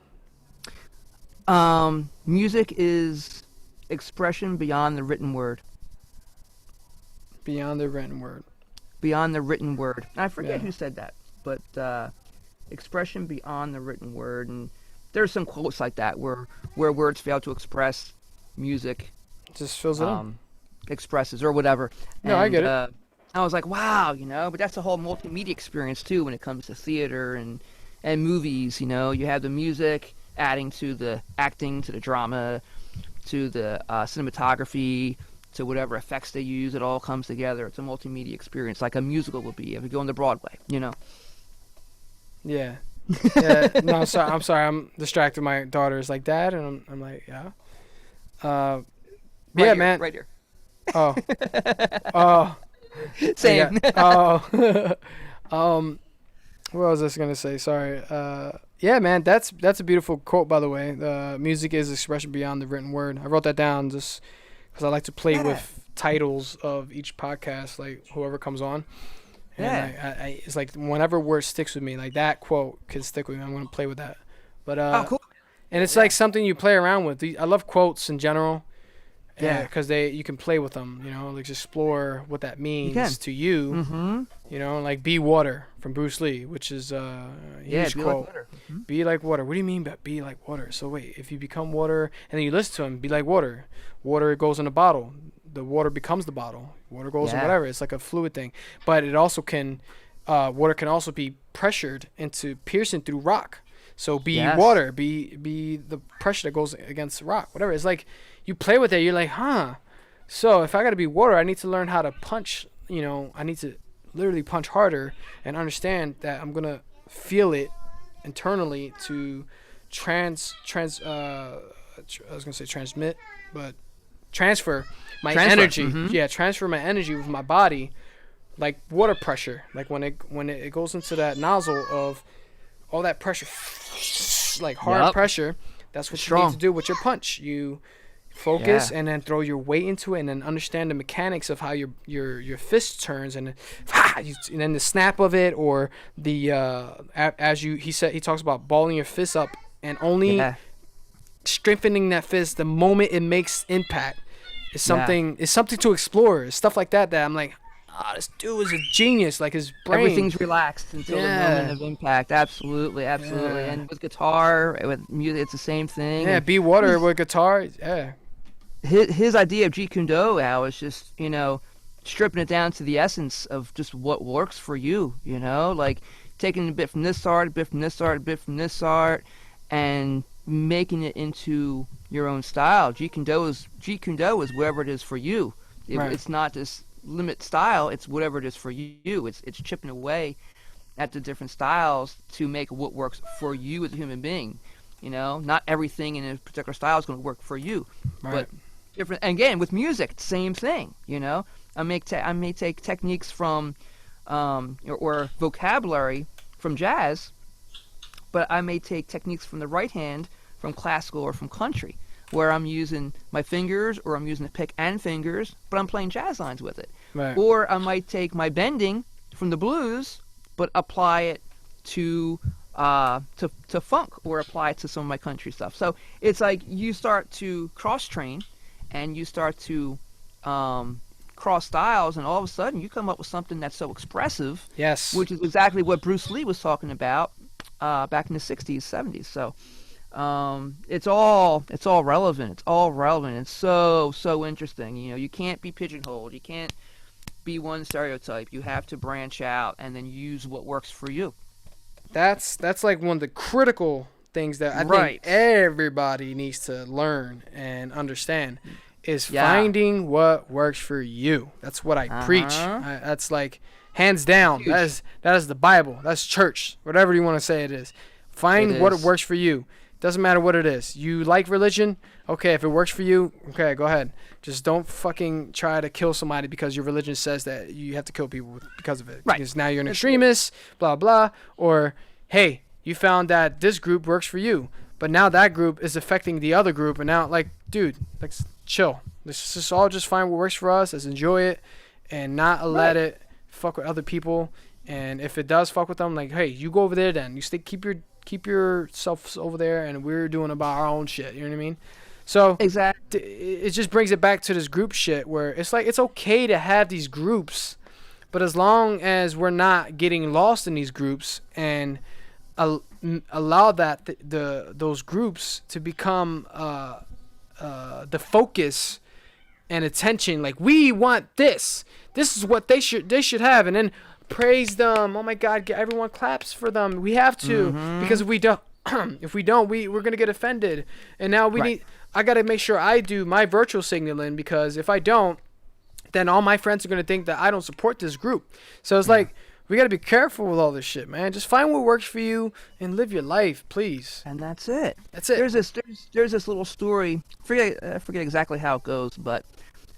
Music is expression beyond the written word. Beyond the written word. Beyond the written word. I forget who said that, but expression beyond the written word. And there's some quotes like that where words fail to express, music just fills it in. Expresses or whatever. No, I get it. I was like, wow, but that's a whole multimedia experience too when it comes to theater and movies. You have the music adding to the acting, to the drama, to the cinematography, to whatever effects they use. It all comes together. It's a multimedia experience, like a musical would be if you go into Broadway. Yeah. Yeah. No, I'm sorry. I'm distracted. My daughter is like, Dad, and I'm like, yeah. Right here, man. Right here. Oh. Oh. Same. What was I gonna say? Sorry. Yeah, man, that's a beautiful quote, by the way. Music is expression beyond the written word. I wrote that down just because I like to play with titles of each podcast, like whoever comes on. And it's like whenever word sticks with me, like that quote could stick with me. I'm gonna play with that. But Oh, cool. and it's like something you play around with. I love quotes in general. Yeah. Because you can play with them. Like explore what that means to you. Mm-hmm. Like be water from Bruce Lee, which is a huge be quote. like water. Mm-hmm. Be like water. What do you mean by be like water? So wait, if you become water and then you listen to him, be like water. Water goes in a bottle. The water becomes the bottle. Water goes in whatever. It's like a fluid thing. But it also can, water can also be pressured into piercing through rock. So be water. Be the pressure that goes against rock. Whatever. It's like you play with it. You're like, huh. So if I gotta be water, I need to learn how to punch. I need to literally punch harder and understand that I'm gonna feel it internally to I was gonna say transmit, but transfer my energy. Mm-hmm. Transfer my energy with my body, like water pressure. Like when it goes into that nozzle of all that pressure, like hard pressure. That's what you need to do with your punch. You focus and then throw your weight into it, and then understand the mechanics of how your fist turns, and then the snap of it, or the he talks about balling your fist up and only strengthening that fist the moment it makes impact is something to explore. It's stuff like that I'm like, this dude is a genius. Like his brain, everything's relaxed until the moment of impact. Absolutely. And with guitar, with music, it's the same thing. Yeah, be water with guitar. Yeah. His idea of Jeet Kune Do, Al, is just stripping it down to the essence of just what works for you. Like taking a bit from this art, a bit from this art, a bit from this art, and making it into your own style. Jeet Kune Do is wherever it is for you. It's not this limit style. It's whatever it is for you. It's chipping away at the different styles to make what works for you as a human being. Not everything in a particular style is going to work for you, but different. And again, with music, same thing. I may take techniques from or vocabulary from jazz, but I may take techniques from the right hand from classical or from country, where I'm using my fingers or I'm using the pick and fingers, but I'm playing jazz lines with it. Right. Or I might take my bending from the blues, but apply it to funk, or apply it to some of my country stuff. So it's like you start to cross train, and you start to cross styles, and all of a sudden you come up with something that's so expressive. Yes. Which is exactly what Bruce Lee was talking about back in the 60s, 70s. So it's all relevant. It's all relevant. It's so interesting. You can't be pigeonholed. You can't be one stereotype. You have to branch out and then use what works for you. That's like one of the critical things that I think everybody needs to learn and understand is finding what works for you. That's what I preach. That's like hands down. That is the Bible. That's church. Whatever you want to say it is. Find what works for you. Doesn't matter what it is. You like religion? Okay, if it works for you, okay, go ahead. Just don't fucking try to kill somebody because your religion says that you have to kill people because of it. Right. Because now you're an extremist, blah, blah. Or, hey, you found that this group works for you, but now that group is affecting the other group, and now, like, dude, let's chill. Let's just all just find what works for us. Let's enjoy it and not let it fuck with other people. And if it does fuck with them, like, hey, you go over there then. You keep yourself over there, and we're doing about our own shit. You know what I mean? So exactly, it just brings it back to this group shit where it's like it's okay to have these groups, but as long as we're not getting lost in these groups and allow those groups to become the focus and attention, like we want this is what they should have, and then praise them. Oh my God, everyone claps for them. We have to, because if we don't we're gonna get offended. And now I gotta make sure I do my virtual signaling, because if I don't, then all my friends are gonna think that I don't support this group. So it's like we gotta be careful with all this shit, man. Just find what works for you and live your life, please. And that's it. That's it. There's this little story. I forget exactly how it goes, but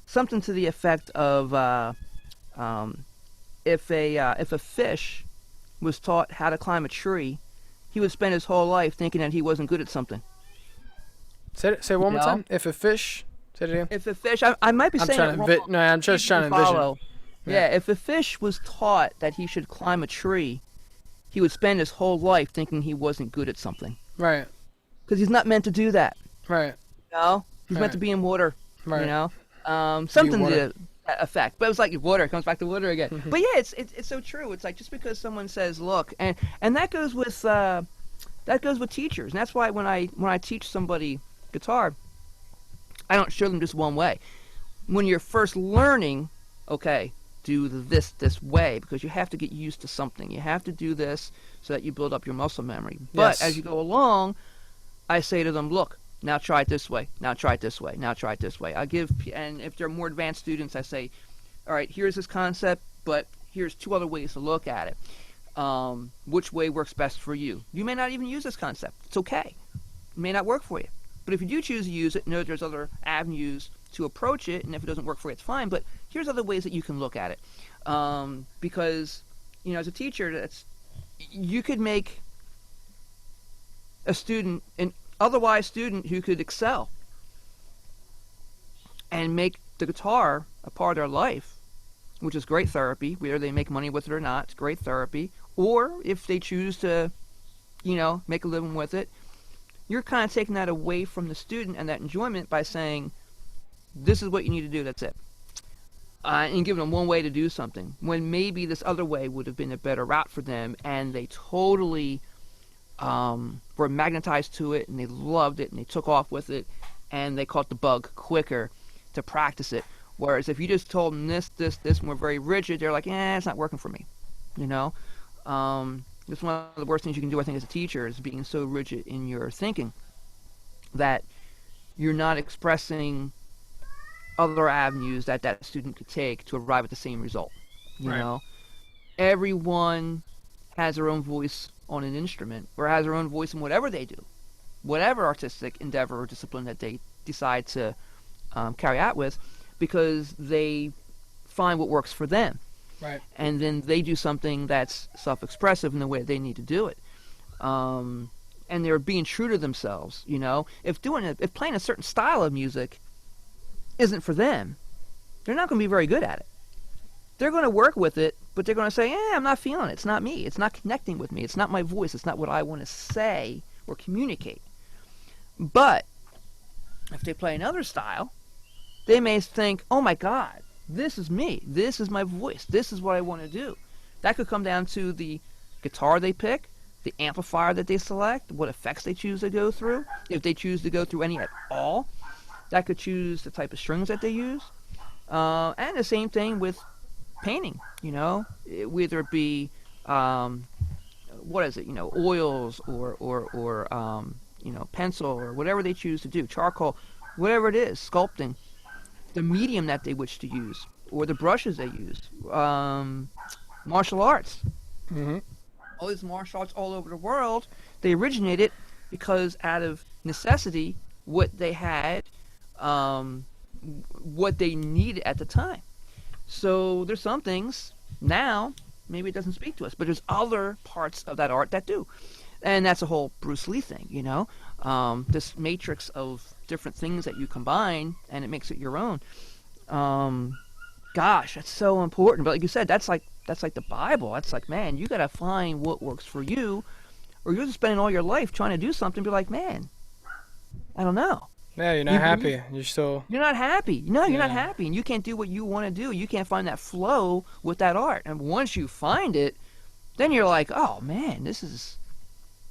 something to the effect of if a fish was taught how to climb a tree, he would spend his whole life thinking that he wasn't good at something. Say it one more time. If a fish, say it again. If a fish, I might be saying it wrong. I'm just trying to envision. Yeah, if a fish was taught that he should climb a tree, he would spend his whole life thinking he wasn't good at something. Right. Because he's not meant to do that. Right. You know? He's meant Right. to be in water. Right. You know? Be Something water. to that effect. But it was like water. It comes back to water again. But yeah, it's so true. It's like just because someone says, look, and that goes with teachers. And that's why when I teach somebody guitar, I don't show them just one way. When you're first learning, okay, do this way, because you have to get used to something. You have to do this so that you build up your muscle memory. But Yes. as you go along, I say to them, look, now try it this way. Now try it this way. Now try it this way. And if they're more advanced students, I say, all right, here's this concept, but here's 2 other ways to look at it. Which way works best for you? You may not even use this concept. It's okay. It may not work for you. But if you do choose to use it, know there's other avenues to approach it, and if it doesn't work for you, it's fine. But here's other ways that you can look at it. Because, as a teacher, you could make a student, an otherwise student who could excel and make the guitar a part of their life, which is great therapy, whether they make money with it or not. It's great therapy. Or if they choose to, make a living with it, you're kind of taking that away from the student and that enjoyment by saying, this is what you need to do, that's it. And giving them one way to do something, when maybe this other way would have been a better route for them, and they totally were magnetized to it, and they loved it, and they took off with it, and they caught the bug quicker to practice it. Whereas if you just told them this, and were very rigid, they're like, it's not working for me. It's one of the worst things you can do, I think, as a teacher, is being so rigid in your thinking that you're not expressing other avenues that student could take to arrive at the same result. You know, everyone has their own voice on an instrument, or has their own voice in whatever they do, whatever artistic endeavor or discipline that they decide to carry out with, because they find what works for them. Right. And then they do something that's self-expressive in the way they need to do it. And they're being true to themselves, If playing a certain style of music isn't for them, they're not going to be very good at it. They're going to work with it, but they're going to say, I'm not feeling it. It's not me. It's not connecting with me. It's not my voice. It's not what I want to say or communicate. But if they play another style, they may think, oh my God, this is me. This is my voice. This is what I want to do. That could come down to the guitar they pick, the amplifier that they select, what effects they choose to go through, if they choose to go through any at all. That could choose the type of strings that they use. And the same thing with painting, whether it be, oils or pencil or whatever they choose to do, charcoal, whatever it is, sculpting, the medium that they wish to use, or the brushes they use, martial arts. Mm-hmm. All these martial arts all over the world, they originated because out of necessity, what they had, what they needed at the time. So there's some things now, maybe it doesn't speak to us, but there's other parts of that art that do. And that's a whole Bruce Lee thing, this matrix of different things that you combine, and it makes it your own. Gosh, that's so important. But like you said, that's like the Bible. That's like, man, you got to find what works for you, or you're just spending all your life trying to do something and be like, man, I don't know. Yeah, you're not happy. You're not happy. No, you're not happy, and you can't do what you want to do. You can't find that flow with that art. And once you find it, then you're like, oh man,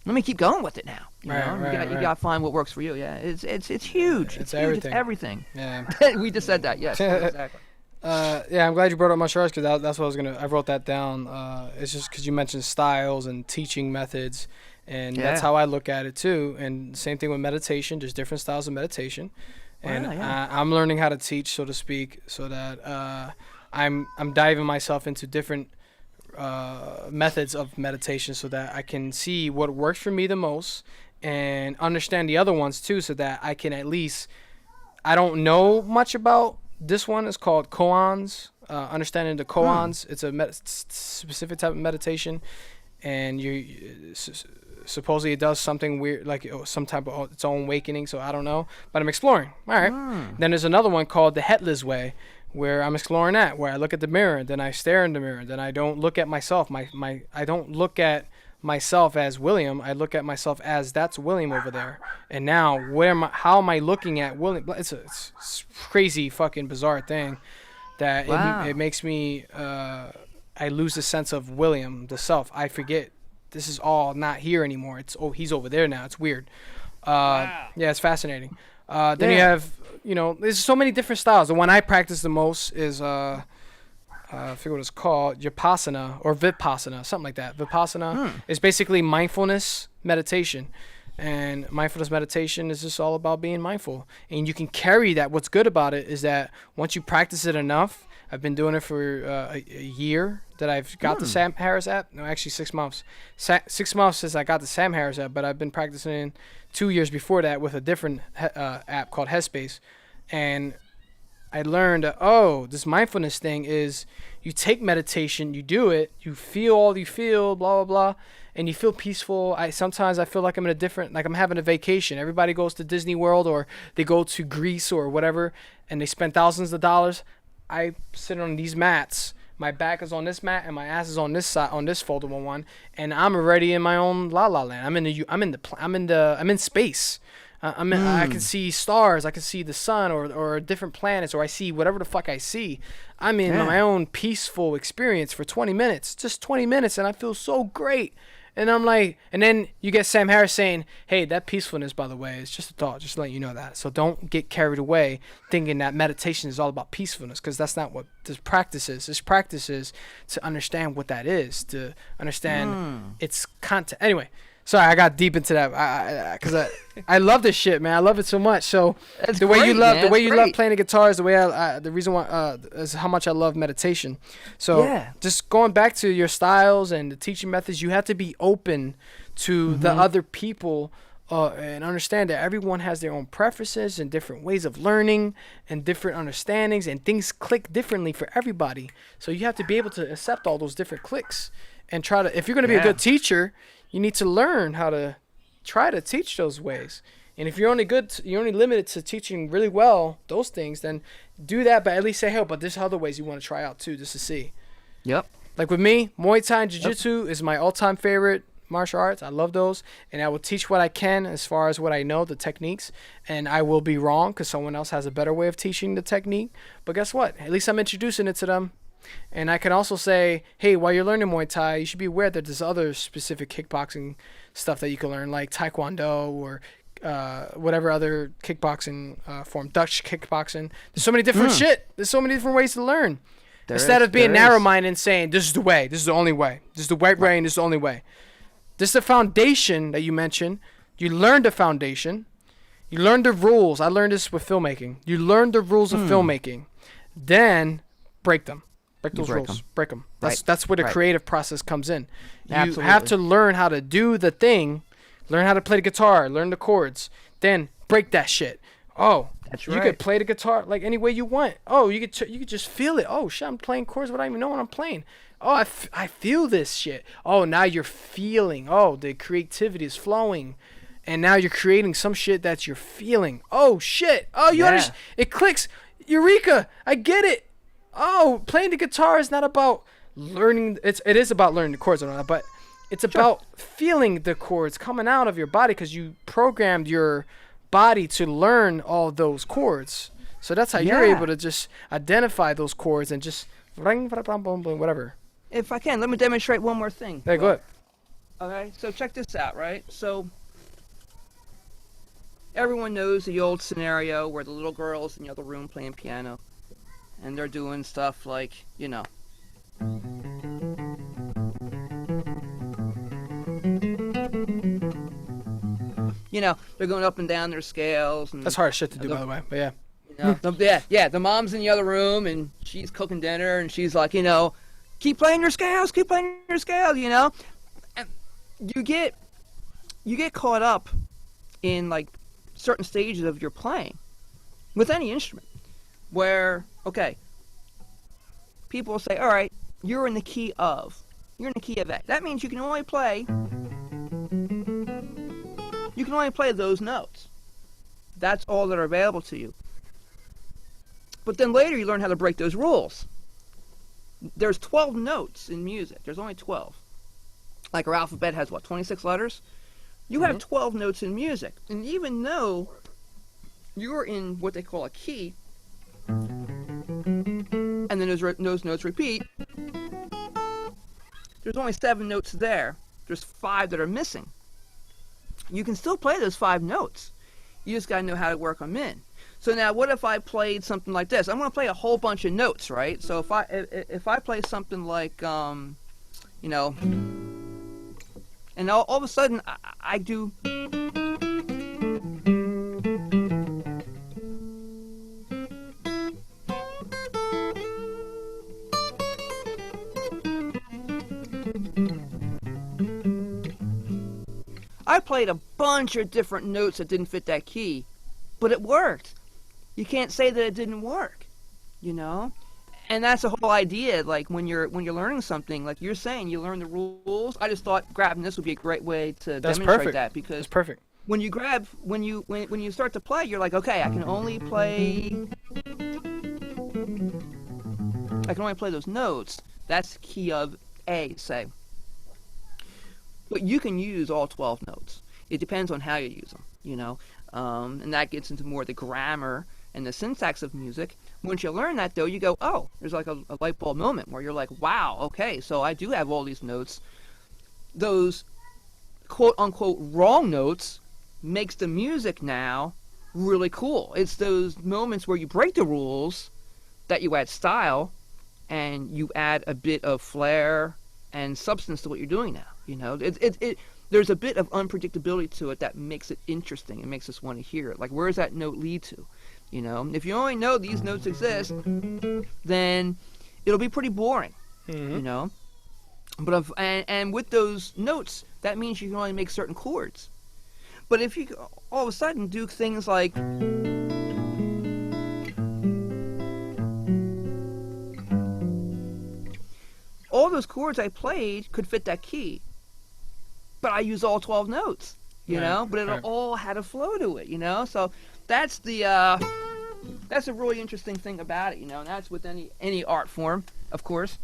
let me keep going with it now. You got to find what works for you. Yeah, it's huge. It's huge. everything. It's everything. Yeah. We just said that. Yes, exactly. I'm glad you brought up martial arts, because that's what I wrote that down. It's just because you mentioned styles and teaching methods, and that's how I look at it too. And same thing with meditation. There's different styles of meditation, and I'm learning how to teach, so to speak, so that I'm diving myself into different methods of meditation, so that I can see what works for me the most and understand the other ones too, so that I can at least, I don't know much about this one. Is called koans, understanding the koans. It's a specific type of meditation, and supposedly it does something weird, like some type of its own awakening, so I don't know, but I'm exploring. All right. Then there's another one called the Hetless Way, where I'm exploring that, where I look at the mirror, then I stare in the mirror, then I don't look at myself. I don't look at myself as William. I look at myself as that's William over there. And now, how am I looking at William? It's a crazy, fucking bizarre thing that Wow. it makes me. I lose the sense of William, the self. I forget this is all not here anymore. It's he's over there now. It's weird. Yeah, it's fascinating. Then you have, there's so many different styles. The one I practice the most is I forget what it's called, Vipassana or Vipassana, something like that. Vipassana is basically mindfulness meditation. And mindfulness meditation is just all about being mindful. And you can carry that. What's good about it is that once you practice it enough, I've been doing it for a year that I've got the Sam Harris app. No, actually 6 months. 6 months since I got the Sam Harris app, but I've been practicing 2 years before that with a different app called Headspace. And I learned that, this mindfulness thing is you take meditation, you do it, you feel all you feel, blah, blah, blah, and you feel peaceful. Sometimes I feel like I'm in like I'm having a vacation. Everybody goes to Disney World or they go to Greece or whatever, and they spend thousands of dollars. I sit on these mats. My back is on this mat and my ass is on this side, on this foldable one, and I'm already in my own la la land. I'm in space. I can see stars. I can see the sun or different planets, or I see whatever the fuck I see. I'm in my own peaceful experience for 20 minutes, just 20 minutes, and I feel so great. And I'm like, and then you get Sam Harris saying, hey, that peacefulness, by the way, is just a thought, just to let you know that. So don't get carried away thinking that meditation is all about peacefulness, because that's not what this practice is. This practice is to understand what that is, to understand its content. Anyway, sorry, I got deep into that because I love this shit, man. I love it so much. So That's the way great, you love man. the way you That's love great. playing the guitar is the way the reason why is how much I love meditation. So Yeah. just going back to your styles and the teaching methods, you have to be open to the other people and understand that everyone has their own preferences and different ways of learning and different understandings, and things click differently for everybody. So you have to be able to accept all those different clicks and try to. If you're going to be a good teacher, you need to learn how to try to teach those ways. And if you're only limited to teaching really well those things, then do that, but at least say, hey, but there's other ways you want to try out too, just to see. Yep. Like with me, Muay Thai and Jiu-Jitsu is my all-time favorite martial arts. I love those, and I will teach what I can as far as what I know, the techniques, and I will be wrong because someone else has a better way of teaching the technique. But guess what? At least I'm introducing it to them. And I can also say, hey, while you're learning Muay Thai, you should be aware that there's other specific kickboxing stuff that you can learn, like Taekwondo or whatever other kickboxing form, Dutch kickboxing. There's so many different shit. There's so many different ways to learn. Instead of being narrow-minded and saying, this is the way, this is the only way, this is the right way, and this is the only way. This is the foundation that you mentioned. You learn the foundation. You learn the rules. I learned this with filmmaking. You learn the rules of filmmaking. Then break them. Break those rules. Break them. That's where the creative process comes in. You have to learn how to do the thing, learn how to play the guitar, learn the chords, then break that shit. Oh, you could play the guitar like any way you want. Oh, you could just feel it. Oh shit, I'm playing chords without even knowing I'm playing. Oh, I feel this shit. Oh, now you're feeling. Oh, the creativity is flowing, and now you're creating some shit that you're feeling. Oh shit. Oh, you understand? It clicks. Eureka! I get it. Oh, playing the guitar is not about learning. It is about learning the chords and all that, but it's about feeling the chords coming out of your body because you programmed your body to learn all those chords. So that's how you're able to just identify those chords and just ring, whatever. If I can, let me demonstrate one more thing. Hey, go ahead. Okay, so check this out, right? So everyone knows the old scenario where the little girl's in the other room playing piano, and they're doing stuff like, they're going up and down their scales. And That's hard shit to do, by the way, but yeah. The mom's in the other room, and she's cooking dinner, and she's like, keep playing your scales, And you get caught up in, like, certain stages of your playing with any instrument where, okay, people will say, all right, you're in the key of A. That means you can only play those notes. That's all that are available to you. But then later you learn how to break those rules. There's 12 notes in music. There's only 12. Like our alphabet has, what, 26 letters? You have 12 notes in music. And even though you're in what they call a key, and then those notes repeat, there's only 7 notes there. There's 5 that are missing. You can still play those 5 notes. You just got to know how to work them in. So now, what if I played something like this? I'm going to play a whole bunch of notes, right? So if I play something like, you know, and all of a sudden I do. I played a bunch of different notes that didn't fit that key, but it worked. You can't say that it didn't work, you know? And that's the whole idea, like when you're learning something, like you're saying, you learn the rules. I just thought grabbing this would be a great way to demonstrate that, because that's perfect. When you start to play, you're like, okay, I can only play those notes. That's the key of A, say. But you can use all 12 notes. It depends on how you use them, you know? And that gets into more the grammar and the syntax of music. Once you learn that, though, you go, oh, there's like a light bulb moment where you're like, wow, okay, so I do have all these notes. Those quote-unquote wrong notes makes the music now really cool. It's those moments where you break the rules that you add style and you add a bit of flair and substance to what you're doing now. You know, there's a bit of unpredictability to it that makes it interesting. It makes us want to hear it. Like, where does that note lead to? You know, if you only know these notes exist, then it'll be pretty boring. Mm-hmm. You know, but and with those notes, that means you can only make certain chords. But if you all of a sudden do things like all those chords I played could fit that key, but I use all 12 notes, you know, but it all had a flow to it, you know? So that's that's a really interesting thing about it, you know, and that's with any art form, of course.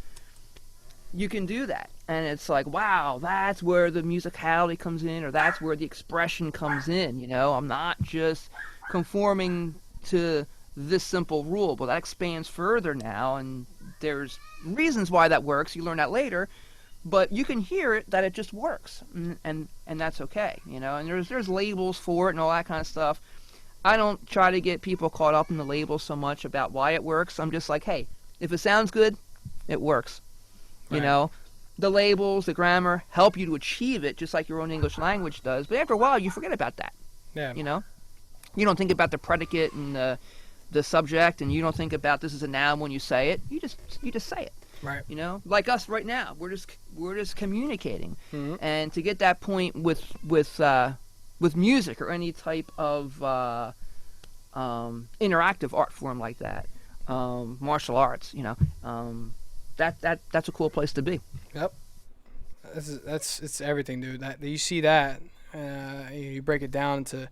You can do that. And it's like, wow, that's where the musicality comes in, or that's where the expression comes in, you know? I'm not just conforming to this simple rule, but that expands further now, and there's reasons why that works. You learn that later, but you can hear it that it just works, and that's okay, you know. And there's labels for it and all that kind of stuff. I don't try to get people caught up in the labels so much about why it works. I'm just like, hey, if it sounds good, it works. You know, the labels, the grammar help you to achieve it, just like your own English language does. But after a while, you forget about that. Yeah. You know, you don't think about the predicate and the subject, and you don't think about this is a noun when you say it. You just say it. Right. You know, like us right now, we're just communicating, and to get that point with music or any type of interactive art form like that, martial arts, you know, that's a cool place to be. Yep. It's everything, dude. That you see that, you break it down into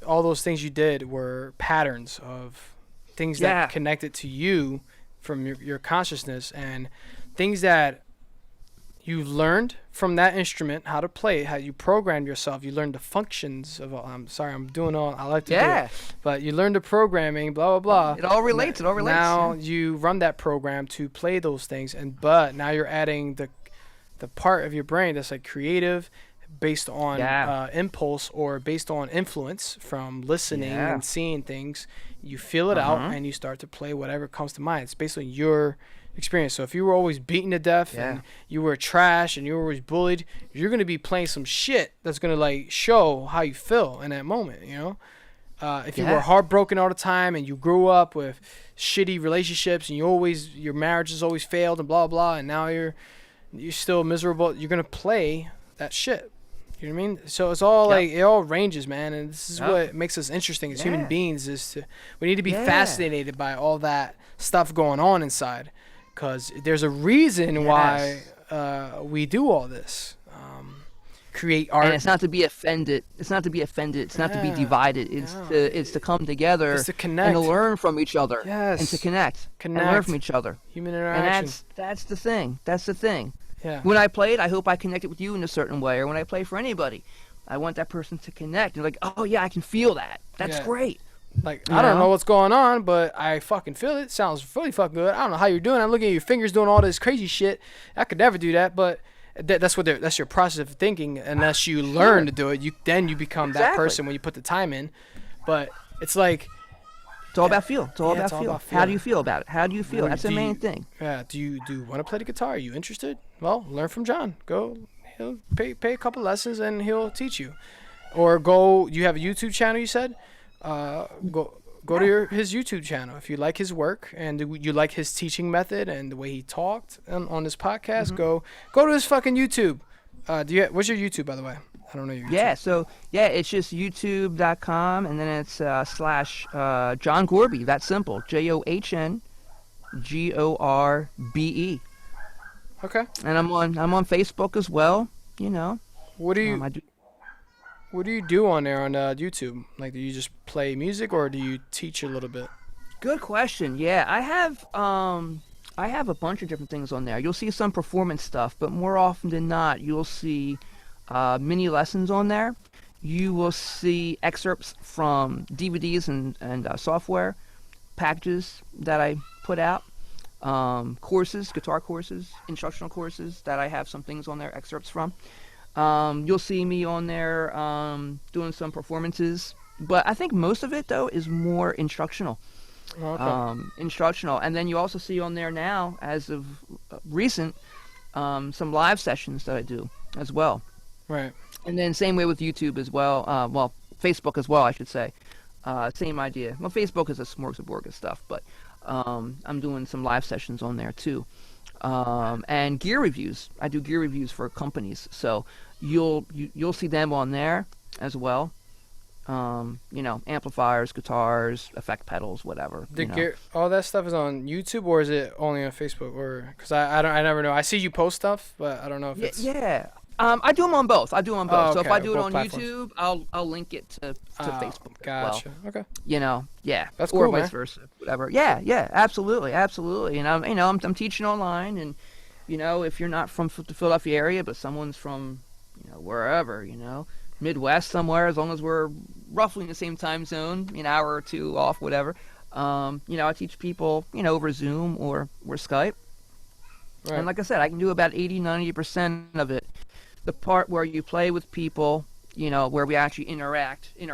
all those things you did were patterns of things that connected to you from your consciousness, and things that you learned from that instrument, how to play it, how you programmed yourself. You learned the functions of. I'm sorry, I'm doing all I like to do, but you learned the programming, blah blah blah. It all relates. Now you run that program to play those things, but now you're adding the part of your brain that's like creative, based on impulse or based on influence from listening and seeing things. You feel it out and you start to play whatever comes to mind. It's based on your experience. So if you were always beaten to death and you were trash and you were always bullied, you're going to be playing some shit that's going to like show how you feel in that moment, you know? If you were heartbroken all the time and you grew up with shitty relationships and your marriage has always failed and blah blah, and now you're still miserable, you're going to play that shit. You know what I mean? So it's all like, it all ranges, man. And this is what makes us interesting as human beings, is we need to be fascinated by all that stuff going on inside, because there's a reason why we do all this. create art. And it's not to be offended. It's not to be offended. It's not to be divided. It's to come together It's to connect. and to learn from each other. Yes. And to connect. And learn from each other. Human And interaction. that's the thing. That's the thing. Yeah. When I played, I hope I connected with you in a certain way, or when I play for anybody, I want that person to connect. And like, oh yeah, I can feel that. That's great. Like, I don't know what's going on, but I fucking feel it. Sounds really fucking good. I don't know how you're doing. I'm looking at your fingers doing all this crazy shit. I could never do that, but that's your process of thinking. Unless you learn to do it, you become that person when you put the time in. But it's like, it's all about feel. It's all about feel. How do you feel about it? How do you feel? That's the main thing. Yeah. Do you want to play the guitar? Are you interested? Well, learn from John. He'll pay a couple lessons and he'll teach you. Or go. You have a YouTube channel, you said. Go to his YouTube channel if you like his work and you like his teaching method and the way he talked on his podcast. Go to his fucking YouTube. What's your YouTube, by the way? I don't know your YouTube. Yeah, so it's just youtube.com and then it's slash John Gorbe. That's simple. JOHN GORBE. Okay. And I'm on Facebook as well. You know. What do you do on there on YouTube? Like, do you just play music or do you teach a little bit? Good question. Yeah, I have a bunch of different things on there. You'll see some performance stuff, but more often than not, you'll see mini lessons on there. You will see excerpts from DVDs and software packages that I put out. Courses, guitar courses, instructional courses that I have some things on there, excerpts from. You'll see me on there doing some performances, but I think most of it though is more instructional. Okay. Instructional, and then you also see on there now, as of recent, some live sessions that I do as well. Right. And then same way with YouTube as well. Well, Facebook as well, I should say. Same idea. Well, Facebook is a smorgasbord of stuff, but I'm doing some live sessions on there too. And gear reviews. I do gear reviews for companies, so you'll see them on there as well. Amplifiers, guitars, effect pedals, whatever. Gear, all that stuff is on YouTube, or is it only on Facebook? Or because I never know. I see you post stuff, but I don't know if it's. Yeah. I do them on both. Oh, okay. So if I do it on platforms. YouTube, I'll link it to Facebook. Gotcha. As well. Okay. Yeah. That's or cool, vice man. versa, whatever. Yeah, absolutely. And I'm teaching online, and if you're not from the Philadelphia area, but someone's from wherever, Midwest somewhere, as long as we're roughly in the same time zone, an hour or two off, whatever. I teach people, over Zoom or Skype. Right. And like I said, I can do about 80-90% of it. The part where you play with people, where we actually interact is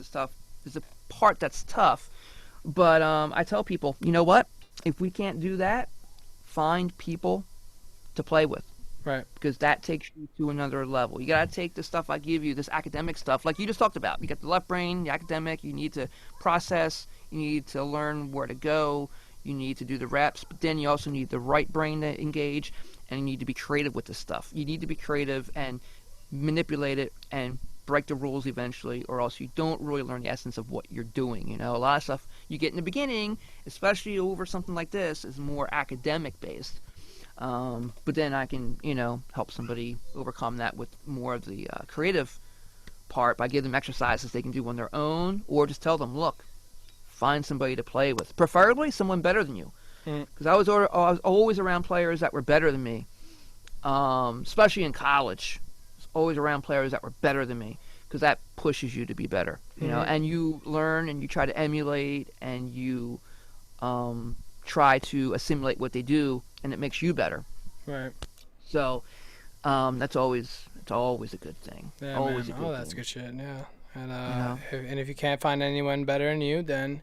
the part that's tough. But I tell people, you know what? If we can't do that, find people to play with. Right. Because that takes you to another level. You got to take the stuff I give you, this academic stuff, like you just talked about. You got the left brain, the academic, you need to process, you need to learn where to go, you need to do the reps, but then you also need the right brain to engage, and you need to be creative with this stuff. You need to be creative and manipulate it and break the rules eventually, or else you don't really learn the essence of what you're doing. A lot of stuff you get in the beginning, especially over something like this, is more academic based. But then I can, help somebody overcome that with more of the creative part by giving them exercises they can do on their own, or just tell them, look, find somebody to play with, preferably someone better than you. Because I was always around players that were better than me, especially in college. I was always around players that were better than me, because that pushes you to be better, and you learn and you try to emulate and you try to assimilate what they do, and it makes you better. Right. So that's always a good thing. Yeah, always man. a good That's thing. good shit. Yeah. And if you can't find anyone better than you, then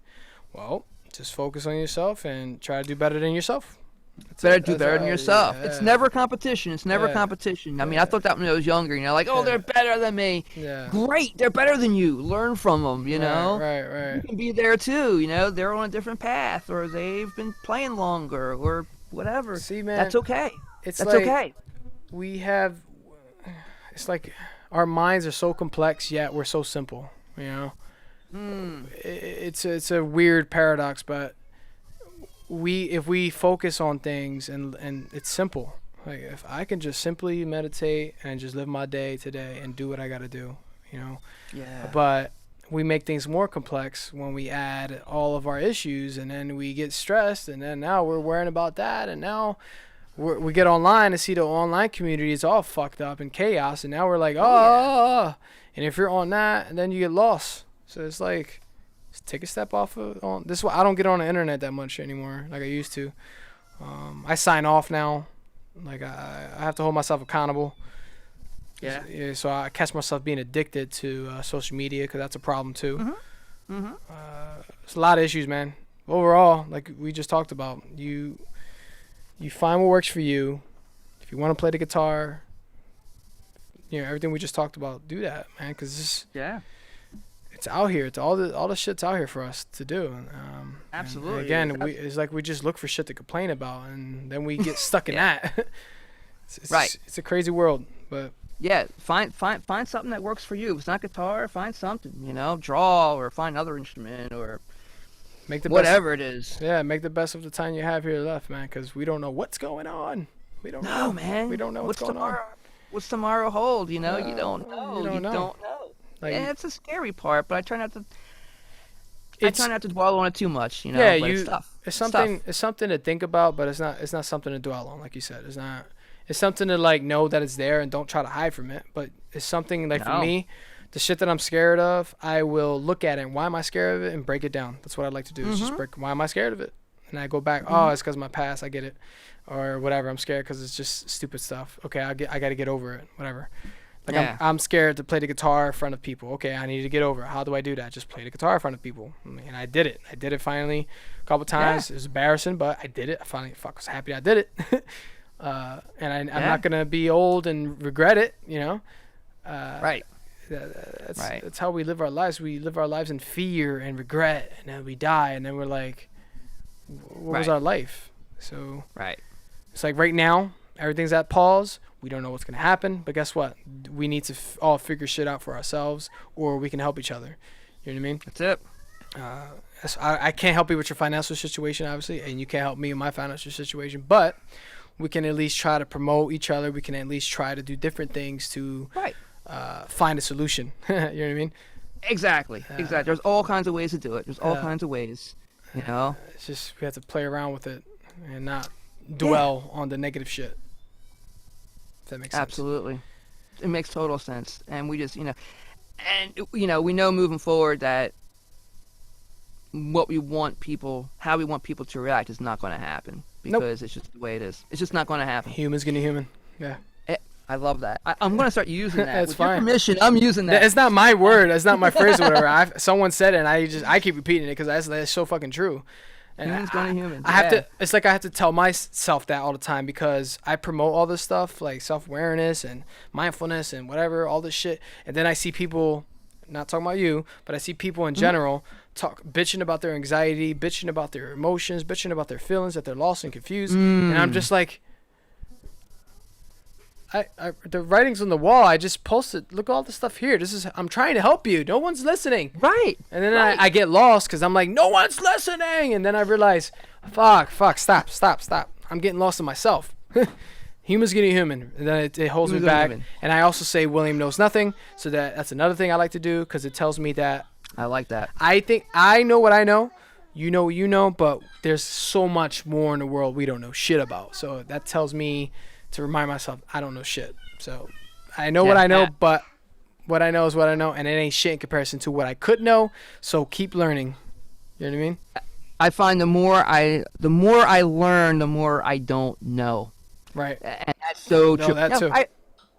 just focus on yourself and try to do better than yourself. Do better than yourself. Yeah. It's never competition. It's never competition. I mean, I thought that when I was younger. Like, they're better than me. Yeah. Great, they're better than you. Learn from them. Right. You can be there too. They're on a different path, or they've been playing longer, or whatever. See, man, that's okay. That's okay. It's like our minds are so complex, yet we're so simple. It's a weird paradox, but if we focus on things and it's simple, Like if I can just simply meditate and just live my day today and do what I got to do, you know. Yeah. But we make things more complex when we add all of our issues, and then we get stressed, and then now we're worrying about that, and now we get online and see the online community is all fucked up and chaos, and now we're like, oh, and if you're on that, and then you get lost. So it's like, just take a step off of on this. Is why I don't get on the internet that much anymore, like I used to. I sign off now. Like I have to hold myself accountable. Yeah. So I catch myself being addicted to social media because that's a problem too. It's a lot of issues, man. Overall, like we just talked about, you find what works for you. If you want to play the guitar, you know, everything we just talked about, do that, man. Because it's out here. It's all the shit's out here for us to do. Absolutely. And again, it's like we just look for shit to complain about, and then we get stuck in that. It's a crazy world, but. Yeah, find something that works for you. If it's not guitar, find something, you know, draw or find another instrument or make the whatever best, it is. Yeah, make the best of the time you have here left, man, because we don't know what's going on. We don't know, man. We don't know what's going on. What's tomorrow hold? You know, you don't know. You don't know. Like, yeah, it's a scary part, but I try not to dwell on it too much. You know, yeah, but it's tough. It's something. It's something to think about, but it's not something to dwell on, like you said. It's not. It's something to like know that it's there and don't try to hide from it. But it's something like for me, the shit that I'm scared of, I will look at it and why am I scared of it and break it down. That's what I like to do. Is just break. Why am I scared of it? And I go back. Oh, it's because of my past. I get it, or whatever. I'm scared because it's just stupid stuff. Okay, I got to get over it. Whatever. Like I'm scared to play the guitar in front of people. Okay, I need to get over it. How do I do that? Just play the guitar in front of people. And I did it. I did it finally a couple times. It was embarrassing, but I did it. I finally was happy I did it. And I'm not gonna be old and regret it, you know. That's how we live our lives. We live our lives in fear and regret, and then we die, and then we're like, what was our life? So it's like right now, everything's at pause. We don't know what's gonna happen, but guess what? We need to all figure shit out for ourselves, or we can help each other. You know what I mean? That's it. I can't help you with your financial situation, obviously, and you can't help me in my financial situation, but we can at least try to promote each other. We can at least try to do different things to find a solution. You know what I mean? Exactly. There's all kinds of ways to do it. There's all kinds of ways, you know? It's just we have to play around with it and not dwell on the negative shit. If that makes sense. Absolutely. It makes total sense. And we just, we know moving forward that what we want people, how we want people to react is not going to happen. Because it's just the way it is. It's just not going to happen. Human's gonna human. Yeah. I love that. I'm going to start using that. That's With fine. your permission, I'm using that. It's not my word. It's not my phrase or whatever. Someone said it, and I keep repeating it because that's so fucking true. And Human's going to human. I have to. It's like I have to tell myself that all the time because I promote all this stuff like self-awareness and mindfulness and whatever, all this shit, and then I see people. Not talking about you, but I see people in general bitching about their anxiety, bitching about their emotions, bitching about their feelings that they're lost and confused, and I'm just like, the writing's on the wall. I just posted. Look, all the stuff here. I'm trying to help you. No one's listening. Right. And then I get lost because I'm like, no one's listening, and then I realize, fuck, stop. I'm getting lost in myself. Human's getting human, and then it holds me back. And I also say William knows nothing, so that's another thing I like to do because it tells me that. I like that. I think I know what I know, you know what you know, but there's so much more in the world we don't know shit about. So that tells me to remind myself I don't know shit. So I know what I know, but what I know is what I know, and it ain't shit in comparison to what I could know. So keep learning. You know what I mean? I find the more I learn, the more I don't know. Right. And that's so true. That too.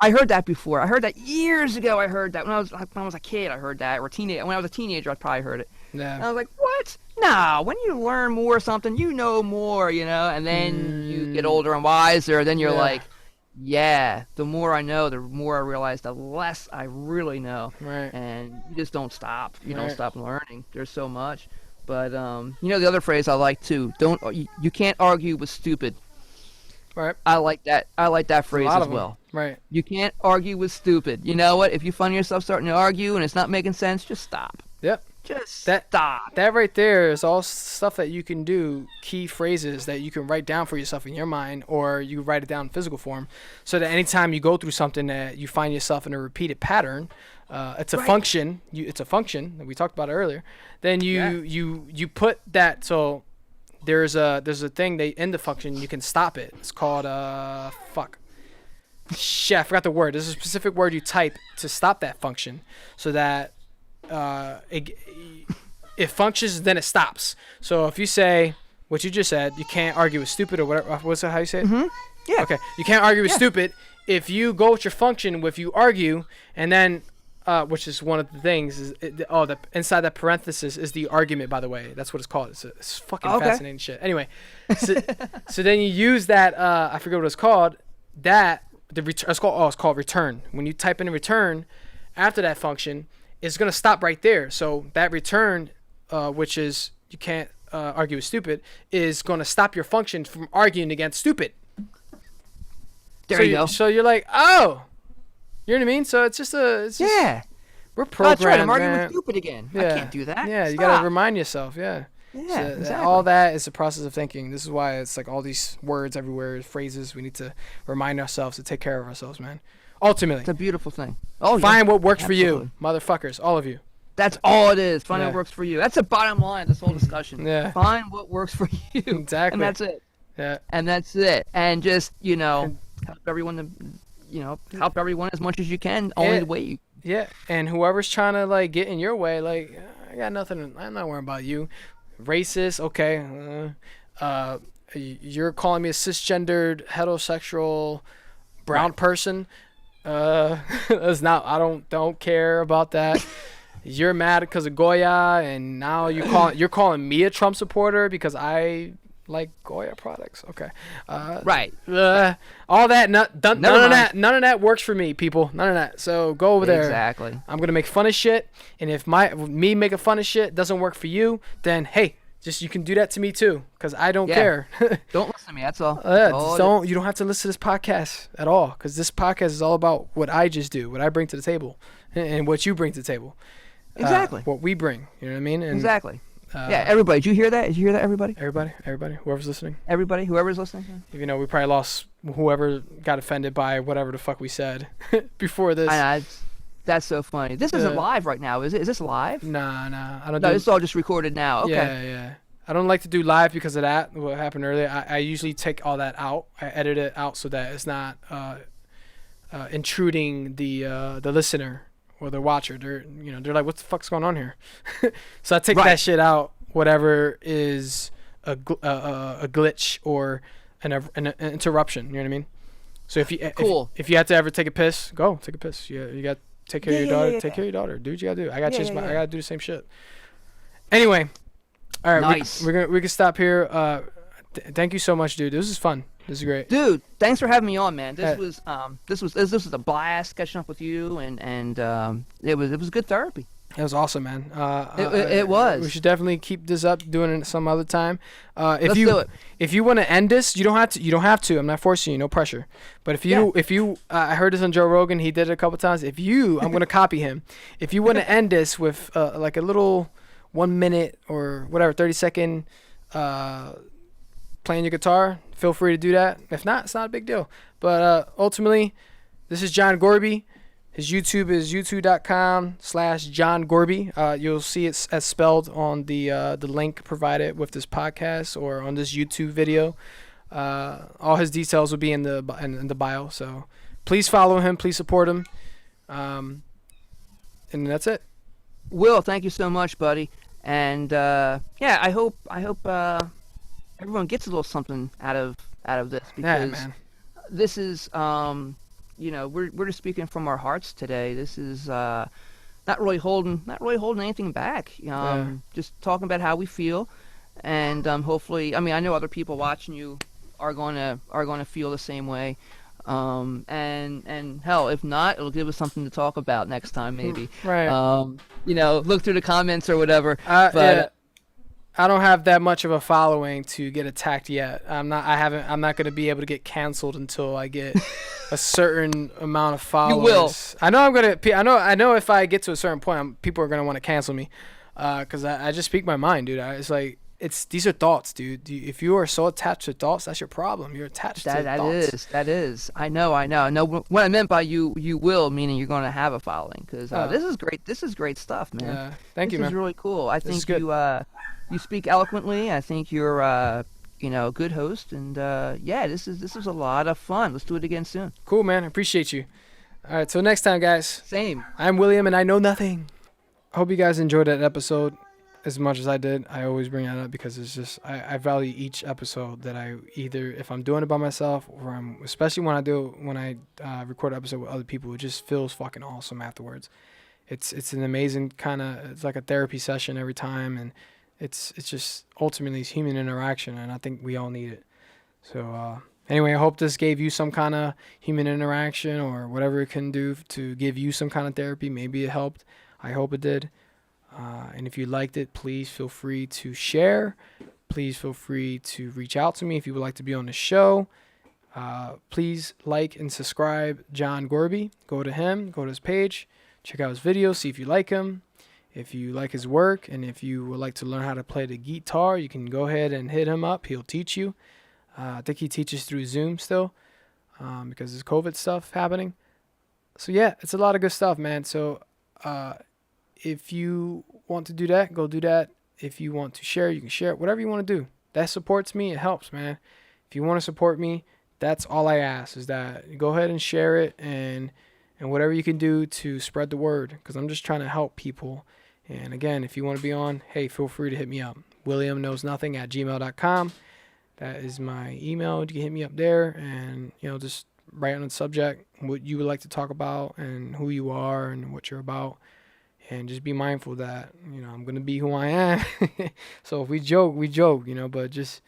I heard that before. I heard that years ago. I heard that when I was a kid. I heard that, or when I was a teenager, I probably heard it. Yeah. And I was like, what? No. When you learn more something, you know more, and then you get older and wiser. Then you're like, the more I know, the more I realize, the less I really know. Right. And you just don't stop. You don't stop learning. There's so much. But the other phrase I like too. You can't argue with stupid. Right. I like that. I like that phrase as well. Right. You can't argue with stupid. You know what? If you find yourself starting to argue and it's not making sense, just stop. Yep. Just That stop. that right there is all stuff that you can do, key phrases that you can write down for yourself in your mind, or you write it down in physical form, so that anytime you go through something that you find yourself in a repeated pattern, it's a Right. function. It's a function that we talked about earlier. Then you put that. So there's a thing they in the function you can stop it. It's called fuck. Shit, I forgot the word. There's a specific word you type to stop that function, so that it functions, then it stops. So if you say what you just said, you can't argue with stupid or whatever. What's that, how you say it? Mm-hmm. Yeah. Okay, you can't argue with Yeah. stupid. If you go with your function, if you argue, and then which is one of the things is the inside that parenthesis is the argument. By the way, that's what it's called. It's fucking Okay. fascinating shit. Anyway, so then you use that. I forget what it's called. That the return. It's called return. When you type in return after that function, it's gonna stop right there. So that return, which is you can't argue with stupid, is gonna stop your function from arguing against stupid. There so you go. So you're like, oh, you know what I mean? So it's just Yeah. we're Oh, programmed, that's right. I'm arguing man. with stupid again. I Yeah. can't do that. Yeah, you Stop. gotta remind yourself. Yeah. Yeah, So exactly. all that is a process of thinking. This is why it's like all these words everywhere, phrases. We need to remind ourselves to take care of ourselves, man. Ultimately, It's a beautiful thing. Oh, yeah. find what works for Absolutely. you, motherfuckers, all of you. That's all it is. Find Yeah. what works for you. That's the bottom line of this whole discussion. Yeah. Find what works for you. Exactly. And that's it. Yeah. And that's it. And just, help everyone to, help everyone as much as you can. Only Yeah. the way you. Yeah, and whoever's trying to like get in your way, like I got nothing. I'm not worrying about you. Racist, okay. You're calling me a cisgendered, heterosexual, brown person. That's not. I don't care about that. You're mad because of Goya, and now you're calling me a Trump supporter because I like Goya products. Okay. Right. All that. None of mind. that. None of that works for me, people. None of that. So go over there. Exactly. I'm gonna make fun of shit, and if me making fun of shit doesn't work for you, then hey, just you can do that to me too, cause I don't Yeah. care. Don't listen to me. That's all. Yeah, That's all just it don't. You don't have to listen to this podcast at all, cause this podcast is all about what I just do, what I bring to the table, and what you bring to the table. Exactly. What we bring. You know what I mean? And, Exactly. uh, Yeah, everybody. Did you hear that? Did you hear that, everybody? Everybody, whoever's listening. Everybody, whoever's listening? Even though we probably lost whoever got offended by whatever the fuck we said before this. That's so funny. This isn't Yeah. live right now, is it? Is this live? Nah, I don't No, do. this is all just recorded now. Okay. Yeah. I don't like to do live because of that. What happened earlier. I usually take all that out. I edit it out so that it's not intruding the listener or the watcher. They're like, what the fuck's going on here? So I take Right. that shit out. Whatever is a glitch or an interruption. You know what I mean? So Cool. if you have to ever take a piss, go take a piss. You got to take care of your daughter. Yeah. Take care of your daughter. Do what you gotta do. I got Yeah, yeah. I gotta do the same shit. Anyway, all right, Nice. we can stop here. Thank you so much, dude. This is fun. This is great. Dude, thanks for having me on, man. Hey. This was a blast catching up with you, and it was good therapy. It was awesome, man. It was. We should definitely keep this up, doing it some other time. Let's do it. If you want to end this, you don't have to. I'm not forcing you. No pressure. But if you, I heard this on Joe Rogan. He did it a couple times. I'm gonna copy him. If you want to end this with like a little 1 minute or whatever, 30-second playing your guitar, feel free to do that. If not, it's not a big deal. But ultimately, this is John Gorbe. His YouTube is youtube.com/John Gorbe. You'll see it as spelled on the link provided with this podcast or on this YouTube video. All his details will be in the bio. So please follow him. Please support him. And that's it. Will, thank you so much, buddy. And I hope everyone gets a little something out of this, Yeah, because man. this is we're just speaking from our hearts today. This is not really holding anything back. Just talking about how we feel, and hopefully, I mean, I know other people watching you are going to feel the same way. And hell, if not, it'll give us something to talk about next time, maybe. Right. Look through the comments or whatever. Yeah, But I don't have that much of a following to get attacked yet. I'm not going to be able to get canceled until I get a certain amount of followers. will. I know I'm going to. I know if I get to a certain point, people are going to want to cancel me. Because I just speak my mind, dude. It's like these are thoughts, dude. If you are so attached to thoughts, that's your problem. You're attached to thoughts. That is. I know. No, what I meant by you will, meaning you're going to have a following, because this is great. This is great stuff, man. Thank you, man. This is really cool. I think good. you speak eloquently. I think you're a good host, and this is a lot of fun. Let's do it again soon. Cool, man. I appreciate you. All right, so next time, guys. Same. I'm William, and I know nothing. I hope you guys enjoyed that episode as much as I did. I always bring that up because it's just I value each episode that I either, if I'm doing it by myself, or especially when I record an episode with other people, it just feels fucking awesome afterwards. It's an amazing it's like a therapy session every time, and it's just ultimately it's human interaction, and I think we all need it. So anyway, I hope this gave you some kind of human interaction or whatever it can do to give you some kind of therapy. Maybe it helped. I hope it did. And if you liked it, please feel free to share. Please feel free to reach out to me if you would like to be on the show. Please like and subscribe John Gorbe. Go to him, go to his page, check out his videos, see if you like him. If you like his work, and if you would like to learn how to play the guitar, you can go ahead and hit him up. He'll teach you. I think he teaches through Zoom still because there's COVID stuff happening. So yeah, it's a lot of good stuff, man. So if you want to do that, go do that. If you want to share, you can share it. Whatever you want to do. That supports me. It helps, man. If you want to support me, that's all I ask is that you go ahead and share it and whatever you can do to spread the word, because I'm just trying to help people. And again, if you want to be on, hey, feel free to hit me up. WilliamKnowsNothing@gmail.com. That is my email. You can hit me up there and, just write on the subject what you would like to talk about and who you are and what you're about. And just be mindful that, I'm going to be who I am. So if we joke, but just,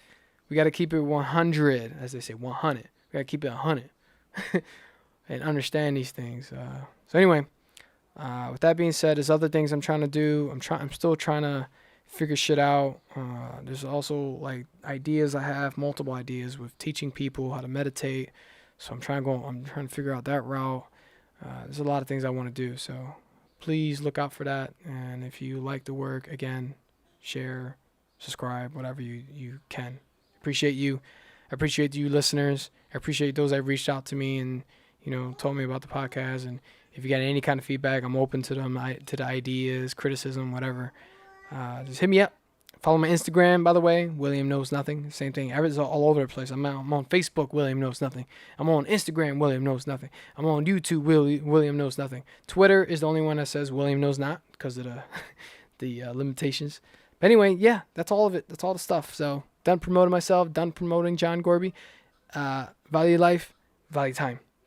we got to keep it 100, as they say, 100. We got to keep it 100 and understand these things. So anyway, with that being said, there's other things I'm trying to do. I'm still trying to figure shit out. There's also like ideas I have, multiple ideas with teaching people how to meditate. So I'm trying to figure out that route. There's a lot of things I want to do. So please look out for that. And if you like the work, again, share, subscribe, whatever you can. Appreciate you. I appreciate you listeners. I appreciate those that reached out to me and, told me about the podcast. And if you got any kind of feedback, I'm open to them, to the ideas, criticism, whatever. Just hit me up. Follow my Instagram, by the way, William Knows Nothing. Same thing. It's all over the place. I'm on Facebook, William Knows Nothing. I'm on Instagram, William Knows Nothing. I'm on YouTube, William Knows Nothing. Twitter is the only one that says William Knows Not because of the limitations. But anyway, yeah, that's all of it. That's all the stuff. So done promoting myself, done promoting John Gorbe. Value life, value time.